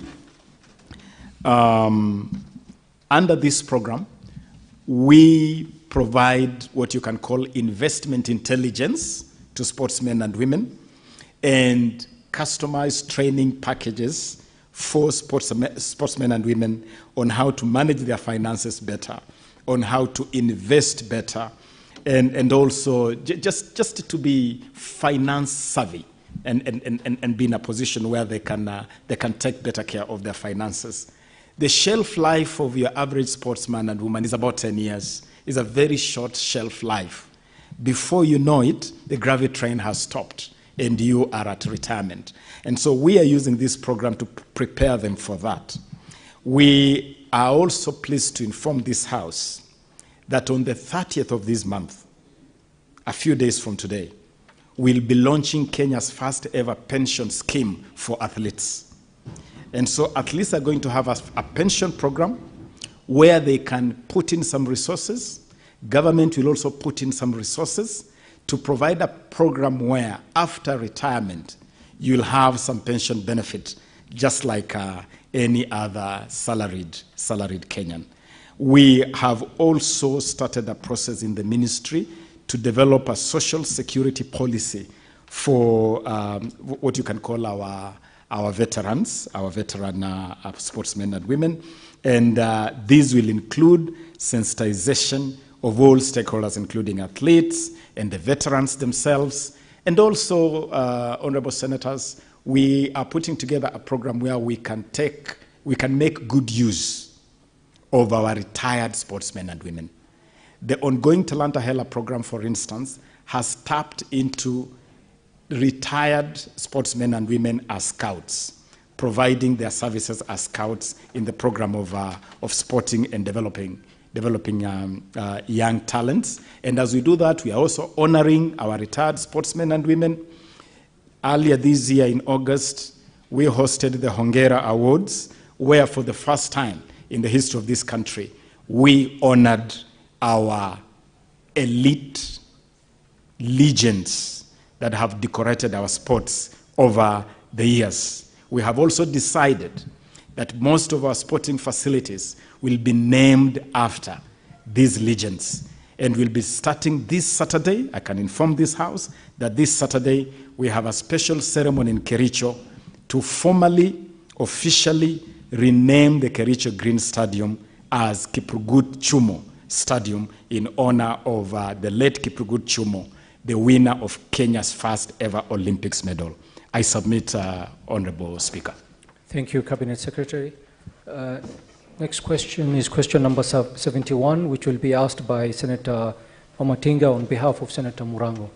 Under this program, we provide what you can call investment intelligence to sportsmen and women and customized training packages for sportsmen and women on how to manage their finances better, on how to invest better, and also just to be finance savvy and be in a position where they can take better care of their finances. The shelf life of your average sportsman and woman is about 10 years. It's a very short shelf life. Before you know it, the gravity train has stopped and you are at retirement. And so we are using this program to prepare them for that. We are also pleased to inform this House that on the 30th of this month, a few days from today, we'll be launching Kenya's first ever pension scheme for athletes. And so athletes are going to have a pension program where they can put in some resources. Government will also put in some resources to provide a program where after retirement, you'll have some pension benefit, just like any other salaried Kenyan. We have also started a process in the ministry to develop a social security policy for what you can call our veterans, our veteran sportsmen and women. And these will include sensitization of all stakeholders, including athletes and the veterans themselves. And also, honorable senators, we are putting together a program where we can make good use of our retired sportsmen and women. The ongoing Talanta Hela program, for instance, has tapped into retired sportsmen and women as scouts, providing their services as scouts in the program of sporting and developing young talents. And as we do that, we are also honoring our retired sportsmen and women. Earlier this year in August, we hosted the Hongera Awards, where for the first time in the history of this country, we honored our elite legends that have decorated our sports over the years. We have also decided that most of our sporting facilities will be named after these legends. And we'll be starting this Saturday. I can inform this House that this Saturday we have a special ceremony in Kericho to formally, officially rename the Kericho Green Stadium as Kiprugut Chumo Stadium in honor of the late Kiprugut Chumo, the winner of Kenya's first ever Olympics medal. I submit, Honorable Speaker. Thank you, Cabinet Secretary. Next question is question number 71, which will be asked by Senator Omatinga on behalf of Senator Murango.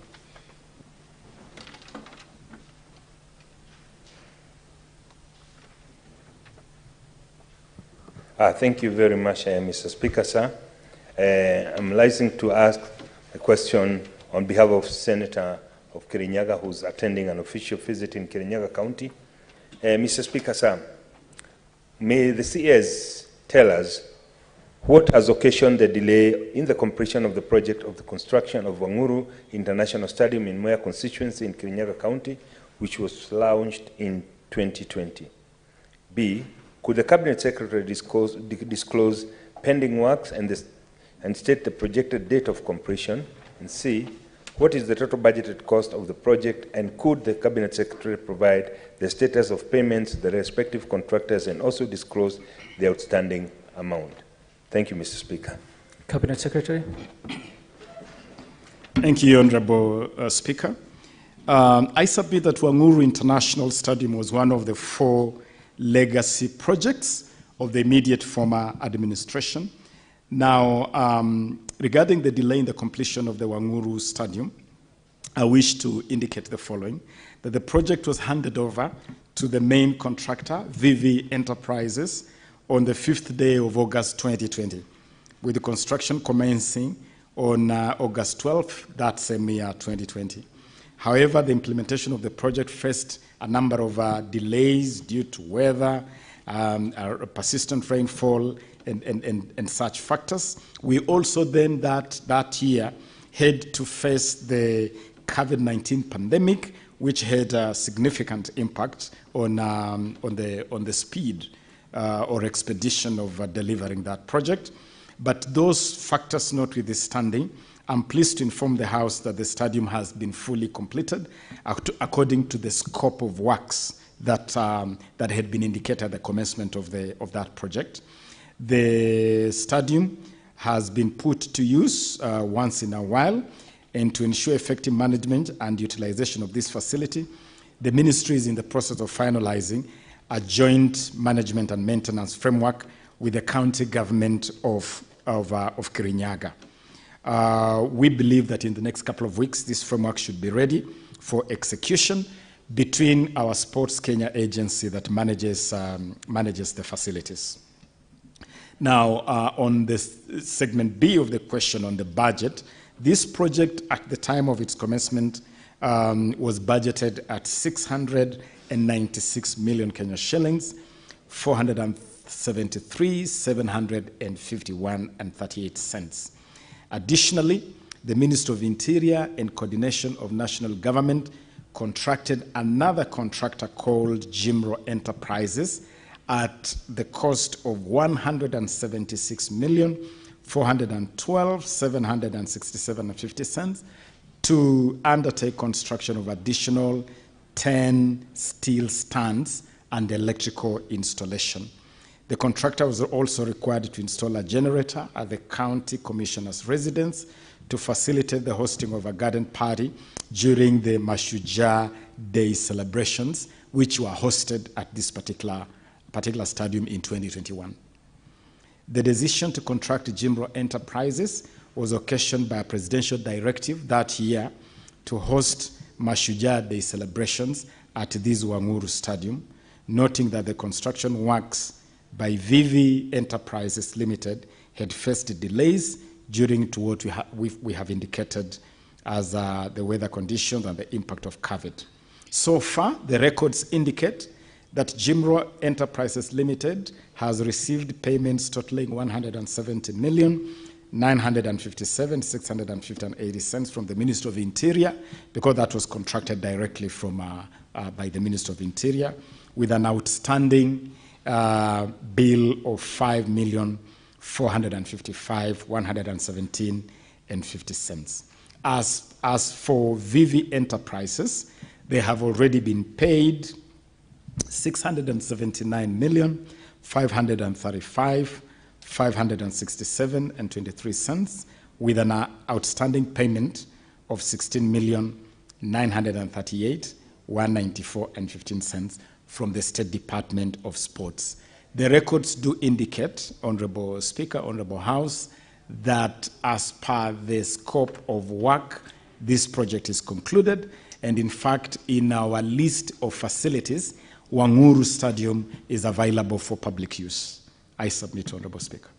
Thank you very much, Mr. Speaker, sir. I'm licensed to ask a question on behalf of Senator of Kirinyaga, who's attending an official visit in Kirinyaga County. Mr. Speaker, sir, may the CS tell us what has occasioned the delay in the completion of the project of the construction of Wanguru International Stadium in Moya constituency in Kirinyaga County, which was launched in 2020? B, could the Cabinet Secretary disclose pending works and state the projected date of completion? And C, what is the total budgeted cost of the project, and could the Cabinet Secretary provide the status of payments to the respective contractors and also disclose the outstanding amount? Thank you, Mr. Speaker. Cabinet Secretary. Thank you, Honorable Speaker. I submit that Wanguru International Stadium was one of the 4 legacy projects of the immediate former administration. Now, regarding the delay in the completion of the Wanguru Stadium, I wish to indicate the following: that the project was handed over to the main contractor, VV Enterprises, on the 5th day of August 2020, with the construction commencing on August 12th, that same year, 2020. However, the implementation of the project faced a number of delays due to weather, persistent rainfall, and such factors. We also then that year had to face the COVID-19 pandemic, which had a significant impact on the speed or expedition of delivering that project. But those factors notwithstanding, I'm pleased to inform the House that the stadium has been fully completed according to the scope of works that had been indicated at the commencement of that project. The stadium has been put to use once in a while, and to ensure effective management and utilization of this facility, the Ministry is in the process of finalizing a joint management and maintenance framework with the county government of Kirinyaga. We believe that in the next couple of weeks, this framework should be ready for execution between our Sports Kenya agency that manages the facilities. Now, on the segment B of the question on the budget, this project at the time of its commencement was budgeted at 696 million Kenya shillings, 473,751 cents. Additionally, the Ministry of Interior and Coordination of National Government contracted another contractor called Jimro Enterprises at the cost of 176,412,767.50 cents to undertake construction of additional 10 steel stands and electrical installation. The contractor was also required to install a generator at the county commissioner's residence to facilitate the hosting of a garden party during the Mashujaa Day celebrations, which were hosted at this particular stadium in 2021. The decision to contract Jimro Enterprises was occasioned by a presidential directive that year to host Mashujaa Day celebrations at this Wanguru Stadium, noting that the construction works by VV Enterprises Limited had faced delays due to what we have indicated as the weather conditions and the impact of COVID. So far, the records indicate that Jimro Enterprises Limited has received payments totaling 170,957,650.80 cents from the Ministry of Interior, because that was contracted directly from by the Ministry of Interior, with an outstanding bill of 5,455,117 As for VV Enterprises, they have already been paid 679,535,567.23, with an outstanding payment of 16,938,194.15 from the State Department of Sports. The records do indicate, Honorable Speaker, Honorable House, that as per the scope of work, this project is concluded, and in fact, in our list of facilities, Wanguru Stadium is available for public use. I submit, Honorable Speaker.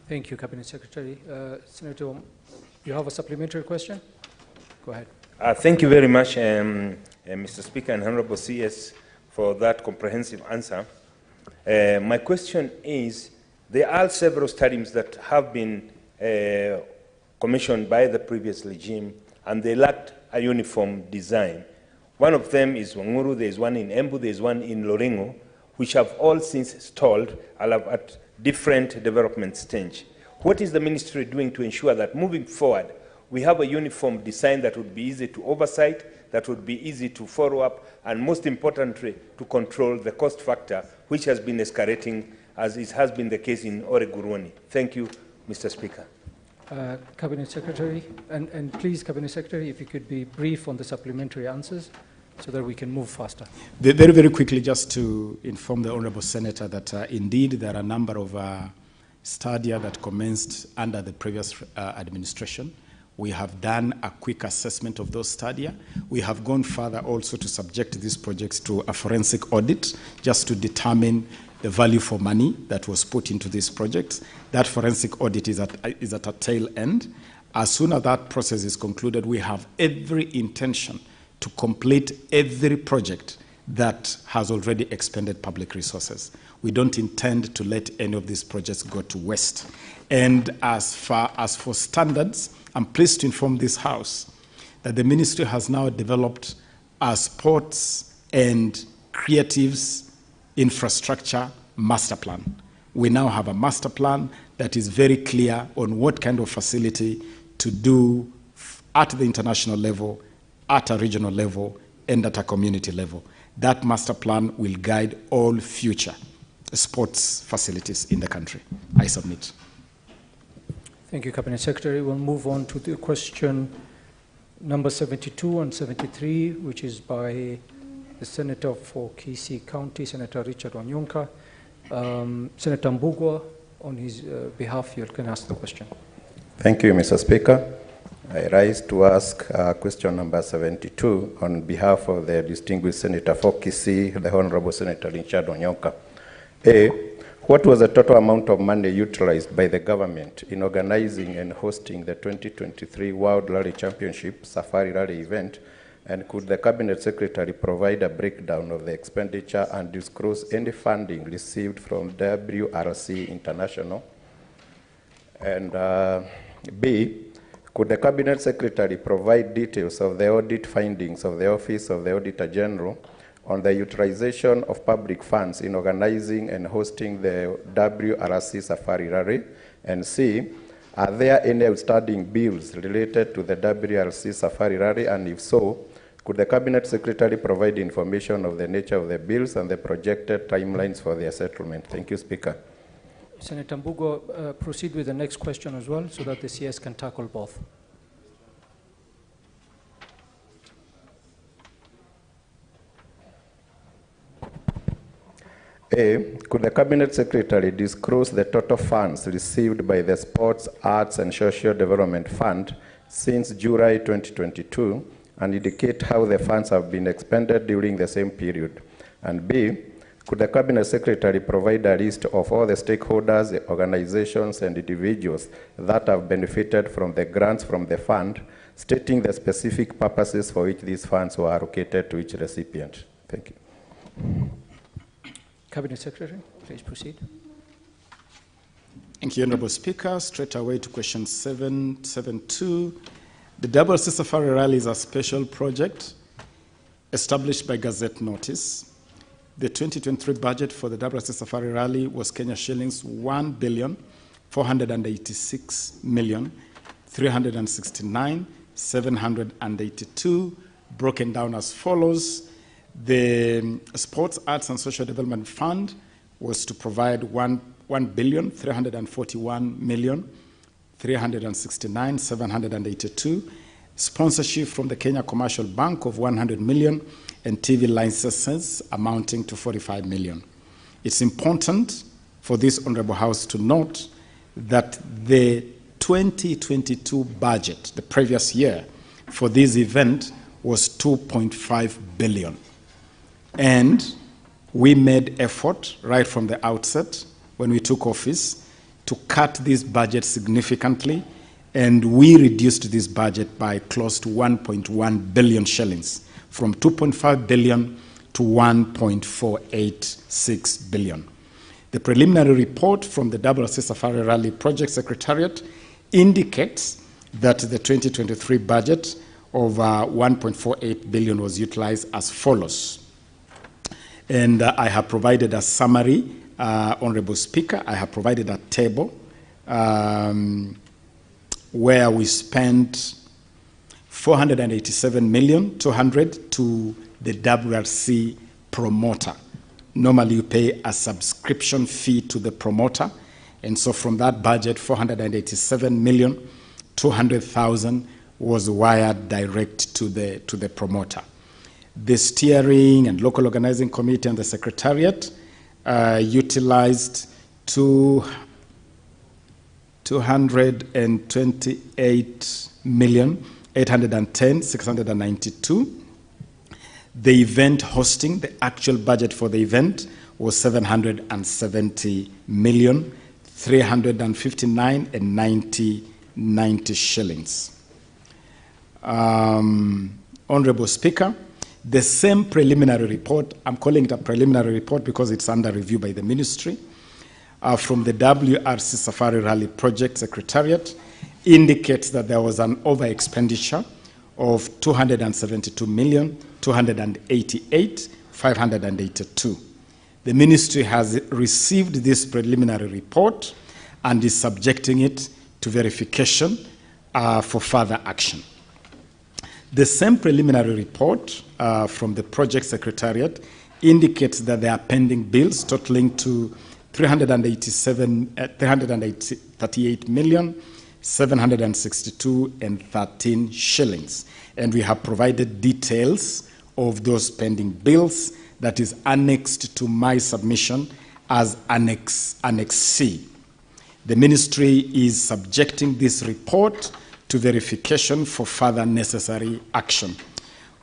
Thank you, Cabinet Secretary. Senator, you have a supplementary question? Go ahead. Thank you very much, Mr. Speaker and Honorable CS, for that comprehensive answer. My question is, there are several stadiums that have been commissioned by the previous regime, and they lacked a uniform design. One of them is Wanguru, there is one in Embu, there is one in Lorengo, which have all since stalled at different development stage. What is the ministry doing to ensure that moving forward, we have a uniform design that would be easy to oversight, that would be easy to follow up, and most importantly, to control the cost factor, which has been escalating, as it has been the case in Oreguruoni? Thank you, Mr. Speaker. Cabinet Secretary, and please, Cabinet Secretary, if you could be brief on the supplementary answers so that we can move faster. Very, very quickly, just to inform the Honourable Senator that indeed there are a number of stadia that commenced under the previous administration. We have done a quick assessment of those stadia. We have gone further also to subject these projects to a forensic audit just to determine the value for money that was put into these projects. That forensic audit is at a tail end. As soon as that process is concluded, we have every intention to complete every project that has already expended public resources. We don't intend to let any of these projects go to waste. And as far as for standards, I'm pleased to inform this House that the ministry has now developed a sports and creatives infrastructure master plan. We now have a master plan that is very clear on what kind of facility to do at the international level, at a regional level, and at a community level. That master plan will guide all future sports facilities in the country. I submit. Thank you, Cabinet Secretary. We'll move on to the question number 72 and 73, which is by the Senator for Kisii County, Senator Richard Wanyonka. Senator Mbugua, on his behalf, you can ask the question. Thank you, Mr. Speaker. I rise to ask question number 72 on behalf of the distinguished Senator for Kisii, the Honorable Senator Richard Wanyonka. A, what was the total amount of money utilized by the government in organizing and hosting the 2023 World Rally Championship Safari Rally event? And could the Cabinet Secretary provide a breakdown of the expenditure and disclose any funding received from WRC International? And B, could the Cabinet Secretary provide details of the audit findings of the Office of the Auditor General on the utilization of public funds in organizing and hosting the WRC Safari Rally? And C, are there any outstanding bills related to the WRC Safari Rally? And if so, could the Cabinet Secretary provide information of the nature of the bills and the projected timelines for their settlement? Thank you, Speaker. Senator Mbugua, proceed with the next question as well so that the CS can tackle both. A, could the Cabinet Secretary disclose the total funds received by the Sports, Arts and Social Development Fund since July 2022 and indicate how the funds have been expended during the same period? And B, could the Cabinet Secretary provide a list of all the stakeholders, organizations and individuals that have benefited from the grants from the fund, stating the specific purposes for which these funds were allocated to each recipient? Thank you. Cabinet Secretary, please proceed. Thank you, Honorable Speaker. Straight away to question 772. The WRC Safari Rally is a special project established by Gazette Notice. The 2023 budget for the WRC Safari Rally was Kenya shillings 1,486,000,000 369, 782, broken down as follows. The Sports, Arts and Social Development Fund was to provide 1,341,369,782, sponsorship from the Kenya Commercial Bank of 100 million, and TV licenses amounting to 45 million. It's important for this Honorable House to note that the 2022 budget, the previous year, for this event was 2.5 billion. And we made effort right from the outset when we took office to cut this budget significantly, and we reduced this budget by close to 1.1 billion shillings, from 2.5 billion to 1.486 billion. The preliminary report from the WRC Safari Rally Project Secretariat indicates that the 2023 budget of 1.48 billion was utilized as follows. And I have provided a summary, Honorable Speaker. I have provided a table where we spent 487,200,000 to the WRC promoter. Normally you pay a subscription fee to the promoter, and so from that budget, 487,200,000 was wired direct to the promoter. The steering and local organizing committee and the secretariat utilized 228,810,692. The event hosting, the actual budget for the event was 770,359,90 shillings. Honorable Speaker, the same preliminary report, I'm calling it a preliminary report because it's under review by the ministry, from the WRC Safari Rally Project Secretariat, indicates that there was an over-expenditure of 272,288,582. The ministry has received this preliminary report and is subjecting it to verification for further action. The same preliminary report from the project secretariat indicates that there are pending bills totaling to 38,762,13 shillings. And we have provided details of those pending bills that is annexed to my submission as Annex C. The ministry is subjecting this report to verification for further necessary action.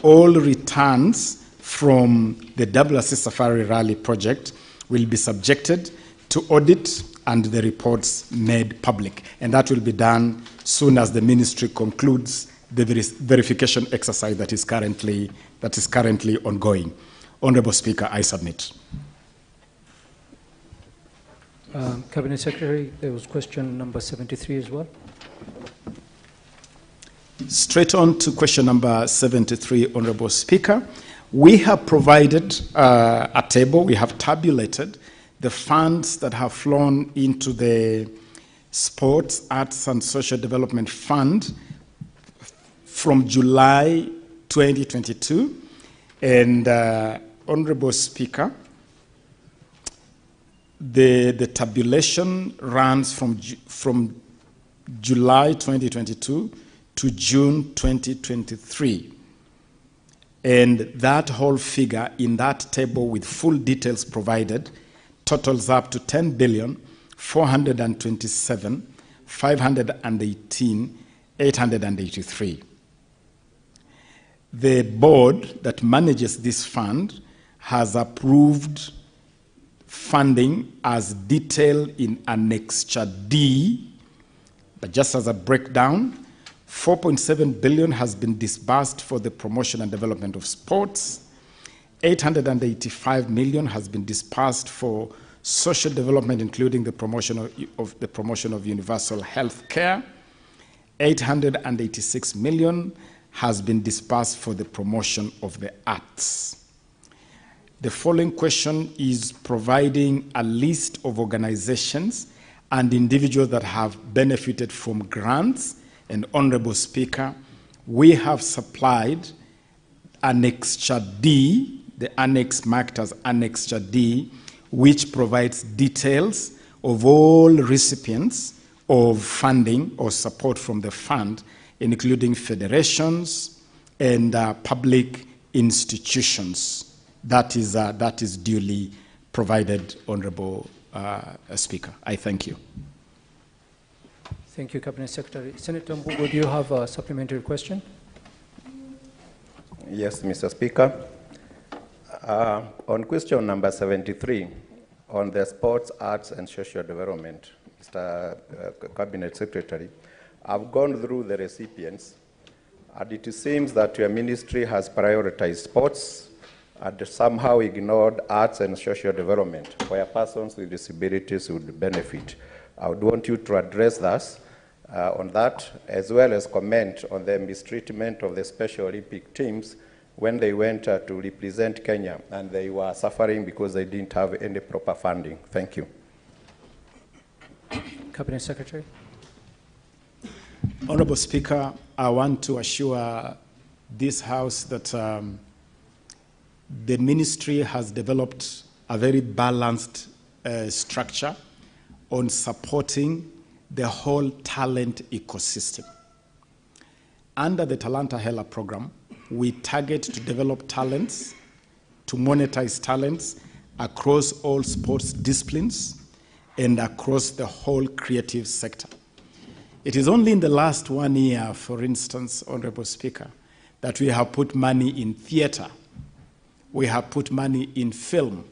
All returns from the WRC Safari Rally project will be subjected to audit and the reports made public. And that will be done soon as the ministry concludes the verification exercise that is currently ongoing. Honorable Speaker, I submit. Cabinet Secretary, there was question number 73 as well. Straight on to question number 73, Honorable Speaker. We have provided a table, we have tabulated the funds that have flown into the Sports, Arts and Social Development Fund from July 2022. And Honorable Speaker, the tabulation runs from July 2022 to June 2023. And that whole figure in that table with full details provided totals up to 10,427,518,883. The board that manages this fund has approved funding as detailed in Annexure D, but just as a breakdown, 4.7 billion has been disbursed for the promotion and development of sports. 885 million has been disbursed for social development, including the promotion of universal health care. 886 million has been disbursed for the promotion of the arts. The following question is providing a list of organizations and individuals that have benefited from grants And Honorable Speaker, we have supplied Annexure D, the annex marked as Annexure D, which provides details of all recipients of funding or support from the fund, including federations and public institutions. That is duly provided, Honorable Speaker. I thank you. Thank you, Cabinet Secretary. Senator Mbugo, do you have a supplementary question? Yes, Mr. Speaker. On question number 73, on the sports, arts, and social development, Mr. Cabinet Secretary, I've gone through the recipients, and it seems that your ministry has prioritized sports and somehow ignored arts and social development, where persons with disabilities would benefit. I would want you to address us on that, as well as comment on the mistreatment of the Special Olympic teams when they went to represent Kenya, and they were suffering because they didn't have any proper funding. Thank you. Cabinet Secretary. Honorable Speaker, I want to assure this House that the ministry has developed a very balanced structure on supporting the whole talent ecosystem. Under the Talanta Hela program, we target to develop talents, to monetize talents across all sports disciplines and across the whole creative sector. It is only in the last 1 year, for instance, Honorable Speaker, that we have put money in theater, we have put money in film,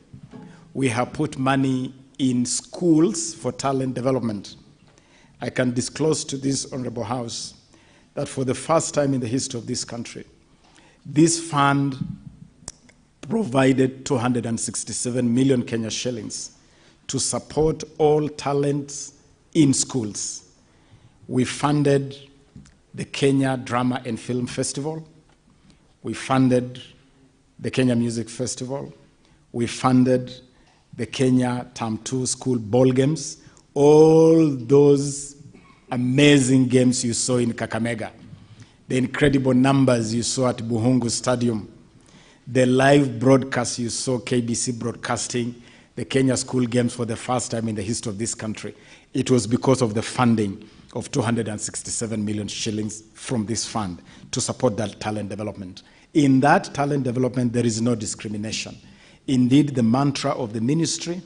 we have put money in schools for talent development. I can disclose to this Honorable House that for the first time in the history of this country, this fund provided 267 million Kenya shillings to support all talents in schools. We funded the Kenya Drama and Film Festival. We funded the Kenya Music Festival. We funded the Kenya Term 2 School Ball Games. All those amazing games you saw in Kakamega, the incredible numbers you saw at Buhungu Stadium, the live broadcast you saw KBC broadcasting the Kenya School Games for the first time in the history of this country. It was because of the funding of 267 million shillings from this fund to support that talent development. In that talent development, there is no discrimination. Indeed, the mantra of the ministry,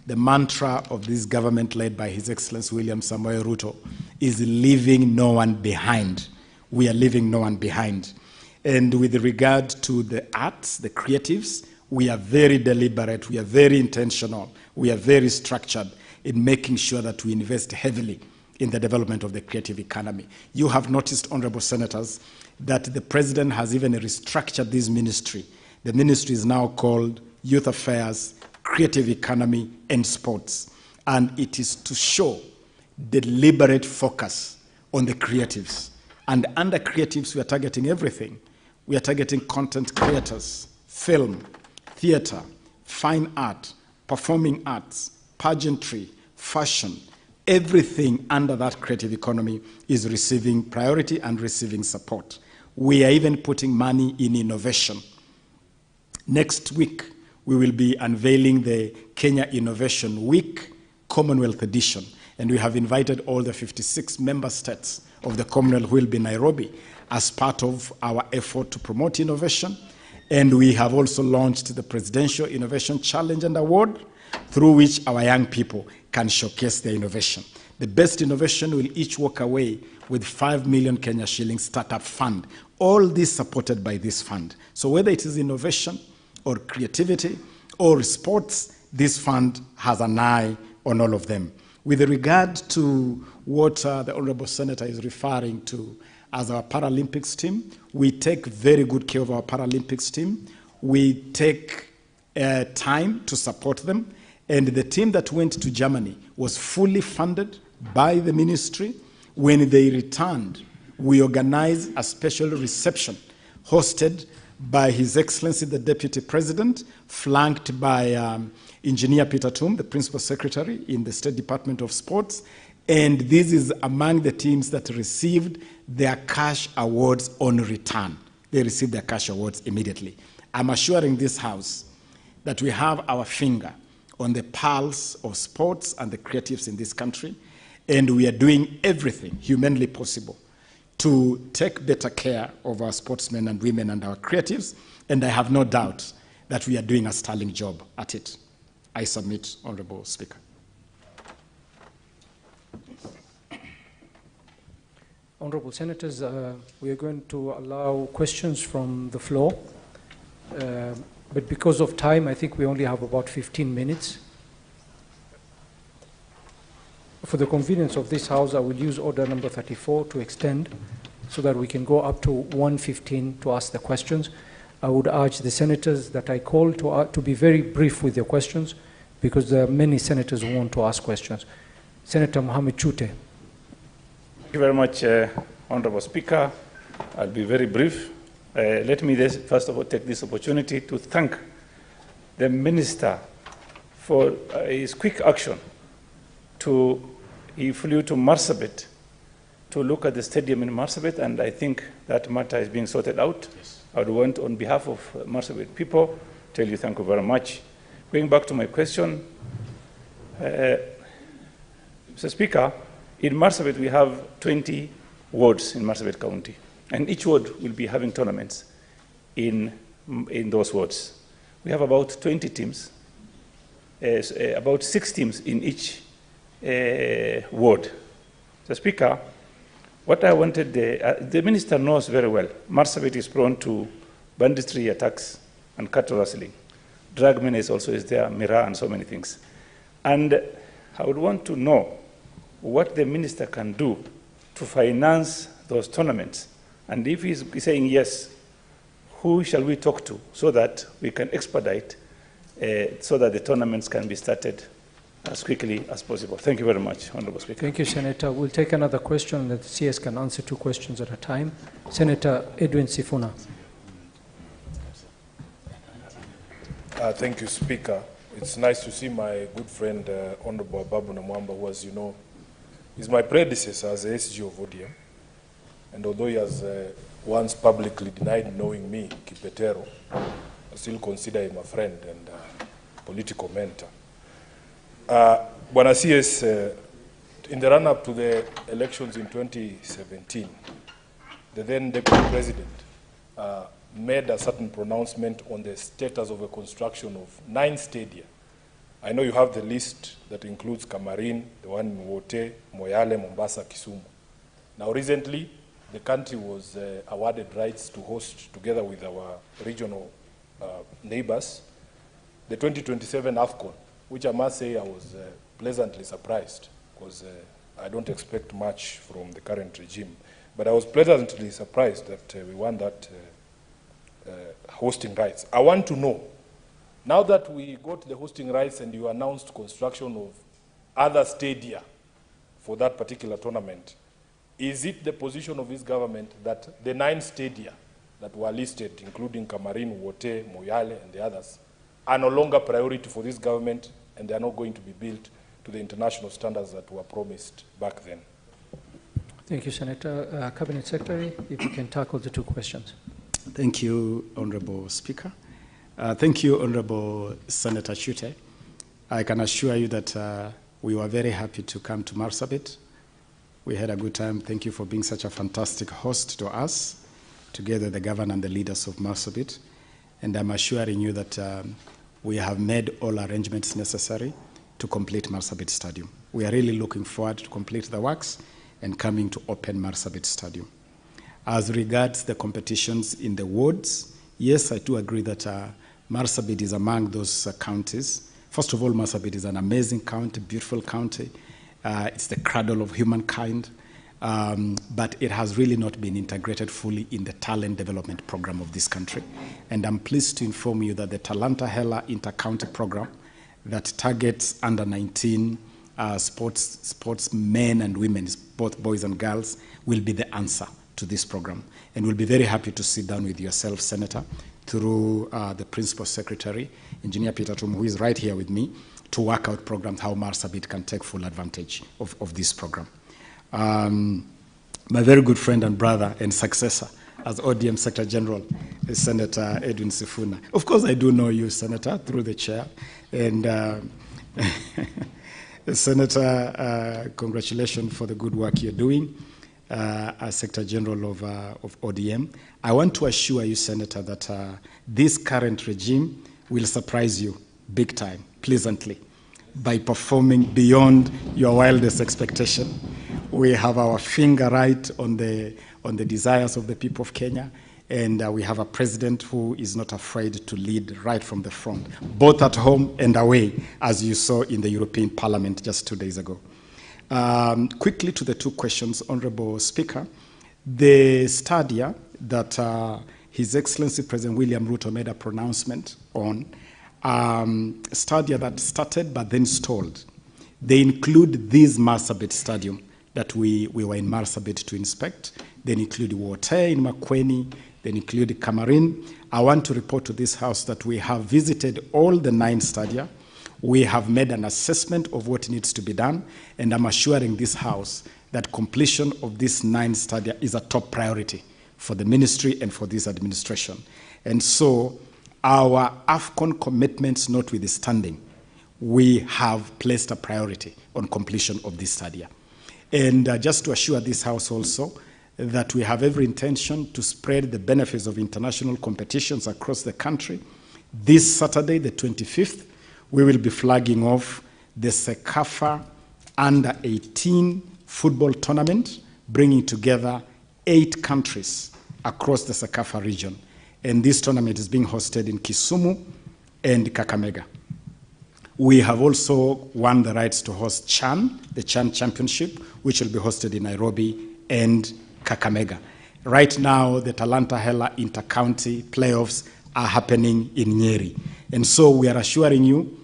the mantra of this government led by His Excellency William Samoei Ruto is leaving no one behind. We are leaving no one behind. And with regard to the arts, the creatives, we are very deliberate, we are very intentional, we are very structured in making sure that we invest heavily in the development of the creative economy. You have noticed, honorable senators, that the president has even restructured this ministry. The ministry is now called Youth Affairs, Creative Economy, and Sports. And it is to show deliberate focus on the creatives. And under creatives, we are targeting everything. We are targeting content creators, film, theater, fine art, performing arts, pageantry, fashion. Everything under that creative economy is receiving priority and receiving support. We are even putting money in innovation. Next week, we will be unveiling the Kenya Innovation Week, Commonwealth Edition, and we have invited all the 56 member states of the Commonwealth who will be in Nairobi as part of our effort to promote innovation. And we have also launched the Presidential Innovation Challenge and Award, through which our young people can showcase their innovation. The best innovation will each walk away with 5 million Kenya shillings startup fund. All this supported by this fund. So whether it is innovation or creativity or sports, this fund has an eye on all of them. With regard to what the Honorable Senator is referring to as our Paralympics team, we take very good care of our Paralympics team. We take time to support them. And the team that went to Germany was fully funded by the ministry. When they returned, we organized a special reception hosted by His Excellency the Deputy President, flanked by Engineer Peter Tum, the Principal Secretary in the State Department of Sports, And this is among the teams that received their cash awards on return. They received their cash awards immediately. I'm assuring this House that we have our finger on the pulse of sports and the creatives in this country, and we are doing everything humanly possible to take better care of our sportsmen and women and our creatives, and I have no doubt that we are doing a sterling job at it. I submit, Honourable Speaker. Honourable Senators, we are going to allow questions from the floor, but because of time, I think we only have about 15 minutes. For the convenience of this House, I will use order number 34 to extend so that we can go up to 1:15 to ask the questions. I would urge the senators that I call to be very brief with your questions because there are many senators who want to ask questions. Senator Mohamed Chute. Thank you very much, Honourable Speaker. I'll be very brief. Let me first of all take this opportunity to thank the Minister for his quick action. He flew to Marsabit to look at the stadium in Marsabit, and I think that matter is being sorted out. Yes. I would want, on behalf of Marsabit people, tell you thank you very much. Going back to my question, Mr. Speaker, in Marsabit we have 20 wards in Marsabit County, and each ward will be having tournaments in those wards. We have about 20 teams, about 6 teams in each ward. Mr. Speaker, what I wanted, the Minister knows very well, Marsabit is prone to banditry attacks and cattle rustling. Drug menace also is there, Mira and so many things. And I would want to know what the Minister can do to finance those tournaments. And if he's saying yes, who shall we talk to so that we can expedite so that the tournaments can be started as quickly as possible. Thank you very much, Honourable Speaker. Thank you, Senator. We'll take another question and the CS can answer 2 questions at a time. Senator Edwin Sifuna. Thank you, Speaker. It's nice to see my good friend, Honourable Ababu Namwamba, who, as you know, is my predecessor as the SG of ODM. And although he has once publicly denied knowing me, Kipetero, I still consider him a friend and political mentor. Bwana CS, in the run-up to the elections in 2017, the then Deputy President made a certain pronouncement on the status of the construction of 9 stadia. I know you have the list that includes Kamarin, the one in Wote, Moyale, Mombasa, Kisumu. Now recently, the country was awarded rights to host, together with our regional neighbors, the 2027 AFCON, which I must say I was pleasantly surprised, because I don't expect much from the current regime. But I was pleasantly surprised that we won that hosting rights. I want to know, now that we got the hosting rights and you announced construction of other stadia for that particular tournament, is it the position of this government that the 9 stadia that were listed, including Kamarin, Wote, Moyale, and the others, are no longer priority for this government and they are not going to be built to the international standards that were promised back then? Thank you, Senator. Cabinet Secretary, if you can tackle the 2 questions. Thank you, Honourable Speaker. Thank you, Honourable Senator Chute. I can assure you that we were very happy to come to Marsabit. We had a good time. Thank you for being such a fantastic host to us, together the governor and the leaders of Marsabit. And I'm assuring you that we have made all arrangements necessary to complete Marsabit Stadium. We are really looking forward to complete the works and coming to open Marsabit Stadium. As regards the competitions in the wards, yes, I do agree that Marsabit is among those counties. First of all, Marsabit is an amazing county, beautiful county. It's the cradle of humankind, but it has really not been integrated fully in the talent development program of this country. And I'm pleased to inform you that the Talanta Hela Inter-County program that targets under 19 sports men and women, both boys and girls, will be the answer to this program. And we'll be very happy to sit down with yourself, Senator, through the Principal Secretary, Engineer Peter Tum, who is right here with me, to work out programs how Marsabit can take full advantage of this program. My very good friend and brother and successor as ODM Secretary General is Senator Edwin Sifuna. Of course, I do know you, Senator, through the chair. And Senator, congratulations for the good work you're doing as Secretary General of ODM. I want to assure you, Senator, that this current regime will surprise you big time, pleasantly, by performing beyond your wildest expectation. We have our finger right on the desires of the people of Kenya, and we have a president who is not afraid to lead right from the front, both at home and away, as you saw in the European Parliament just 2 days ago. Quickly to the two questions, Honorable Speaker. The stadia that His Excellency President William Ruto made a pronouncement on, stadia that started but then stalled. They include this Marsabit Stadium that we were in Marsabit to inspect. They include Wote in Makueni. They include Camarin. I want to report to this House that we have visited all the 9 stadia. We have made an assessment of what needs to be done, and I'm assuring this House that completion of these 9 stadia is a top priority for the ministry and for this administration. And so our AFCON commitments notwithstanding, we have placed a priority on completion of this stadia. And just to assure this House also that we have every intention to spread the benefits of international competitions across the country. This Saturday, the 25th, we will be flagging off the CECAFA Under-18 football tournament, bringing together 8 countries across the CECAFA region. And this tournament is being hosted in Kisumu and Kakamega. We have also won the rights to host CHAN, the CHAN Championship, which will be hosted in Nairobi and Kakamega. Right now, the Talanta Hela inter-county playoffs are happening in Nyeri. And so we are assuring you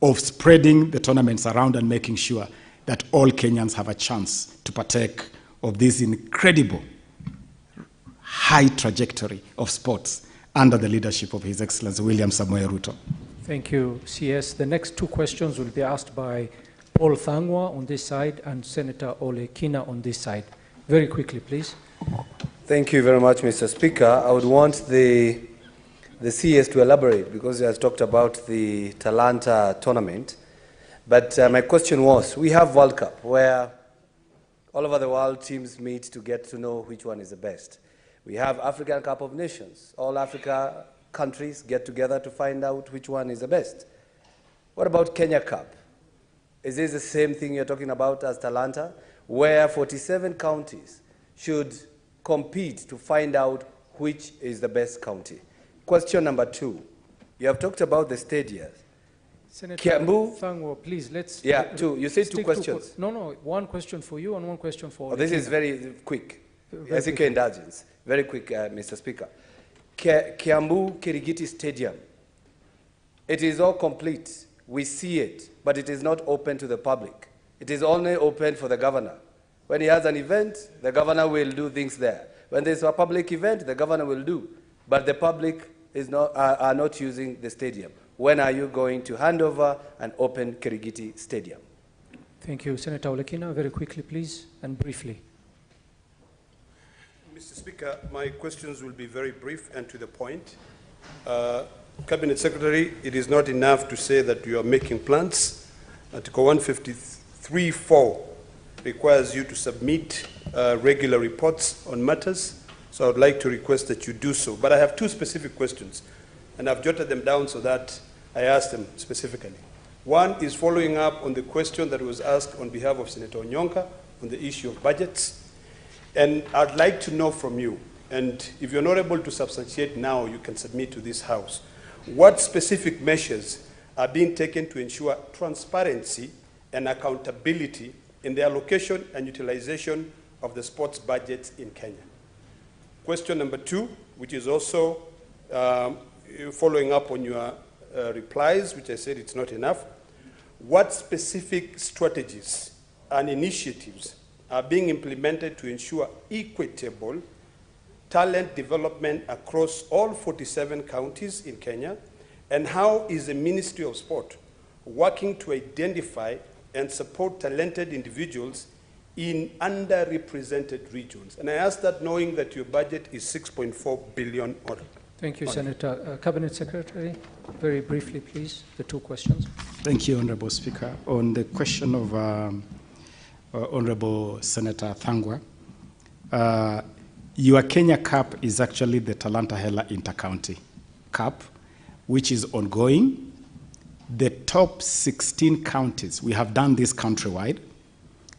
of spreading the tournaments around and making sure that all Kenyans have a chance to partake of this incredible high trajectory of sports under the leadership of His Excellency William Samoei Ruto. Thank you, CS. The next 2 questions will be asked by Paul Thangwa on this side and Senator Ole Kina on this side. Very quickly, please. Thank you very much, Mr. Speaker. I would want the CS to elaborate because he has talked about the Talanta tournament. But my question was, we have World Cup where all over the world teams meet to get to know which one is the best. We have African Cup of Nations. All Africa countries get together to find out which one is the best. What about Kenya Cup? Is this the same thing you're talking about as Talanta, where 47 counties should compete to find out which is the best county? Question number 2, you have talked about the stadiums. Senator Kiambu, Thangwa, please, let's... Yeah, 2. You said 2 questions. No, 1 question for you and 1 question for... This is very quick. I seek your indulgence. Very quick, Mr. Speaker. Kiambu Kirigiti Stadium. It is all complete. We see it, but it is not open to the public. It is only open for the governor. When he has an event, the governor will do things there. When there's a public event, the governor will do. But the public is are not using the stadium. When are you going to hand over and open Kirigiti Stadium? Thank you. Senator Olekina, very quickly, please, and briefly. Mr. Speaker, my questions will be very brief and to the point. Cabinet Secretary, it is not enough to say that you are making plans. Article 153(4) requires you to submit regular reports on matters, so I would like to request that you do so. But I have 2 specific questions, and I've jotted them down so that I ask them specifically. One is following up on the question that was asked on behalf of Senator Onyonka on the issue of budgets. And I'd like to know from you, and if you're not able to substantiate now, you can submit to this House, what specific measures are being taken to ensure transparency and accountability in the allocation and utilization of the sports budgets in Kenya? Question number 2, which is also following up on your replies, which I said it's not enough. What specific strategies and initiatives are being implemented to ensure equitable talent development across all 47 counties in Kenya? And how is the Ministry of Sport working to identify and support talented individuals in underrepresented regions? And I ask that knowing that your budget is 6.4 billion. Thank you, Senator. Cabinet Secretary, very briefly, please, the two questions. Thank you, Honorable Speaker. On the question of Honorable Senator Thangwa, your Kenya Cup is actually the Talanta Hela Intercounty Cup, which is ongoing. The top 16 counties, we have done this countrywide.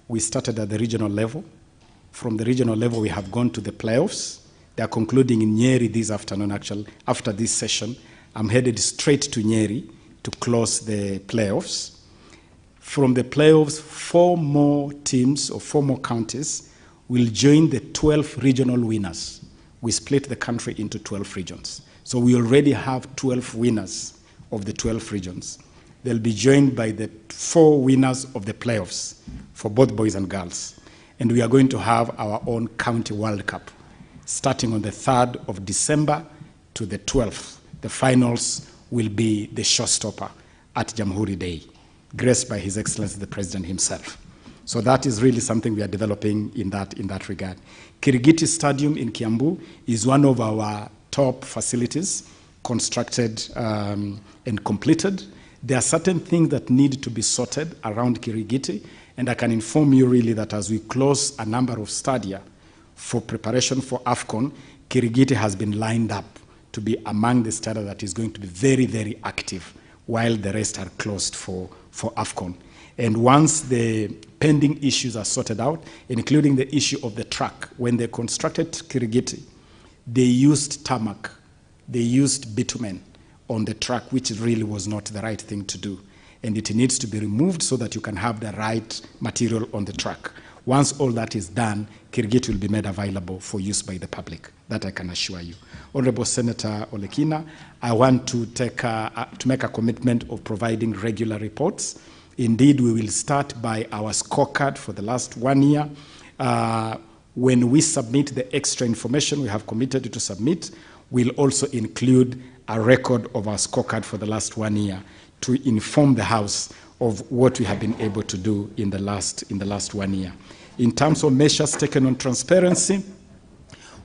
We started at the regional level. From the regional level, we have gone to the playoffs. They are concluding in Nyeri this afternoon, actually. After this session, I'm headed straight to Nyeri to close the playoffs. From the playoffs, 4 more teams or 4 more counties will join the 12 regional winners. We split the country into 12 regions. So we already have 12 winners of the 12 regions. They'll be joined by the 4 winners of the playoffs for both boys and girls. And we are going to have our own County World Cup, starting on the 3rd of December to the 12th. The finals will be the showstopper at Jamhuri Day, graced by His Excellency the President himself. So that is really something we are developing in that regard. Kirigiti Stadium in Kiambu is one of our top facilities, constructed and completed. There are certain things that need to be sorted around Kirigiti, and I can inform you really that as we close a number of stadia for preparation for AFCON, Kirigiti has been lined up to be among the stadia that is going to be very, very active, while the rest are closed for AFCON. And once the pending issues are sorted out, including the issue of the track, when they constructed Kirigiti, they used tarmac, they used bitumen on the track, which really was not the right thing to do. And it needs to be removed so that you can have the right material on the track. Once all that is done, Kirigiti will be made available for use by the public. That I can assure you. Honorable Senator Olekina, I want to make a commitment of providing regular reports. Indeed, we will start by our scorecard for the last 1 year. When we submit the extra information we have committed to submit, we'll also include a record of our scorecard for the last 1 year to inform the House of what we have been able to do in the last 1 year. In terms of measures taken on transparency,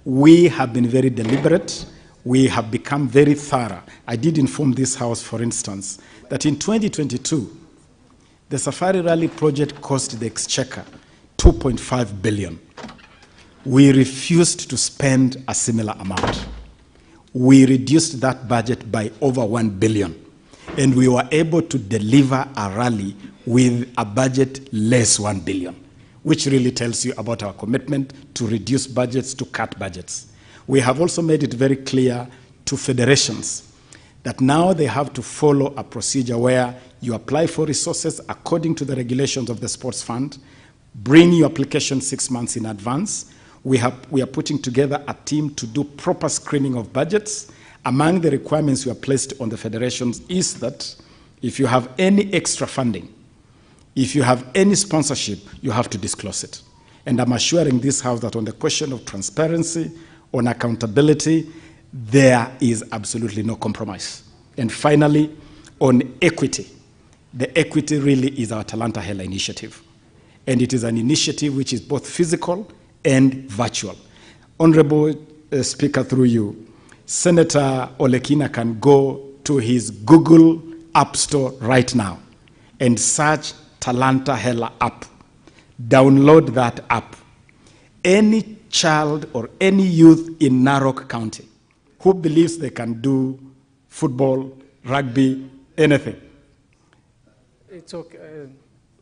we have been very deliberate. We have become very thorough. I did inform this House, for instance, that in 2022, the Safari Rally project cost the Exchequer 2.5 billion. We refused to spend a similar amount. We reduced that budget by over 1 billion. And we were able to deliver a rally with a budget less 1 billion, which really tells you about our commitment to reduce budgets, to cut budgets. We have also made it very clear to federations that now they have to follow a procedure where you apply for resources according to the regulations of the sports fund, bring your application 6 months in advance. We are putting together a team to do proper screening of budgets. Among the requirements we have placed on the federations is that if you have any extra funding, if you have any sponsorship, you have to disclose it. And I'm assuring this House that on the question of transparency, on accountability, there is absolutely no compromise. And finally, on equity, the equity really is our Talanta Hela initiative. And it is an initiative which is both physical and virtual. Honorable Speaker, through you, Senator Olekina can go to his Google App Store right now and search Talanta Hela app. Download that app. Any child or any youth in Narok County who believes they can do football, rugby, anything. It's okay.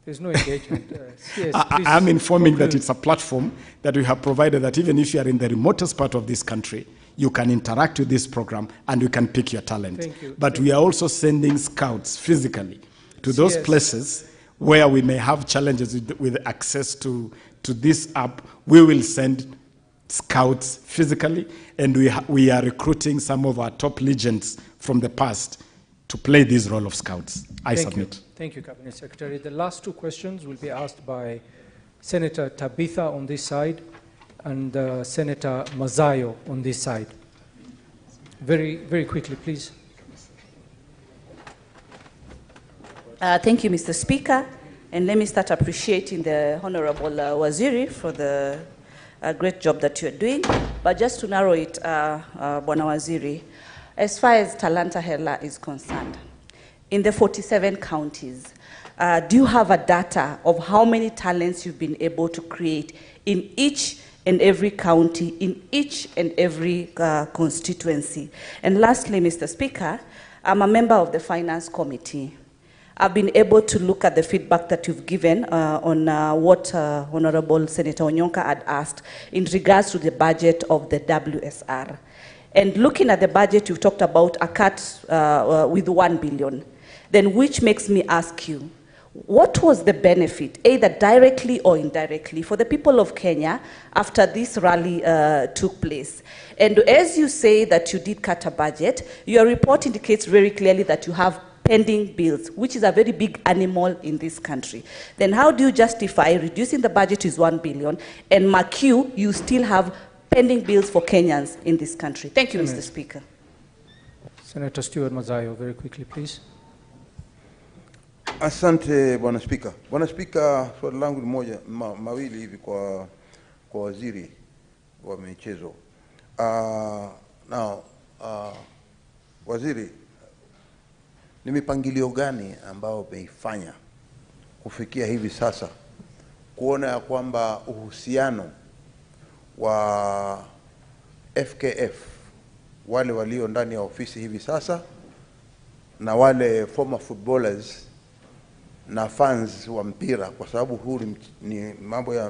There's no engagement. Yes, I'm informing that it's a platform that we have provided that even if you are in the remotest part of this country, you can interact with this program and you can pick your talent. Thank you. But we are also sending scouts physically to those places where we may have challenges with access to this app. We will send scouts physically, and we are recruiting some of our top legends from the past to play this role of scouts. I submit. Thank you, Cabinet Secretary. The last two questions will be asked by Senator Tabitha on this side and Senator Mazayo on this side. Very, very quickly, please. Thank you, Mr. Speaker. And let me start appreciating the Honorable Waziri for the great job that you're doing. But just to narrow it, Bwana Waziri, as far as Talanta Hela is concerned, in the 47 counties, do you have a data of how many talents you've been able to create in each and every county, in each and every constituency? And lastly, Mr. Speaker, I'm a member of the Finance Committee. I've been able to look at the feedback that you've given on what Honorable Senator Onyonka had asked in regards to the budget of the WSR. And looking at the budget, you've talked about a cut with 1 billion. Then which makes me ask you, what was the benefit, either directly or indirectly, for the people of Kenya after this rally took place? And as you say that you did cut a budget, your report indicates very clearly that you have pending bills, which is a very big animal in this country. Then how do you justify reducing the budget is 1 billion, and mark you still have pending bills for Kenyans in this country? Thank you, Mr. Speaker. Senator Stewart Mazayo, very quickly, please. Asante Bwana Spika. Bwana Spika, swali langu ni mawili hivi kwa waziri wa michezo. Waziri, ni mipangilio gani ambao umeifanya kufikia hivi sasa kuona ya kwamba uhusiano wa FKF, wale walio ndani ya ofisi hivi sasa, na wale former footballers na fans wa mpira, kwa sababu huu ni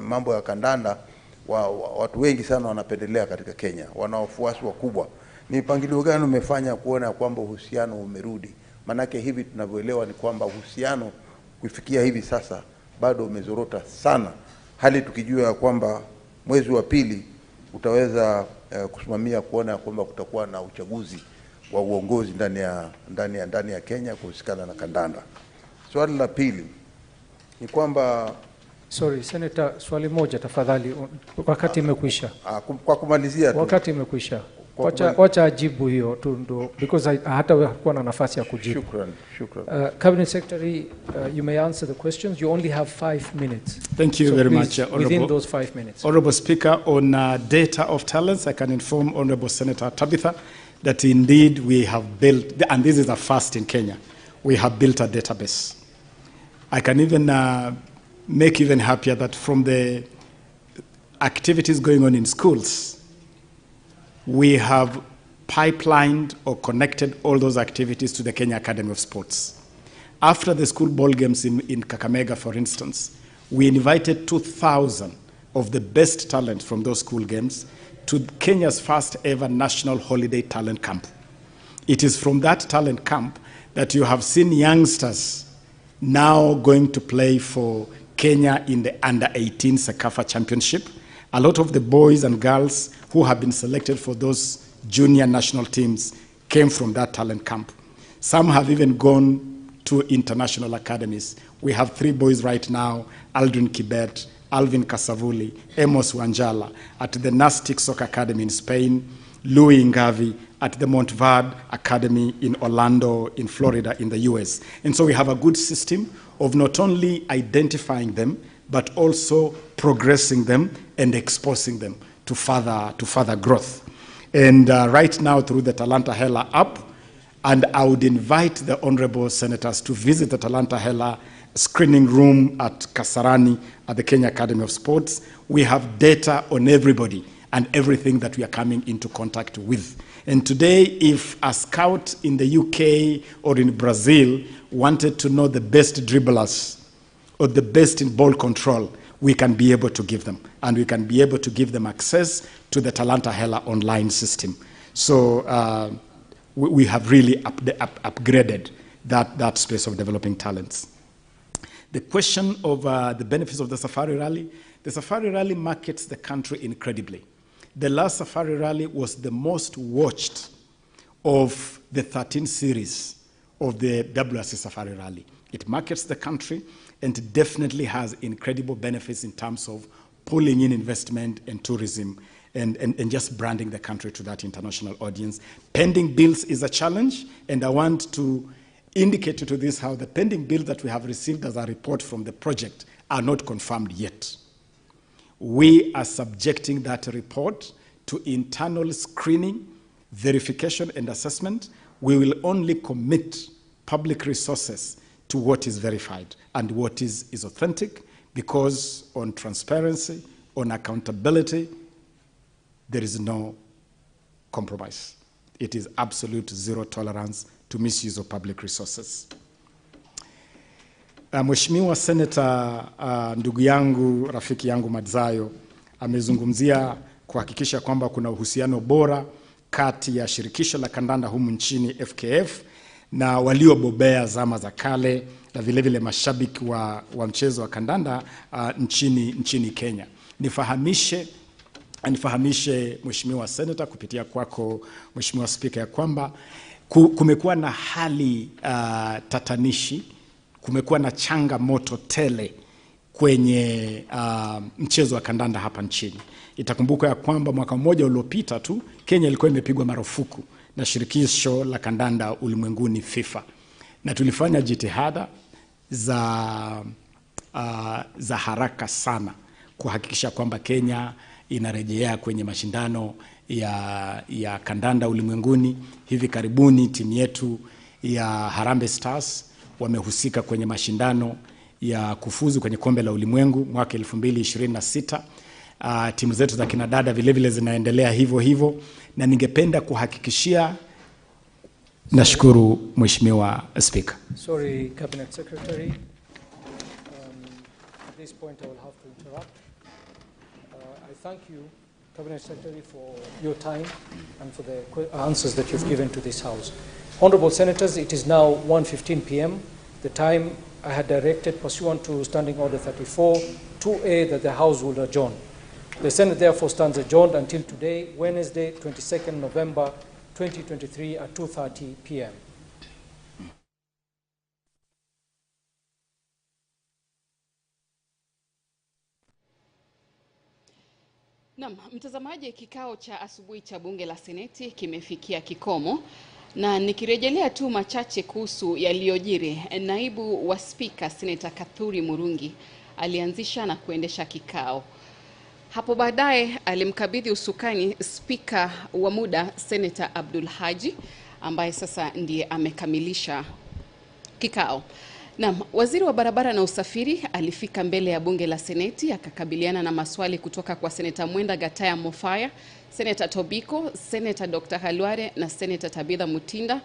mambo ya kandanda, watu wengi sana wanapendelea katika Kenya, wana wafuasi wakubwa. Ni mpangilio gani umefanya kuona kwamba uhusiano umerudi? Manake hivi tunavyoelewa ni kwamba uhusiano kufikia hivi sasa bado umezorota sana, hali tukijua kwamba mwezi wa pili utaweza kusimamia kuona kwamba kutakuwa na uchaguzi wa uongozi ndani ya Kenya kuhusikana na kandanda. Swali la pili ni kwamba Sorry, Senator, swali moja tafadhali, wakati imekwisha. Kwa kumalizia tu. Wakati imekwisha. Wacha ajibu hiyo tu ndo, because hata kuwa na nafasi ya kujibu. Shukran. Cabinet Secretary, you may answer the questions. You only have 5 minutes. Thank you very much, within those 5 minutes. Honorable Speaker, on data of talents, I can inform Honorable Senator Tabitha that indeed we have built, and this is a first in Kenya, we have built a database. I can even make you even happier that from the activities going on in schools, we have pipelined or connected all those activities to the Kenya Academy of Sports. After the school ball games in Kakamega, for instance, we invited 2,000 of the best talent from those school games to Kenya's first ever national holiday talent camp. It is from that talent camp that you have seen youngsters now going to play for Kenya in the under-18 Sekafa Championship. A lot of the boys and girls who have been selected for those junior national teams came from that talent camp. Some have even gone to international academies. We have 3 boys right now, Aldrin Kibet, Alvin Kasavuli, Amos Wanjala, at the Nastic Soccer Academy in Spain, Louis Ngavi at the Montverde Academy in Orlando, in Florida, in the US. And so we have a good system of not only identifying them, but also progressing them and exposing them to further growth. And right now through the Talanta Hela app, and I would invite the honorable senators to visit the Talanta Hela screening room at Kasarani at the Kenya Academy of Sports. We have data on everybody and everything that we are coming into contact with. And today, if a scout in the UK or in Brazil wanted to know the best dribblers or the best in ball control, we can be able to give them. And we can be able to give them access to the Talanta Hela online system. So we have really upgraded that space of developing talents. The question of the benefits of the Safari Rally, the Safari Rally markets the country incredibly. The last Safari Rally was the most watched of the 13 series of the WRC Safari Rally. It markets the country and definitely has incredible benefits in terms of pulling in investment and tourism and just branding the country to that international audience. Pending bills is a challenge, and I want to indicate to this how the pending bill that we have received as a report from the project are not confirmed yet. We are subjecting that report to internal screening, verification, and assessment. We will only commit public resources to what is verified and what is authentic, because on transparency, on accountability, there is no compromise. It is absolute zero tolerance to misuse of public resources. Mheshimiwa Senator, ndugu yangu, rafiki yangu Madzayo, amezungumzia kuhakikisha kwamba kuna uhusiano bora kati ya shirikisho la kandanda humu nchini FKF na waliobobea zama za kale na vile vile mashabiki wa mchezo wa kandanda nchini Kenya. Nifahamishe Mheshimiwa Senator kupitia kwako Mheshimiwa Speaker ya kwamba kumekuwa na hali tatanishi, kumekuwa na changamoto tele kwenye mchezo wa kandanda hapa nchini. Itakumbuka ya kwamba mwaka mmoja uliopita tu Kenya ilikuwa imepigwa marufuku na shirikisho la kandanda ulimwenguni FIFA, na tulifanya jitihada za haraka sana kuhakikisha kwamba Kenya inarejea kwenye mashindano ya kandanda ulimwenguni. Hivi karibuni timu yetu ya Harambee Stars wamehusika kwenye mashindano ya kufuzu kwenye kombe la ulimwengu mwaka 2026. Timu zetu za kinadada vile vile zinaendelea hivyo hivyo, na ningependa kuhakikishia. Nashukuru Mheshimiwa Speaker. Sorry, Cabinet Secretary. At this point I will have to interrupt. I thank you, Cabinet Secretary, for your time and for the answers that you've given to this House. Honorable Senators, it is now 1:15 p.m. The time I had directed pursuant to Standing Order 34, 2A, that the House will adjourn. The Senate therefore stands adjourned until today, Wednesday, 22nd November 2023 at 2:30 p.m. Naam, mtazamaji, kikao cha asubuhi cha bunge la Seneti kimefikia kikomo, na nikirejelea tu machache kuhusu yaliyojiri. Naibu wa Spika Senator Kathuri Murungi alianzisha na kuendesha kikao. Hapo baadaye alimkabidhi usukani Spika wa muda Senator Abdul Haji, ambaye sasa ndiye amekamilisha kikao. Naam, waziri wa barabara na usafiri alifika mbele ya bunge la Seneti akakabiliana na maswali kutoka kwa Senator Mwenda Gataya Mofaya, Senator Tobiko, Senator Dr. Halware na Senator Tabitha Mutinda.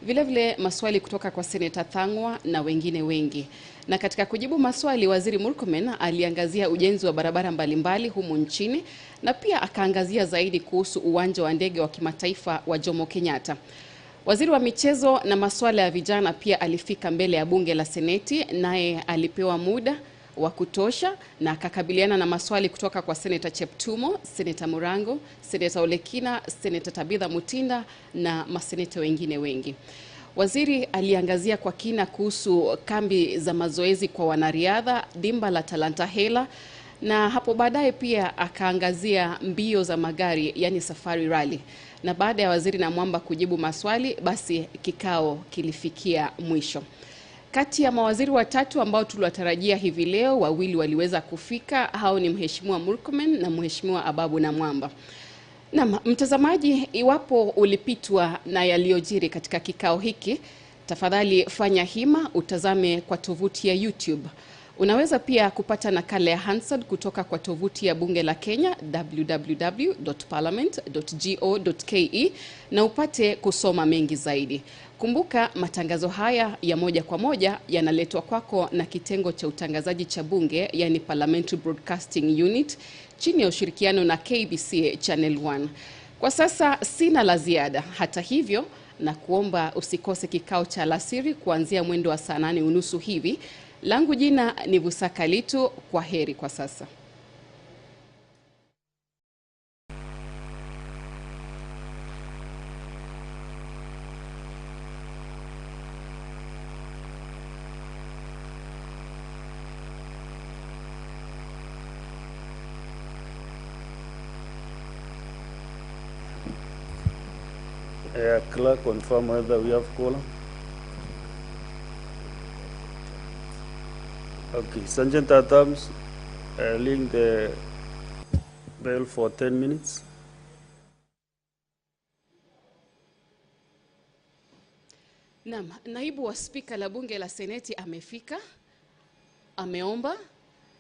Vile vile maswali kutoka kwa Senator Thangwa na wengine wengi. Na katika kujibu maswali, waziri Murkomen aliangazia ujenzi wa barabara mbalimbali humu nchini, na pia akaangazia zaidi kuhusu uwanja wa ndege wa kimataifa wa Jomo Kenyatta. Waziri wa michezo na masuala ya vijana pia alifika mbele ya bunge la Seneti, naye alipewa muda wa kutosha na akakabiliana na maswali kutoka kwa Senator Cheptumo, Senator Murango, Senator Olekina, Senator Tabitha Mutinda na maseneta wengine wengi. Waziri aliangazia kwa kina kuhusu kambi za mazoezi kwa wanariadha, dimba la Talanta Hela, na hapo baadaye pia akaangazia mbio za magari, yani safari rally. Na baada ya waziri Namwamba kujibu maswali, basi kikao kilifikia mwisho. Kati ya mawaziri watatu ambao tuliwatarajia hivi leo, wawili waliweza kufika. Hao ni Mheshimiwa Murkomen na Mheshimiwa Ababu Namwamba. Na mtazamaji, iwapo ulipitwa na yaliyojiri katika kikao hiki, tafadhali fanya hima utazame kwa tovuti ya YouTube. Unaweza pia kupata nakala ya Hansard kutoka kwa tovuti ya bunge la Kenya www.parliament.go.ke na upate kusoma mengi zaidi. Kumbuka matangazo haya ya moja kwa moja yanaletwa kwako na kitengo cha utangazaji cha bunge, yani Parliamentary Broadcasting Unit, chini ya ushirikiano na KBC Channel 1. Kwa sasa sina la ziada. Hata hivyo, na kuomba usikose kikao cha alasiri kuanzia mwendo wa saa 8:30 hivi. Langu jina ni Busaka Litu. Kwa heri kwa sasa. Clerk, confirm whether we have quorum. Okay, Sergeant Adams, ring the bell for 10 minutes. Naam, naibu wa spika la bunge la seneti amefika, ameomba,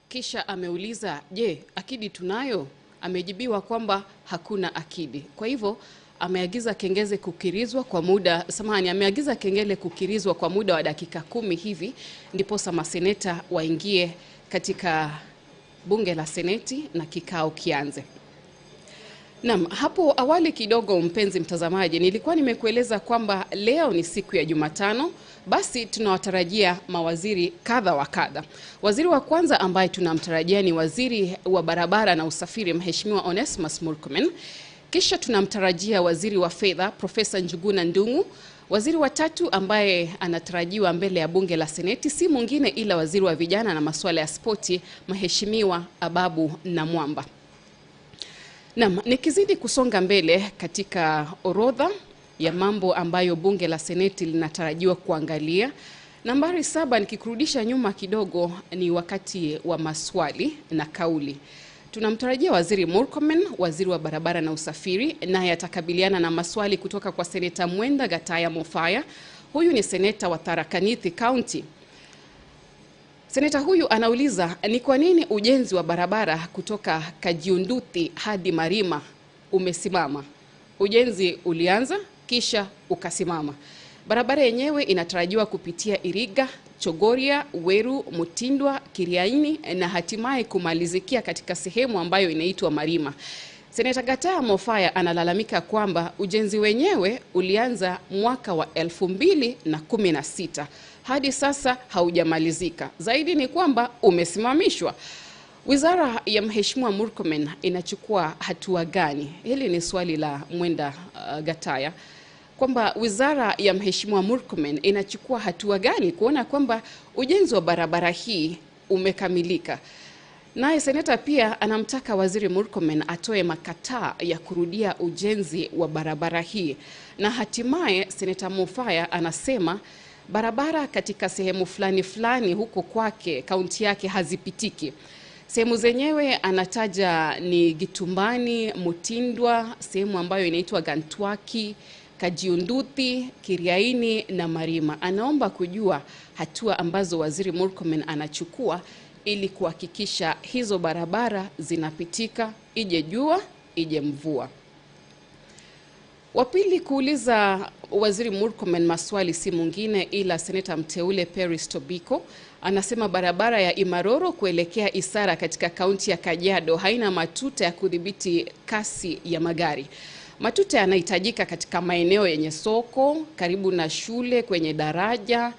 kisha ameuliza, je, akidi tunayo? Amejibiwa kwamba hakuna akidi. Kwa hivyo ameagiza kengele kukirizwa kwa muda, ameagiza kengele kukirizwa kwa muda wa dakika 10 hivi, ndiposa maseneta waingie katika bunge la seneti na kikao kianze. Naam, hapo awali kidogo mpenzi mtazamaji, nilikuwa nimekueleza kwamba leo ni siku ya Jumatano, basi tunawatarajia mawaziri kadha wa kadha. Waziri wa kwanza ambaye tunamtarajia ni waziri wa barabara na usafiri Mheshimiwa Onesmus Murkomen. Kisha tunamtarajia waziri wa fedha Profesa Njuguna Ndung'u. Waziri wa tatu ambaye anatarajiwa mbele ya bunge la seneti si mwingine ila waziri wa vijana na masuala ya spoti Mheshimiwa Ababu Namwamba. Naam, nikizidi kusonga mbele katika orodha ya mambo ambayo bunge la seneti linatarajiwa kuangalia, nambari 7 nikikurudisha nyuma kidogo ni wakati wa maswali na kauli. Tunamtarajia waziri Murkomen, waziri wa barabara na usafiri, naye atakabiliana na maswali kutoka kwa seneta Mwenda Gataya Mofaya. Huyu ni seneta wa Tharaka Nithi County. Seneta huyu anauliza ni kwa nini ujenzi wa barabara kutoka Kajiunduthi hadi Marima umesimama. Ujenzi ulianza kisha ukasimama. Barabara yenyewe inatarajiwa kupitia Iriga, Chogoria, Weru, Mutindwa, Kiriaini na hatimaye kumalizikia katika sehemu ambayo inaitwa Marima. Seneta Gataya Mofaya analalamika kwamba ujenzi wenyewe ulianza mwaka wa 2016. Hadi sasa haujamalizika. Zaidi ni kwamba umesimamishwa. Wizara ya Mheshimiwa Murkomen inachukua hatua gani? Hili ni swali la Mwenda Gataya. Kwamba wizara ya Mheshimiwa Murkomen inachukua hatua gani kuona kwamba ujenzi wa barabara hii umekamilika. Naye seneta pia anamtaka waziri Murkomen atoe makataa ya kurudia ujenzi wa barabara hii. Na hatimaye seneta Mofaya anasema barabara katika sehemu fulani huko kwake kaunti yake hazipitiki. Sehemu zenyewe anataja ni Gitumbani, Mutindwa, sehemu ambayo inaitwa Gantwaki, Kajiunduthi, Kiriaini na Marima. Anaomba kujua hatua ambazo waziri Murkomen anachukua ili kuhakikisha hizo barabara zinapitika, ije jua, ije mvua. Wapili kuuliza waziri Murkomen maswali si mwingine ila seneta mteule Peris Tobiko. Anasema barabara ya Imaroro kuelekea Isara katika kaunti ya Kajiado haina matuta ya kudhibiti kasi ya magari. Matuta yanahitajika katika maeneo yenye soko, karibu na shule, kwenye daraja.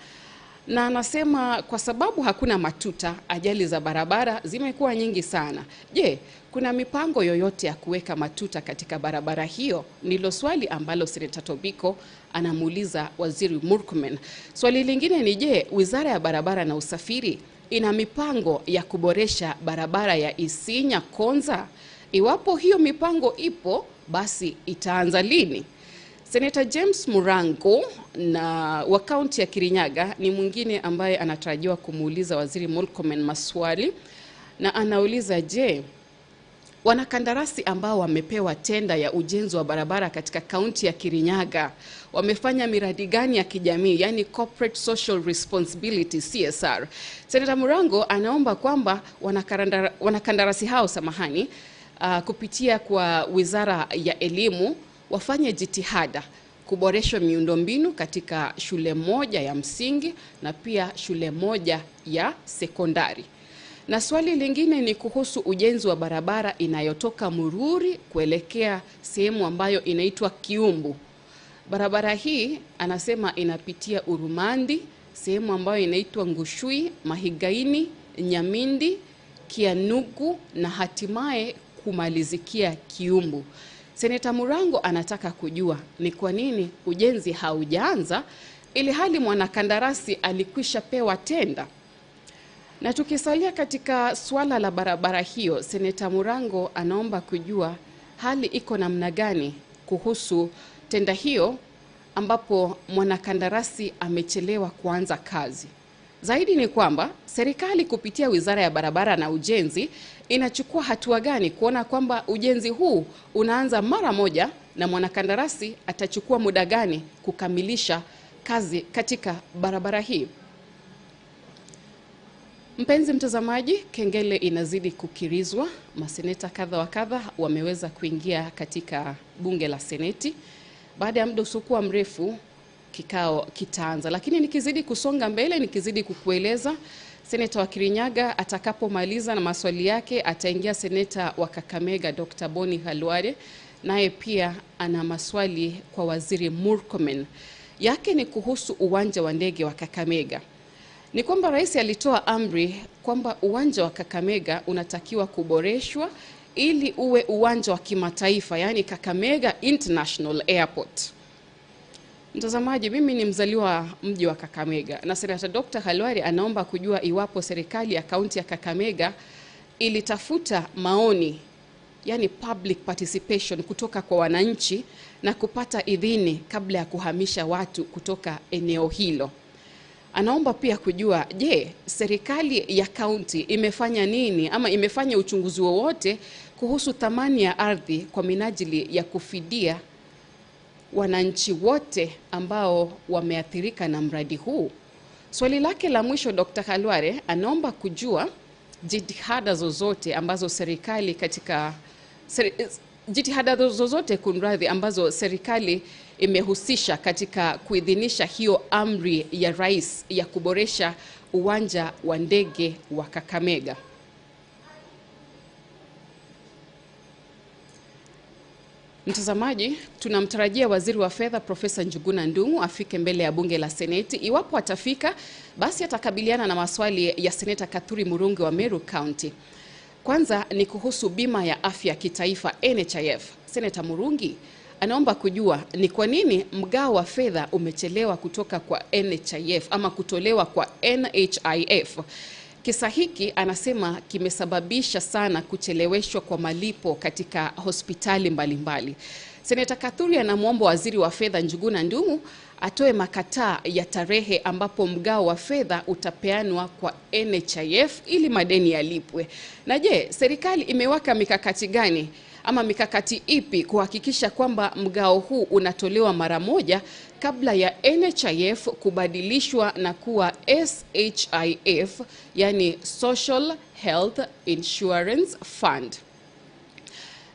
Na anasema kwa sababu hakuna matuta, ajali za barabara zimekuwa nyingi sana. Je, kuna mipango yoyote ya kuweka matuta katika barabara hiyo? Ndilo swali ambalo seneta Tobiko anamuuliza waziri Murkomen. Swali lingine ni je, wizara ya barabara na usafiri ina mipango ya kuboresha barabara ya Isinya Konza? Iwapo hiyo mipango ipo, basi itaanza lini? Seneta James Murango na wa kaunti ya Kirinyaga ni mwingine ambaye anatarajiwa kumuuliza waziri Murkomen maswali, na anauliza je, wanakandarasi ambao wamepewa tenda ya ujenzi wa barabara katika kaunti ya Kirinyaga wamefanya miradi gani ya kijamii, yani corporate social responsibility CSR? Seneta Murango anaomba kwamba wanakandarasi hao kupitia kwa wizara ya elimu wafanye jitihada kuboresha miundombinu katika shule moja ya msingi na pia shule moja ya sekondari. Na swali lingine ni kuhusu ujenzi wa barabara inayotoka Mururi kuelekea sehemu ambayo inaitwa Kiumbu. Barabara hii anasema inapitia Urumandi, sehemu ambayo inaitwa Ngushui, Mahigaini, Nyamindi, Kianugu na hatimaye kumalizikia Kiumbu. Seneta Murango anataka kujua ni kwa nini ujenzi haujaanza ili hali mwanakandarasi alikwisha pewa tenda. Na tukisalia katika swala la barabara hiyo, seneta Murango anaomba kujua hali iko namna gani kuhusu tenda hiyo ambapo mwanakandarasi amechelewa kuanza kazi. Zaidi ni kwamba serikali kupitia Wizara ya Barabara na Ujenzi inachukua hatua gani kuona kwamba ujenzi huu unaanza mara moja na mwanakandarasi atachukua muda gani kukamilisha kazi katika barabara hii. Mpenzi mtazamaji, kengele inazidi kukirizwa. Maseneta kadha wa kadha wameweza kuingia katika bunge la Seneti. Baada ya muda usiokuwa mrefu kikao kitaanza, lakini nikizidi kusonga mbele, nikizidi kukueleza, seneta wa Kirinyaga atakapomaliza na maswali yake ataingia seneta wa Kakamega Dr. Boni Khalwale, naye pia ana maswali kwa waziri Murkomen. Yake ni kuhusu uwanja wa ndege wa Kakamega. Ni kwamba rais alitoa amri kwamba uwanja wa Kakamega unatakiwa kuboreshwa ili uwe uwanja wa kimataifa, yani Kakamega International Airport. Mtazamaji, mimi ni mzaliwa mji wa Kakamega na Senata Dr. Khalwale anaomba kujua iwapo serikali ya kaunti ya Kakamega ilitafuta maoni, yani public participation, kutoka kwa wananchi na kupata idhini kabla ya kuhamisha watu kutoka eneo hilo. Anaomba pia kujua, je, serikali ya kaunti imefanya nini ama imefanya uchunguzi wowote kuhusu thamani ya ardhi kwa minajili ya kufidia wananchi wote ambao wameathirika na mradi huu. Swali lake la mwisho, Dr. Khalwale anaomba kujua jitihada zozote ambazo serikali ambazo serikali imehusisha katika kuidhinisha hiyo amri ya rais ya kuboresha uwanja wa ndege wa Kakamega. Mtazamaji, tunamtarajia waziri wa fedha Profesa Njuguna Ndung'u afike mbele ya bunge la Seneti. Iwapo atafika, basi atakabiliana na maswali ya seneta Kathuri Murungi wa Meru County. Kwanza ni kuhusu bima ya afya kitaifa NHIF. Seneta Murungi anaomba kujua ni kwa nini mgao wa fedha umechelewa kutoka kwa NHIF ama kutolewa kwa NHIF. Kisa hiki anasema kimesababisha sana kucheleweshwa kwa malipo katika hospitali mbalimbali. Seneta Kathuri anamwomba waziri wa fedha Njuguna Ndung'u atoe makataa ya tarehe ambapo mgao wa fedha utapeanwa kwa NHIF ili madeni yalipwe. Na je, serikali imeweka mikakati gani ama mikakati ipi kuhakikisha kwamba mgao huu unatolewa mara moja kabla ya NHIF kubadilishwa na kuwa SHIF, yani Social Health Insurance Fund?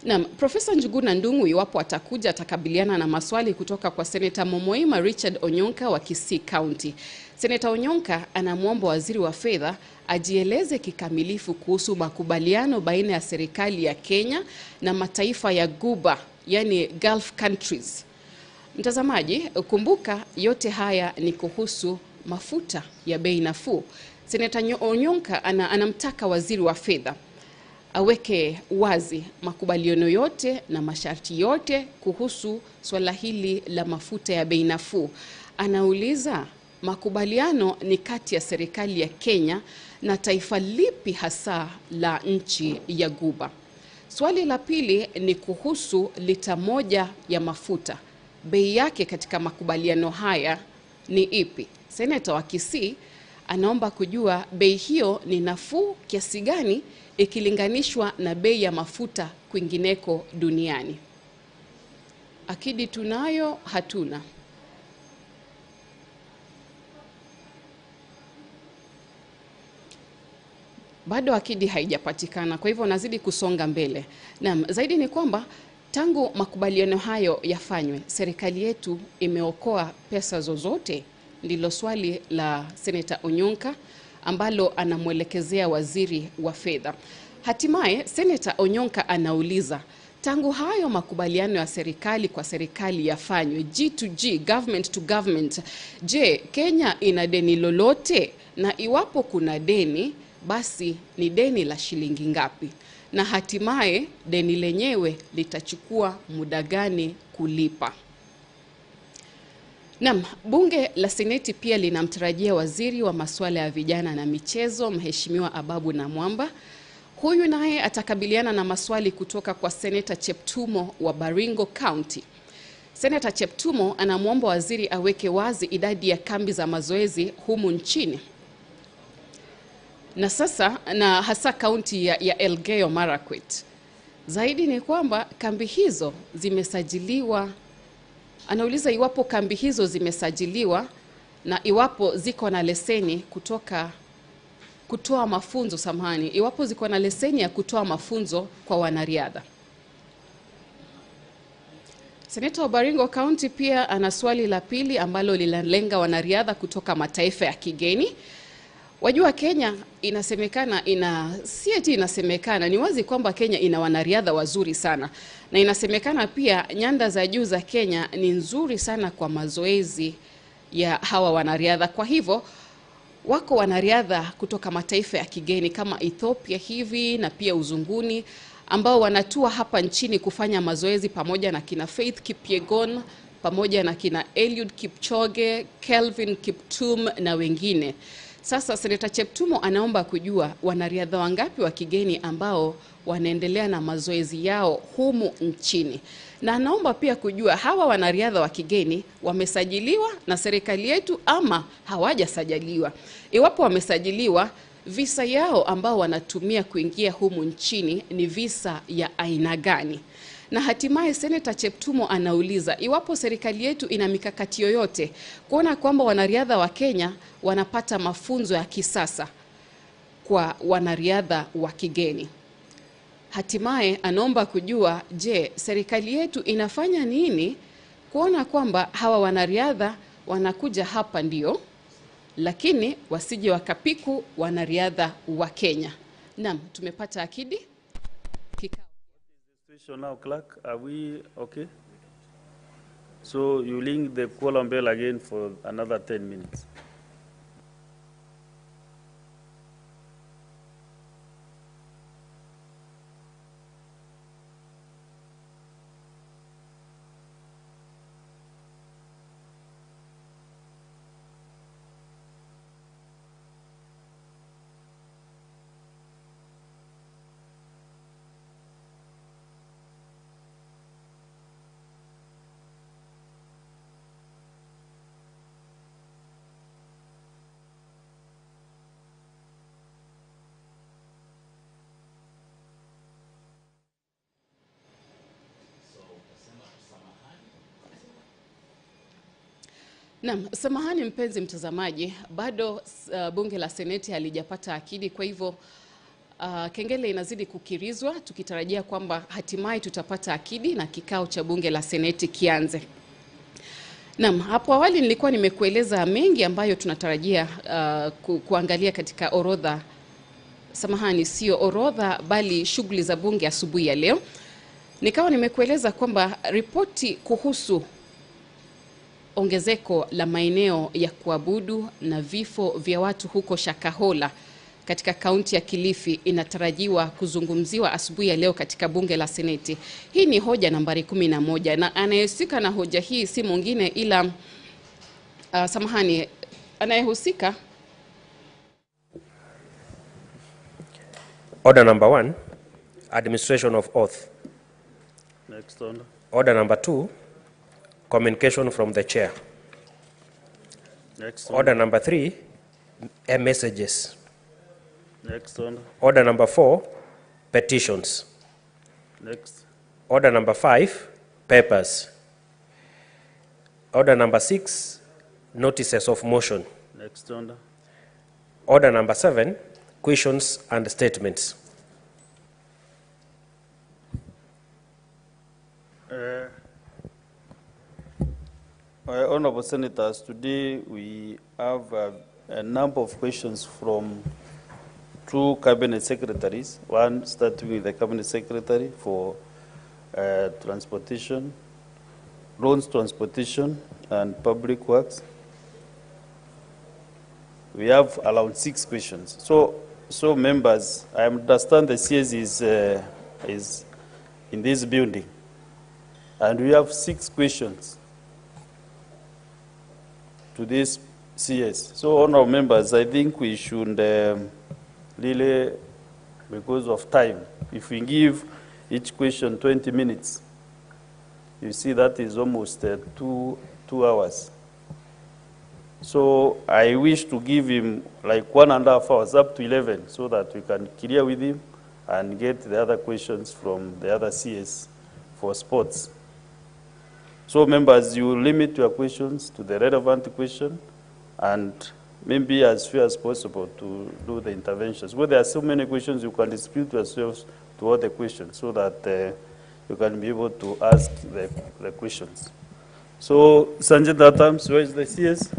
Na Profesa Njuguna Ndung'u iwapo atakuja atakabiliana na maswali kutoka kwa Seneta Momoima Richard Onyonka wa Kisii County. Seneta Onyonka anamwomba waziri wa fedha ajieleze kikamilifu kuhusu makubaliano baina ya serikali ya Kenya na mataifa ya Guba, yani Gulf countries. Mtazamaji, kumbuka yote haya ni kuhusu mafuta ya bei nafuu. Seneta Onyonka anamtaka waziri wa fedha aweke wazi makubaliano yote na masharti yote kuhusu swala hili la mafuta ya bei nafuu. Anauliza, makubaliano ni kati ya serikali ya Kenya na taifa lipi hasa la nchi ya Guba? Swali la pili ni kuhusu lita moja ya mafuta. Bei yake katika makubaliano haya ni ipi? Seneta wa Kisii anaomba kujua bei hiyo ni nafuu kiasi gani ikilinganishwa na bei ya mafuta kwingineko duniani. Akidi tunayo, hatuna. Bado akidi haijapatikana, kwa hivyo nazidi kusonga mbele. Naam, zaidi ni kwamba tangu makubaliano hayo yafanywe, serikali yetu imeokoa pesa zozote? Ndilo swali la Seneta Onyonka ambalo anamwelekezea waziri wa fedha. Hatimaye Seneta Onyonka anauliza, tangu hayo makubaliano ya serikali kwa serikali yafanywe, G2G, government to government, je, Kenya ina deni lolote? Na iwapo kuna deni, basi ni deni la shilingi ngapi? Na hatimaye deni lenyewe litachukua muda gani kulipa? Naam, bunge la Seneti pia linamtarajia waziri wa masuala ya vijana na michezo, Mheshimiwa Ababu Namwamba. Huyu naye atakabiliana na maswali kutoka kwa Seneta Cheptumo wa Baringo County. Seneta Cheptumo anamwomba waziri aweke wazi idadi ya kambi za mazoezi humu nchini. na sasa na hasa kaunti ya Elgeyo Marakwet. Zaidi ni kwamba kambi hizo zimesajiliwa. Anauliza iwapo kambi hizo zimesajiliwa na iwapo ziko na leseni kutoa mafunzo, iwapo ziko na leseni ya kutoa mafunzo kwa wanariadha. Seneta wa Baringo County pia ana swali la pili ambalo linalenga wanariadha kutoka mataifa ya kigeni. Wajua Kenya inasemekana inasemekana, ni wazi kwamba Kenya ina wanariadha wazuri sana. Na inasemekana pia nyanda za juu za Kenya ni nzuri sana kwa mazoezi ya hawa wanariadha. Kwa hivyo wako wanariadha kutoka mataifa ya kigeni kama Ethiopia hivi na pia uzunguni ambao wanatua hapa nchini kufanya mazoezi pamoja na kina Faith Kipyegon, pamoja na kina Eliud Kipchoge, Kelvin Kiptum na wengine. Sasa Seneta Cheptumo anaomba kujua wanariadha wangapi wa kigeni ambao wanaendelea na mazoezi yao humu nchini. Na anaomba pia kujua hawa wanariadha wa kigeni wamesajiliwa na serikali yetu ama hawajasajiliwa. Iwapo wamesajiliwa, visa yao ambao wanatumia kuingia humu nchini ni visa ya aina gani? Na hatimaye Seneta Cheptumo anauliza iwapo serikali yetu ina mikakati yoyote kuona kwamba wanariadha wa Kenya wanapata mafunzo ya kisasa kwa wanariadha wa kigeni. Hatimaye anaomba kujua, je, serikali yetu inafanya nini kuona kwamba hawa wanariadha wanakuja hapa ndio, lakini wasije wakapiku wanariadha wa Kenya. Naam, tumepata akidi. Now, clerk, are we okay? So you link the column bell again for another 10 minutes. Naam, samahani mpenzi mtazamaji, bado bunge la Seneti halijapata akidi, kwa hivyo kengele inazidi kukirizwa tukitarajia kwamba hatimaye tutapata akidi na kikao cha bunge la Seneti kianze. Naam, hapo awali nilikuwa nimekueleza mengi ambayo tunatarajia kuangalia katika orodha. Samahani, sio orodha bali shughuli za bunge asubuhi ya leo. Nikawa nimekueleza kwamba ripoti kuhusu ongezeko la maeneo ya kuabudu na vifo vya watu huko Shakahola katika kaunti ya Kilifi inatarajiwa kuzungumziwa asubuhi ya leo katika bunge la Seneti. Hii ni hoja nambari 11 na anayehusika na hoja hii si mwingine ila samahani, anayehusika. Order number 1, administration of oath. Next order. Order number 2, communication from the chair. Next order number 3, messages. Next order. Order number 4, petitions. Next. Order number 5, papers. Order number 6, notices of motion. Next order. Order number 7, questions and statements. Honorable Senators, today we have a number of questions from 2 cabinet secretaries. One starting with the cabinet secretary for transportation, roads, transportation, and public works. We have around 6 questions. So members, I understand the CS is in this building, and we have 6 questions to this CS. So, honorable members, I think we should really, because of time, if we give each question 20 minutes, you see that is almost 2 hours. So I wish to give him like 1.5 hours, up to 11, so that we can clear with him and get the other questions from the other CS for sports. So members, you limit your questions to the relevant question and maybe as few as possible to do the interventions. Well, there are so many questions, you can dispute yourselves to all the questions so that you can be able to ask the questions. So, Sanjay Datams, where is the CS?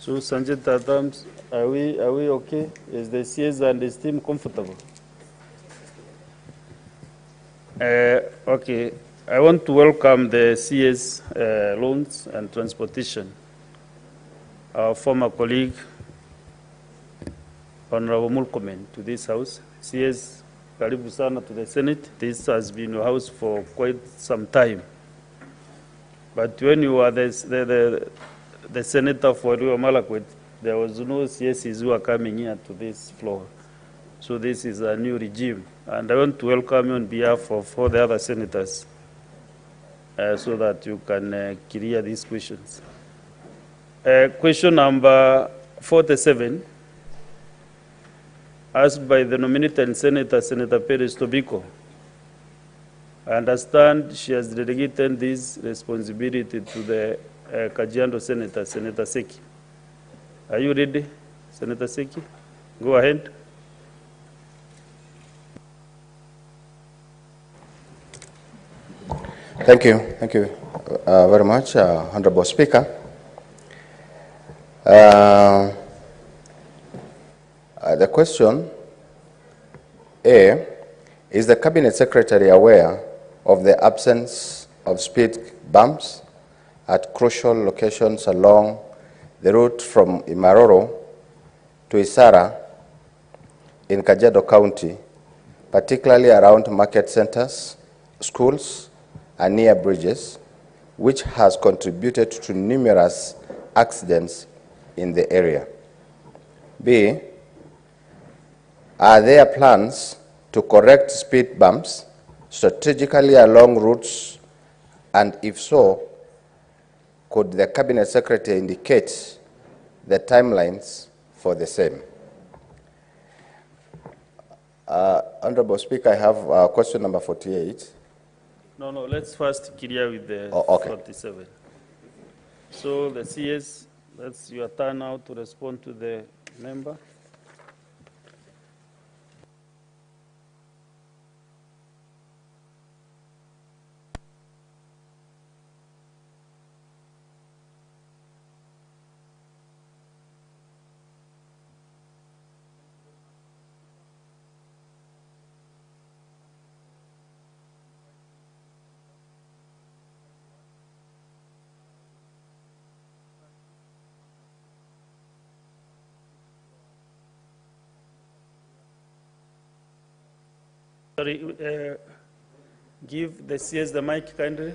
So, Sanjay Tatams, are we okay? Is the CS and his team comfortable? Okay. I want to welcome the CS Loans and Transportation, our former colleague, Honorable Murkomen, to this house. CS, karibu sana to the Senate. This has been your house for quite some time. But when you were the senator for Rio Malakwet, there was no CSs who were coming here to this floor. So this is a new regime. And I want to welcome you on behalf of all the other senators so that you can clear these questions. Question number 47, asked by the nominated senator, Senator Perez Tobiko. I understand she has delegated this responsibility to the Kajiado Senator, Senator Seki. Are you ready, Senator Seki? Go ahead. Thank you very much, Honorable Speaker. The question A, is the Cabinet Secretary aware of the absence of speed bumps at crucial locations along the route from Imaroro to Isara in Kajiado County, particularly around market centers, schools, and near bridges, which has contributed to numerous accidents in the area? B, are there plans to correct speed bumps strategically along routes, and if so, could the Cabinet Secretary indicate the timelines for the same? Honorable Speaker, I have question number 48. No, let's first clear with the 47. So the CS, that's your turn now to respond to the member. Sorry, give the CS the mic kindly.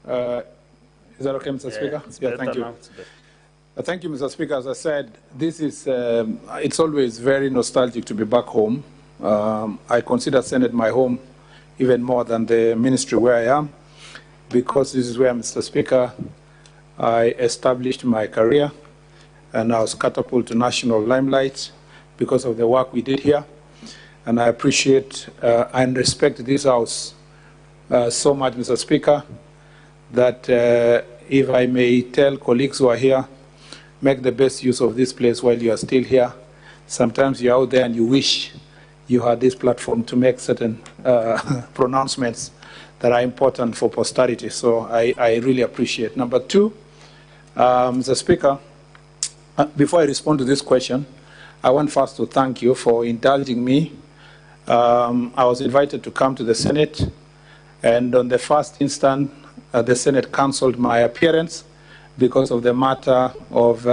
Is that okay, Mr. Speaker? Yeah, Thank you. now. Thank you, Mr. Speaker. As I said, this is, it's always very nostalgic to be back home. I consider Senate my home even more than the ministry where I am, because this is where, Mr. Speaker, I established my career, and I was catapulted to national limelight because of the work we did here. And I appreciate and respect this House so much, Mr. Speaker, that if I may tell colleagues who are here, make the best use of this place while you are still here. Sometimes you're out there and you wish you had this platform to make certain pronouncements that are important for posterity. So I really appreciate. Number two, Mr. Speaker, before I respond to this question, I want first to thank you for indulging me. I was invited to come to the Senate, and on the first instant, the Senate cancelled my appearance because of the matter of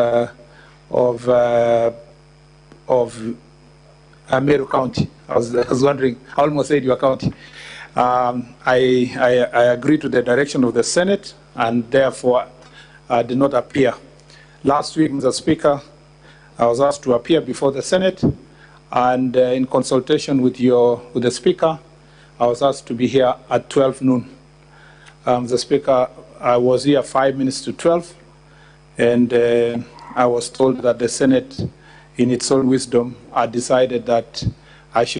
Meru County. I was wondering, I almost said your county. I agreed to the direction of the Senate, and therefore I did not appear. Last week, Mr. Speaker, I was asked to appear before the Senate, and in consultation with the Speaker, I was asked to be here at 12 noon. Mr. Speaker, I was here 5 minutes to 12, and I was told that the Senate, in its own wisdom, had decided that I should